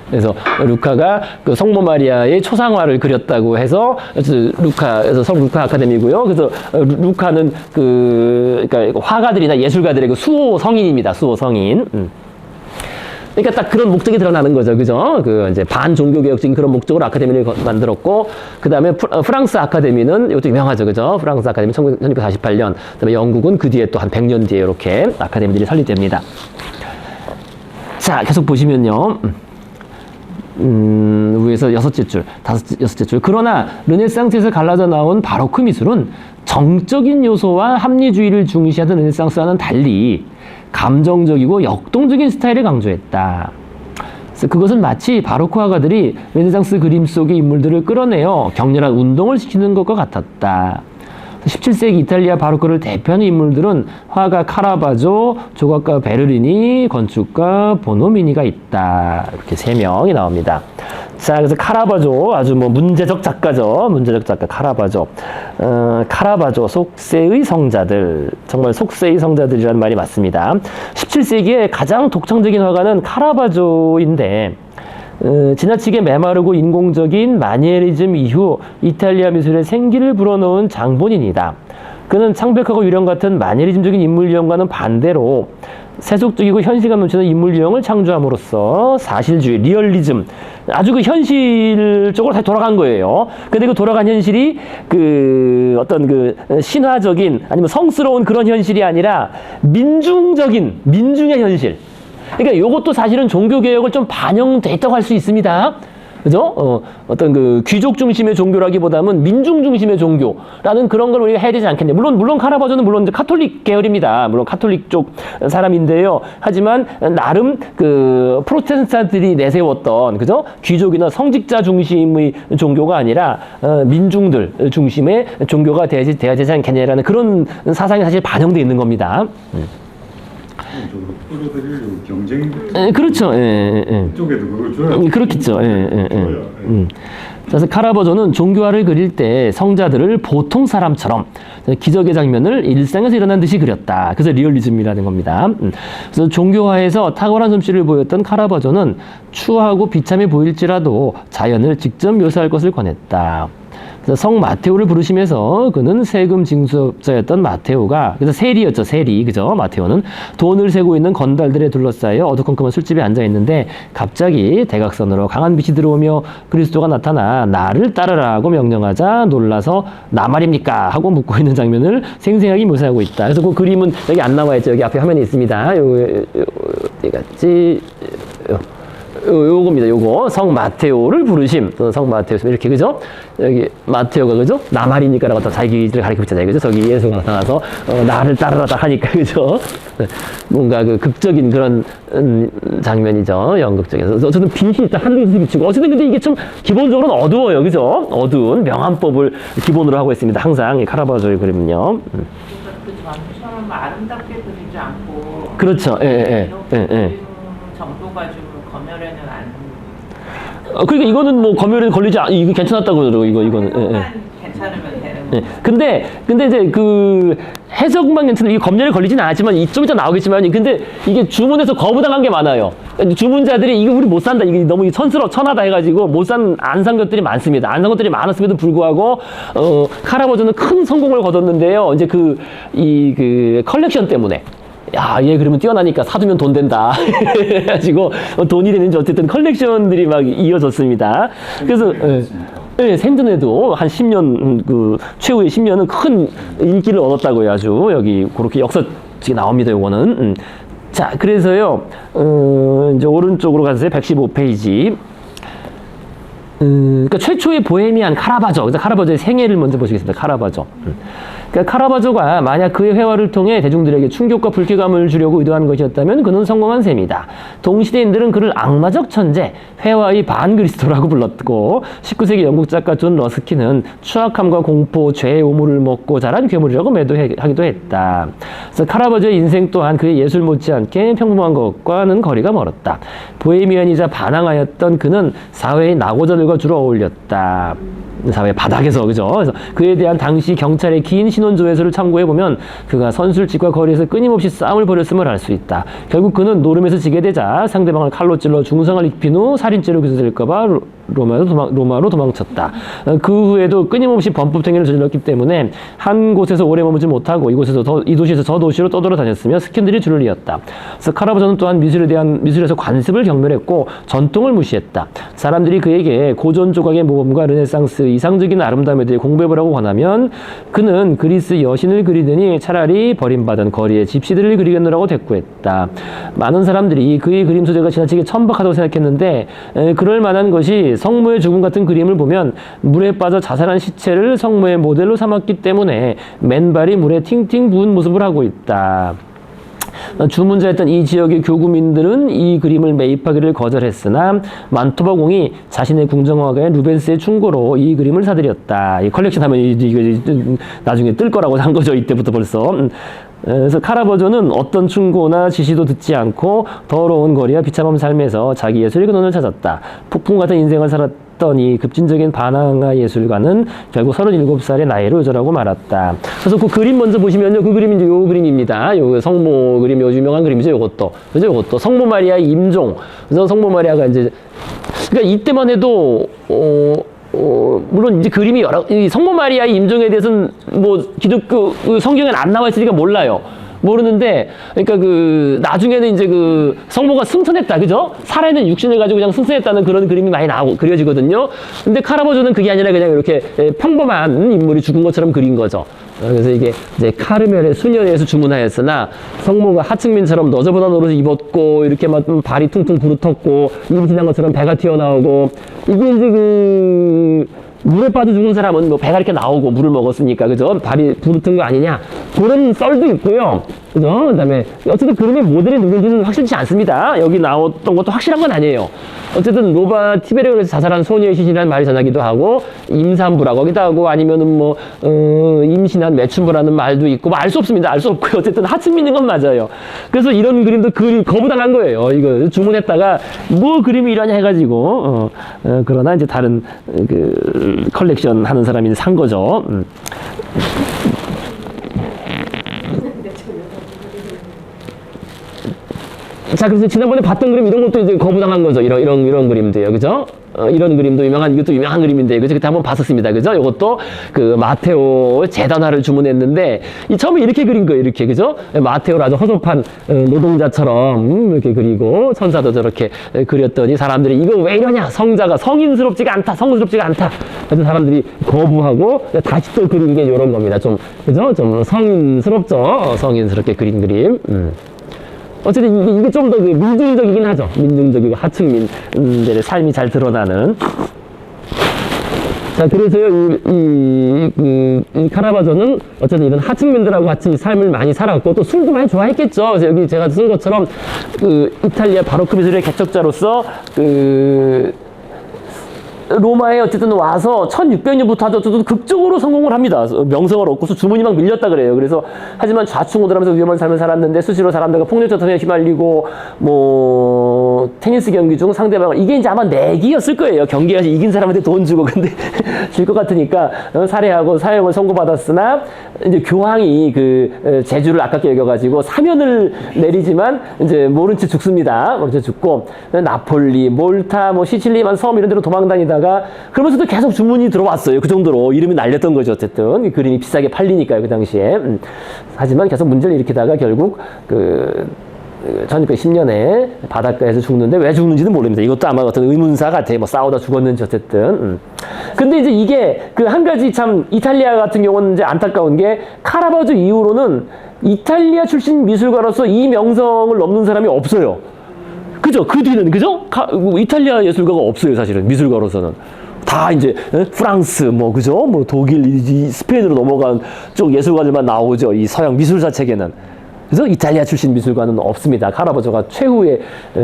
그래서 루카가 그 성모 마리아의 초상화를 그렸다고 해서 그래서 성 루카 아카데미고요. 그래서 루카는 그러니까 화가들이나 예술가들의 그 수호 성인입니다. 수호 성인. 그러니까 딱 그런 목적이 드러나는 거죠. 그죠? 이제 반종교개혁적인 그런 목적으로 아카데미를 만들었고, 그 다음에 프랑스 아카데미는 이것도 유명하죠. 그죠? 프랑스 아카데미 1948년, 그 다음에 영국은 그 뒤에 또 한 100년 뒤에 이렇게 아카데미들이 설립됩니다. 자, 계속 보시면요. 위에서 여섯째 줄. 그러나 르네상스에서 갈라져 나온 바로크 미술은 정적인 요소와 합리주의를 중시하던 르네상스와는 달리 감정적이고 역동적인 스타일을 강조했다. 그래서 그것은 마치 바로크 화가들이 르네상스 그림 속의 인물들을 끌어내어 격렬한 운동을 시키는 것과 같았다. 17세기 이탈리아 바로크를 대표하는 인물들은 화가 카라바조, 조각가 베르리니, 건축가 보노미니가 있다. 이렇게 3명이 나옵니다. 자, 그래서 카라바조 아주 뭐 문제적 작가죠. 문제적 작가 카라바조. 카라바조 속세의 성자들. 정말 속세의 성자들이라는 말이 맞습니다. 17세기에 가장 독창적인 화가는 카라바조인데 지나치게 메마르고 인공적인 마니에리즘 이후 이탈리아 미술의 생기를 불어넣은 장본인이다. 그는 창백하고 유령 같은 마니에리즘적인 인물 유형과는 반대로 세속적이고 현실감 넘치는 인물 유형을 창조함으로써 사실주의, 리얼리즘, 아주 그 현실 쪽으로 다시 돌아간 거예요. 근데 그 돌아간 현실이 그 어떤 그 신화적인 아니면 성스러운 그런 현실이 아니라 민중적인, 민중의 현실. 그러니까 이것도 사실은 종교개혁을 좀 반영돼 있다고 할 수 있습니다. 그죠? 어떤 그 귀족 중심의 종교라기보다는 민중 중심의 종교라는 그런 걸 우리가 해야 되지 않겠냐. 물론 카라바조는 물론 이제 카톨릭 계열입니다. 물론 카톨릭 쪽 사람인데요. 하지만 나름 그 프로테스탄트들이 내세웠던, 그죠? 귀족이나 성직자 중심의 종교가 아니라 민중들 중심의 종교가 돼야 되지 않겠냐라는 그런 사상이 사실 반영돼 있는 겁니다. 끌어들이려고 경쟁. 그렇죠. 쪽에도 그걸 줘야. 그렇겠죠. 그래서 카라바조는 종교화를 그릴 때 성자들을 보통 사람처럼 기적의 장면을 일상에서 일어난 듯이 그렸다. 그래서 리얼리즘이라는 겁니다. 그래서 종교화에서 탁월한 솜씨를 보였던 카라바조는 추하고 비참해 보일지라도 자연을 직접 묘사할 것을 권했다. 그래서 성 마테오를 부르시면서 그는 세금 징수업자였던 마테오가, 그래서 세리였죠, 세리. 그죠? 마테오는 돈을 세고 있는 건달들에 둘러싸여 어두컴컴한 술집에 앉아 있는데 갑자기 대각선으로 강한 빛이 들어오며 그리스도가 나타나 나를 따르라고 명령하자 놀라서 나 말입니까? 하고 묻고 있는 장면을 생생하게 묘사하고 있다. 그래서 그 그림은 여기 안 나와 있죠. 여기 앞에 화면에 있습니다. 어디 갔지? 요겁니다. 요거 성 마테오를 부르심. 성 마테오 이렇게, 그죠? 여기 마테오가, 그죠? 나 말이니까라고 또 자기를 가리키고 있잖아요. 그죠? 저기 예수가 나타나서 나를 따르라 하니까, 그죠? 뭔가 그 극적인 그런 장면이죠. 연극적인. 어쨌든 빛이 일단 하늘에서 비치고, 어쨌든 근데 이게 좀 기본적으로는 어두워요. 그죠? 어두운 명암법을 기본으로 하고 있습니다. 항상 이 카라바조의 그림은요. 그 전처럼 아름답게 그리지 않고. 그렇죠. 이렇게 그리는 정도가 좀 검열에는 안. 그러니까 이거는 뭐 검열에 걸리지 이거 괜찮았다고 그러더라고. 이거는. 괜찮으면 되는 거. 근데 이제 그 해석만 괜찮은, 이게 검열에 걸리진 않았지만 좀 이따 나오겠지만, 근데 이게 주문에서 거부당한 게 많아요. 주문자들이 이거 우리 못 산다, 이게 너무 천하다 해가지고 안 산 것들이 많습니다. 안 산 것들이 많았음에도 불구하고 카라바조는 큰 성공을 거뒀는데요. 이제 그 컬렉션 때문에. 야, 얘 그러면 뛰어나니까 사두면 돈 된다. 해가지고 돈이 되는지 어쨌든 컬렉션들이 막 이어졌습니다. 그래서 생전에도 한 10년, 최후의 10년은 큰 인기를 얻었다고요. 아주 여기 그렇게 역사책이 나옵니다. 요거는. 자, 그래서요, 이제 오른쪽으로 가세요. 115페이지. 그러니까 최초의 보헤미안 카라바조. 그래서 카라바조의 생애를 먼저 보시겠습니다. 카라바조. 그러니까 카라바조가 만약 그의 회화를 통해 대중들에게 충격과 불쾌감을 주려고 의도한 것이었다면 그는 성공한 셈이다. 동시대인들은 그를 악마적 천재, 회화의 반그리스도라고 불렀고 19세기 영국 작가 존 러스킨은 추악함과 공포, 죄의 오물을 먹고 자란 괴물이라고 매도하기도 했다. 그래서 카라바조의 인생 또한 그의 예술 못지않게 평범한 것과는 거리가 멀었다. 보헤미안이자 반항하였던 그는 사회의 낙오자들과 주로 어울렸다. 사회 바닥에서, 그죠? 그래서 그에 대한 당시 경찰의 긴 신원 조회서를 참고해보면 그가 선술집과 거리에서 끊임없이 싸움을 벌였음을 알 수 있다. 결국 그는 노름에서 지게 되자 상대방을 칼로 찔러 중상을 입힌 후 살인죄로 기소될까봐 로마로 도망쳤다. 그 후에도 끊임없이 범법행위를 저질렀기 때문에 한 곳에서 오래 머물지 못하고 이 도시에서 저 도시로 떠돌아다녔으며 스캔들이 줄을 이었다. 그래서 카라바조는 또한 미술에서 관습을 경멸했고 전통을 무시했다. 사람들이 그에게 고전 조각의 모범과 르네상스 이상적인 아름다움에 대해 공부해보라고 권하면 그는 그리스 여신을 그리더니 차라리 버림받은 거리의 집시들을 그리겠노라고 대꾸했다. 많은 사람들이 그의 그림 소재가 지나치게 천박하다고 생각했는데 그럴 만한 것이 성모의 죽음 같은 그림을 보면 물에 빠져 자살한 시체를 성모의 모델로 삼았기 때문에 맨발이 물에 팅팅 부은 모습을 하고 있다. 주문자였던 이 지역의 교구민들은 이 그림을 매입하기를 거절했으나 만토바 공이 자신의 궁정화가인 루벤스의 충고로 이 그림을 사들였다. 이 컬렉션 하면 이거 나중에 뜰 거라고 한 거죠. 이때부터 벌써. 그래서 카라바조는 어떤 충고나 지시도 듣지 않고 더러운 거리와 비참한 삶에서 자기 예술의 근원을 찾았다. 폭풍 같은 인생을 살았던 이 급진적인 반항아 예술가는 결국 37살의 나이로 요절하고 말았다. 그래서 그 그림 먼저 보시면요. 그 그림이 이제 요 그림입니다. 요 성모 그림, 요 유명한 그림이죠. 요것도. 그죠? 요것도. 성모 마리아의 임종. 그래서 성모 마리아가 이제, 그러니까 이때만 해도, 물론 이제 그림이 이 성모 마리아의 임종에 대해서는 뭐 기독교 성경에는 안 나와 있으니까 몰라요. 모르는데, 그러니까 나중에는 이제 성모가 승천했다, 그죠? 살아있는 육신을 가지고 그냥 승천했다는 그런 그림이 많이 그려지거든요. 근데 카라바조는 그게 아니라 그냥 이렇게 평범한 인물이 죽은 것처럼 그린 거죠. 그래서 이게 이제 카르멜의 수녀에서 주문하였으나 성모가 하층민처럼 너저분한 옷을 입었고 이렇게 막 발이 퉁퉁 부르텄고 임신한 것처럼 배가 튀어나오고 이게 이제 물에 빠져 죽은 사람은 뭐 배가 이렇게 나오고 물을 먹었으니까 그죠? 발이 부르튼 거 아니냐 그런 썰도 있고요. 그죠? 그다음에 어쨌든 그림의 모델이 누군지는 확실치 않습니다. 여기 나왔던 것도 확실한 건 아니에요. 어쨌든 로바 티베리온에서 자살한 소녀의 시신이라는 말이 전하기도 하고 임산부라고 하기도 하고 아니면은 뭐 임신한 매춘부라는 말도 있고 뭐 알 수 없습니다. 알 수 없고요. 어쨌든 하층민인 건 맞아요. 그래서 이런 그림도 거부당한 거예요. 이거 주문했다가 뭐 그림이 이러냐 해가지고 그러나 이제 다른 컬렉션 하는 사람이 산 거죠. 자, 그래서 지난번에 봤던 그림 이런 것도 이제 거부당한 거죠. 이런 그림도요. 그죠? 이런 그림도 이것도 유명한 그림인데, 그죠? 그때 한번 봤었습니다. 그죠? 이것도 마테오 재단화를 주문했는데, 처음에 이렇게 그린 거예요. 이렇게. 그죠? 마테오를 아주 허접한 노동자처럼 이렇게 그리고, 천사도 저렇게 그렸더니 사람들이 이거 왜 이러냐? 성자가 성인스럽지가 않다. 성스럽지가 않다. 그래서 사람들이 거부하고, 다시 또 그린 게 이런 겁니다. 그죠? 좀 성인스럽죠? 성인스럽게 그린 그림. 어쨌든 이게 좀 더 민중적이긴 하죠. 민중적이고 하층민들의 삶이 잘 드러나는. 자, 그래서요, 이 카라바조는 어쨌든 이런 하층민들하고 같이 삶을 많이 살았고 또 술도 많이 좋아했겠죠. 그래서 여기 제가 쓴 것처럼 이탈리아 바로크 미술의 개척자로서 로마에 어쨌든 와서 1600년부터 아주 극적으로 성공을 합니다. 명성을 얻고서 주문이 막 밀렸다 그래요. 그래서 하지만 좌충우돌하면서 위험한 삶을 살았는데 수시로 사람들과 폭력전선에 휘말리고 뭐 테니스 경기 중 상대방을 이게 이제 아마 내기였을 거예요. 경기에서 이긴 사람한테 돈 주고 근데 질 것 같으니까 살해하고 사형을 선고받았으나 이제 교황이 재주를 아깝게 여겨가지고 사면을 내리지만 이제 모른 채 죽습니다. 모른 채 죽고 나폴리, 몰타, 뭐 시칠리만 섬 이런 데로 도망다니다. 그러면서도 계속 주문이 들어왔어요. 그 정도로 이름이 날렸던 거죠. 어쨌든 그림이 비싸게 팔리니까요. 그 당시에. 하지만 계속 문제를 일으키다가 결국 1910년에 바닷가에서 죽는데 왜 죽는지는 모릅니다. 이것도 아마 어떤 의문사 같아요. 뭐 싸우다 죽었는지 어쨌든. 근데 이제 이게 한 가지 참 이탈리아 같은 경우는 이제 안타까운 게 카라바조 이후로는 이탈리아 출신 미술가로서 이 명성을 넘는 사람이 없어요. 그죠? 그 뒤는, 그죠? 이탈리아 예술가가 없어요, 사실은. 미술가로서는. 다 이제, 프랑스, 뭐, 그죠? 뭐, 독일, 스페인으로 넘어간 쪽 예술가들만 나오죠. 이 서양 미술사 책에는. 그래서 이탈리아 출신 미술가는 없습니다. 카라바조가 최후의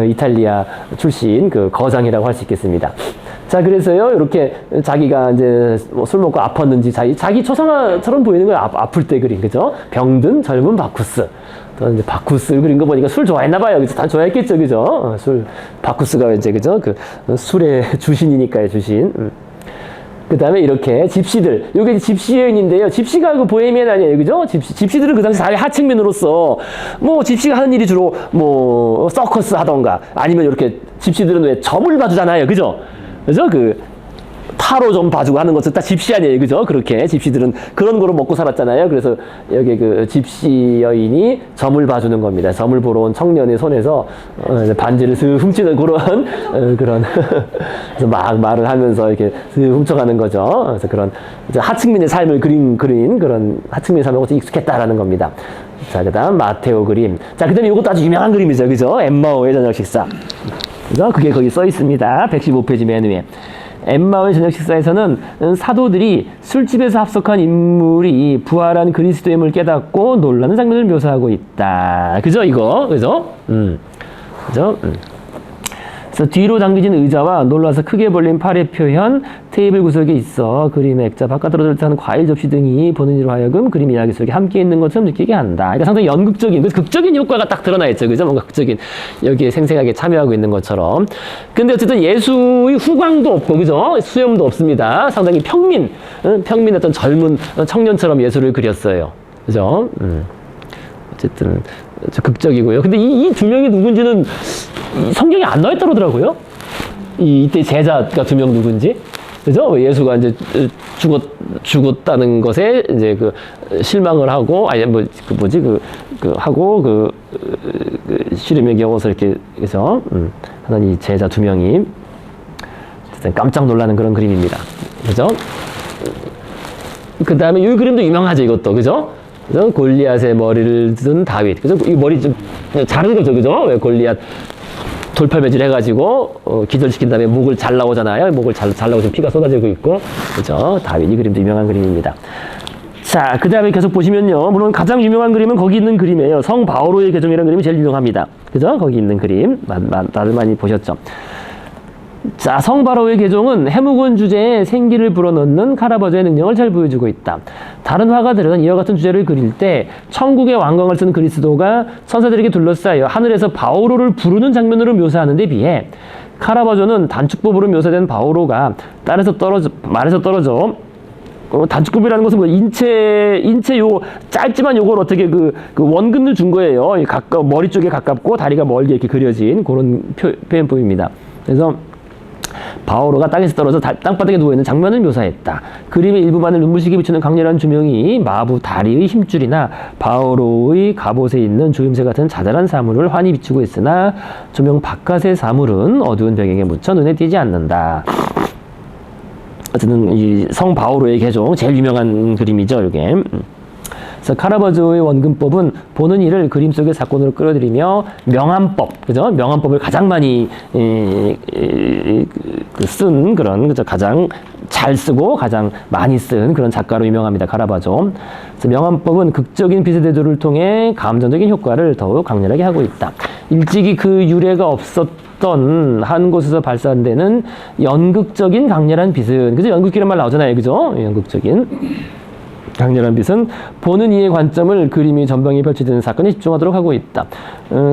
이탈리아 출신 거장이라고 할 수 있겠습니다. 자, 그래서요, 이렇게 자기가 이제 술 먹고 아팠는지 자기 초상화처럼 보이는 거예요. 아플 때 그린, 그죠? 병든 젊은 바쿠스. 또 이제 바쿠스 그린 거 보니까 술 좋아했나봐요. 그죠? 다 좋아했겠죠, 그죠? 바쿠스가 이제, 그죠? 술의 주신이니까요, 주신. 그 다음에 이렇게 집시들. 요게 집시 여인인데요. 집시가 보헤미안 아니에요. 그죠? 집시들은 그 당시 사회 하층민으로서 뭐 집시가 하는 일이 주로 뭐 서커스 하던가 아니면 이렇게 집시들은 왜 점을 봐주잖아요. 그죠? 그죠? 타로 좀 봐주고 하는 것은 다 집시 아니에요. 그죠? 그렇게 집시들은 그런 거로 먹고 살았잖아요. 그래서 여기 집시 여인이 점을 봐주는 겁니다. 점을 보러 온 청년의 손에서 반지를 슥 훔치는 그런 그래서 막 말을 하면서 이렇게 슥 훔쳐가는 거죠. 그래서 그런 이제 하층민의 삶을 그린 그런 하층민의 삶하고 익숙했다라는 겁니다. 자, 그다음 마테오 그림. 자, 그다음에 이것도 아주 유명한 그림이죠. 그죠? 엠마오의 저녁 식사. 그죠? 그게 거기 써 있습니다. 115페이지 맨 위에. 엠마오의 저녁 식사에서는 사도들이 술집에서 합석한 인물이 부활한 그리스도임을 깨닫고 놀라는 장면을 묘사하고 있다. 그죠 이거? 그죠? 그죠? 그래서 뒤로 당겨진 의자와 놀라서 크게 벌린 팔의 표현, 테이블 구석에 있어 그림의 액자 바깥으로 들어가는 과일 접시 등이 보는 이로 하여금 그림 이야기 속에 함께 있는 것처럼 느끼게 한다. 그러니까 상당히 연극적인, 극적인 효과가 딱 드러나 있죠. 그죠? 뭔가 극적인, 여기에 생생하게 참여하고 있는 것처럼. 근데 어쨌든 예수의 후광도 없고, 그죠? 수염도 없습니다. 상당히 평민 어떤 젊은 청년처럼 예수를 그렸어요. 그죠? 어쨌든 극적이고요. 근데 이 두 명이 누군지는 성경에 안 나와 있다고 그러더라고요. 이때 제자가 두 명 누군지. 그죠? 예수가 이제 죽었다는 것에 이제 그 실망을 하고, 아니 하고 시름에 겨워서 이렇게 해서 하는 이 제자 두 명이 깜짝 놀라는 그런 그림입니다. 그죠? 그 다음에 이 그림도 유명하죠, 이것도. 그죠? 그죠? 골리앗의 머리를 든 다윗. 그죠? 이 머리 좀 자른 거죠, 그죠? 왜 골리앗 돌팔매질 해가지고 기절시킨 다음에 목을 잘 나오잖아요. 목을 잘 나오고 지금 피가 쏟아지고 있고, 그죠? 다윗 이 그림도 유명한 그림입니다. 자, 그 다음에 계속 보시면요, 물론 가장 유명한 그림은 거기 있는 그림이에요. 성 바오로의 계종이라는 그림이 제일 유명합니다. 그죠? 거기 있는 그림 다들 많이 보셨죠? 자, 성 바오로의 계종은 해묵은 주제에 생기를 불어넣는 카라바조의 능력을 잘 보여주고 있다. 다른 화가들은 이와 같은 주제를 그릴 때 천국의 왕광을 쓴 그리스도가 천사들에게 둘러싸여 하늘에서 바오로를 부르는 장면으로 묘사하는 데 비해 카라바조는 단축법으로 묘사된 바오로가 말에서 떨어져 단축법이라는 것은 뭐 인체 짧지만 요걸 어떻게 그 원근을 준 거예요. 머리 쪽에 가깝고 다리가 멀게 이렇게 그려진 그런 표현법입니다. 그래서 바오로가 땅에서 떨어져 땅바닥에 누워있는 장면을 묘사했다. 그림의 일부만을 눈부시게 비추는 강렬한 조명이 마부 다리의 힘줄이나 바오로의 갑옷에 있는 조임새 같은 자잘한 사물을 환히 비추고 있으나 조명 바깥의 사물은 어두운 배경에 묻혀 눈에 띄지 않는다. 어쨌든 이 성 바오로의 계종 제일 유명한 그림이죠, 이게. 그래서 카라바조의 원근법은 보는 이를 그림 속의 사건으로 끌어들이며 명암법, 그죠? 명암법을 가장 많이 쓴 그런, 그죠? 가장 잘 쓰고 가장 많이 쓴 그런 작가로 유명합니다, 카라바조. 그래서 명암법은 극적인 빛의 대조를 통해 감정적인 효과를 더욱 강렬하게 하고 있다. 일찍이 그 유래가 없었던 한 곳에서 발산되는 연극적인 강렬한 빛은, 그죠? 연극이란 말 나오잖아요, 그죠? 연극적인 강렬한 빛은 보는 이의 관점을 그림이 전방에 펼쳐지는 사건에 집중하도록 하고 있다.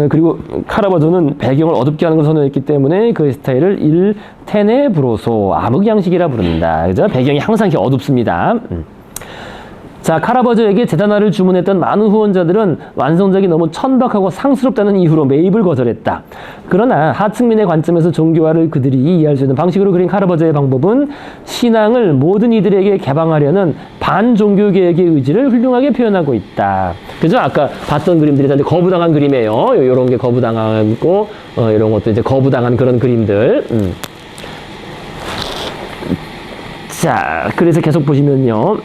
그리고 카라바조는 배경을 어둡게 하는 것을 선호했기 때문에 그의 스타일을 일 테네브로소, 암흑 양식이라 부른다. 그죠? 배경이 항상 이렇게 어둡습니다. 자, 카라바조에게 재단화를 주문했던 많은 후원자들은 완성작이 너무 천박하고 상스럽다는 이유로 매입을 거절했다. 그러나 하층민의 관점에서 종교화를 그들이 이해할 수 있는 방식으로 그린 카라바조의 방법은 신앙을 모든 이들에게 개방하려는 반종교계획의 의지를 훌륭하게 표현하고 있다. 그죠? 아까 봤던 그림들이 다 이제 거부당한 그림이에요. 이런 게 거부당하고, 이런 것도 이제 거부당한 그런 그림들. 자, 그래서 계속 보시면요.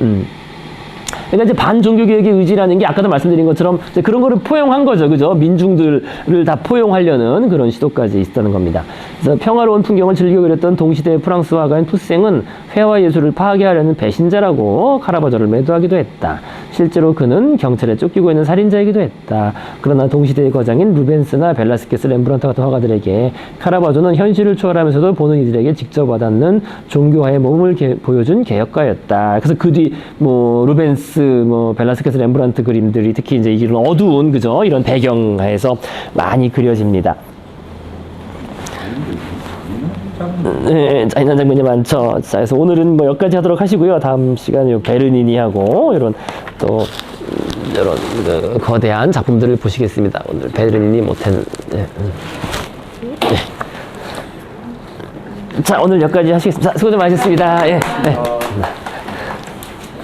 그러니까 이제 반종교개혁의 의지라는 게 아까도 말씀드린 것처럼 이제 그런 거를 포용한 거죠. 그죠? 민중들을 다 포용하려는 그런 시도까지 있었다는 겁니다. 그래서 평화로운 풍경을 즐겨 그렸던 동시대의 프랑스 화가인 푸생은 회화 예술을 파괴하려는 배신자라고 카라바조를 매도하기도 했다. 실제로 그는 경찰에 쫓기고 있는 살인자이기도 했다. 그러나 동시대의 거장인 루벤스나 벨라스케스, 렘브란트 같은 화가들에게 카라바조는 현실을 초월하면서도 보는 이들에게 직접 와닿는 종교화의 몸을 보여준 개혁가였다. 그래서 그 뒤 루벤스, 벨라스케스, 렘브란트 그림들이 특히 이제 이런 어두운, 그죠? 이런 배경하에서 많이 그려집니다. 네, 잔인한 장면이 많죠. 자, 그래서 오늘은 여기까지 하도록 하시고요. 다음 시간에 베르니니하고 이런 또 이런 거대한 작품들을 보시겠습니다. 오늘 베르니니 모텐. 네. 자, 오늘 여기까지 하시겠습니다. 자, 수고 좀 하셨습니다. 예. 네.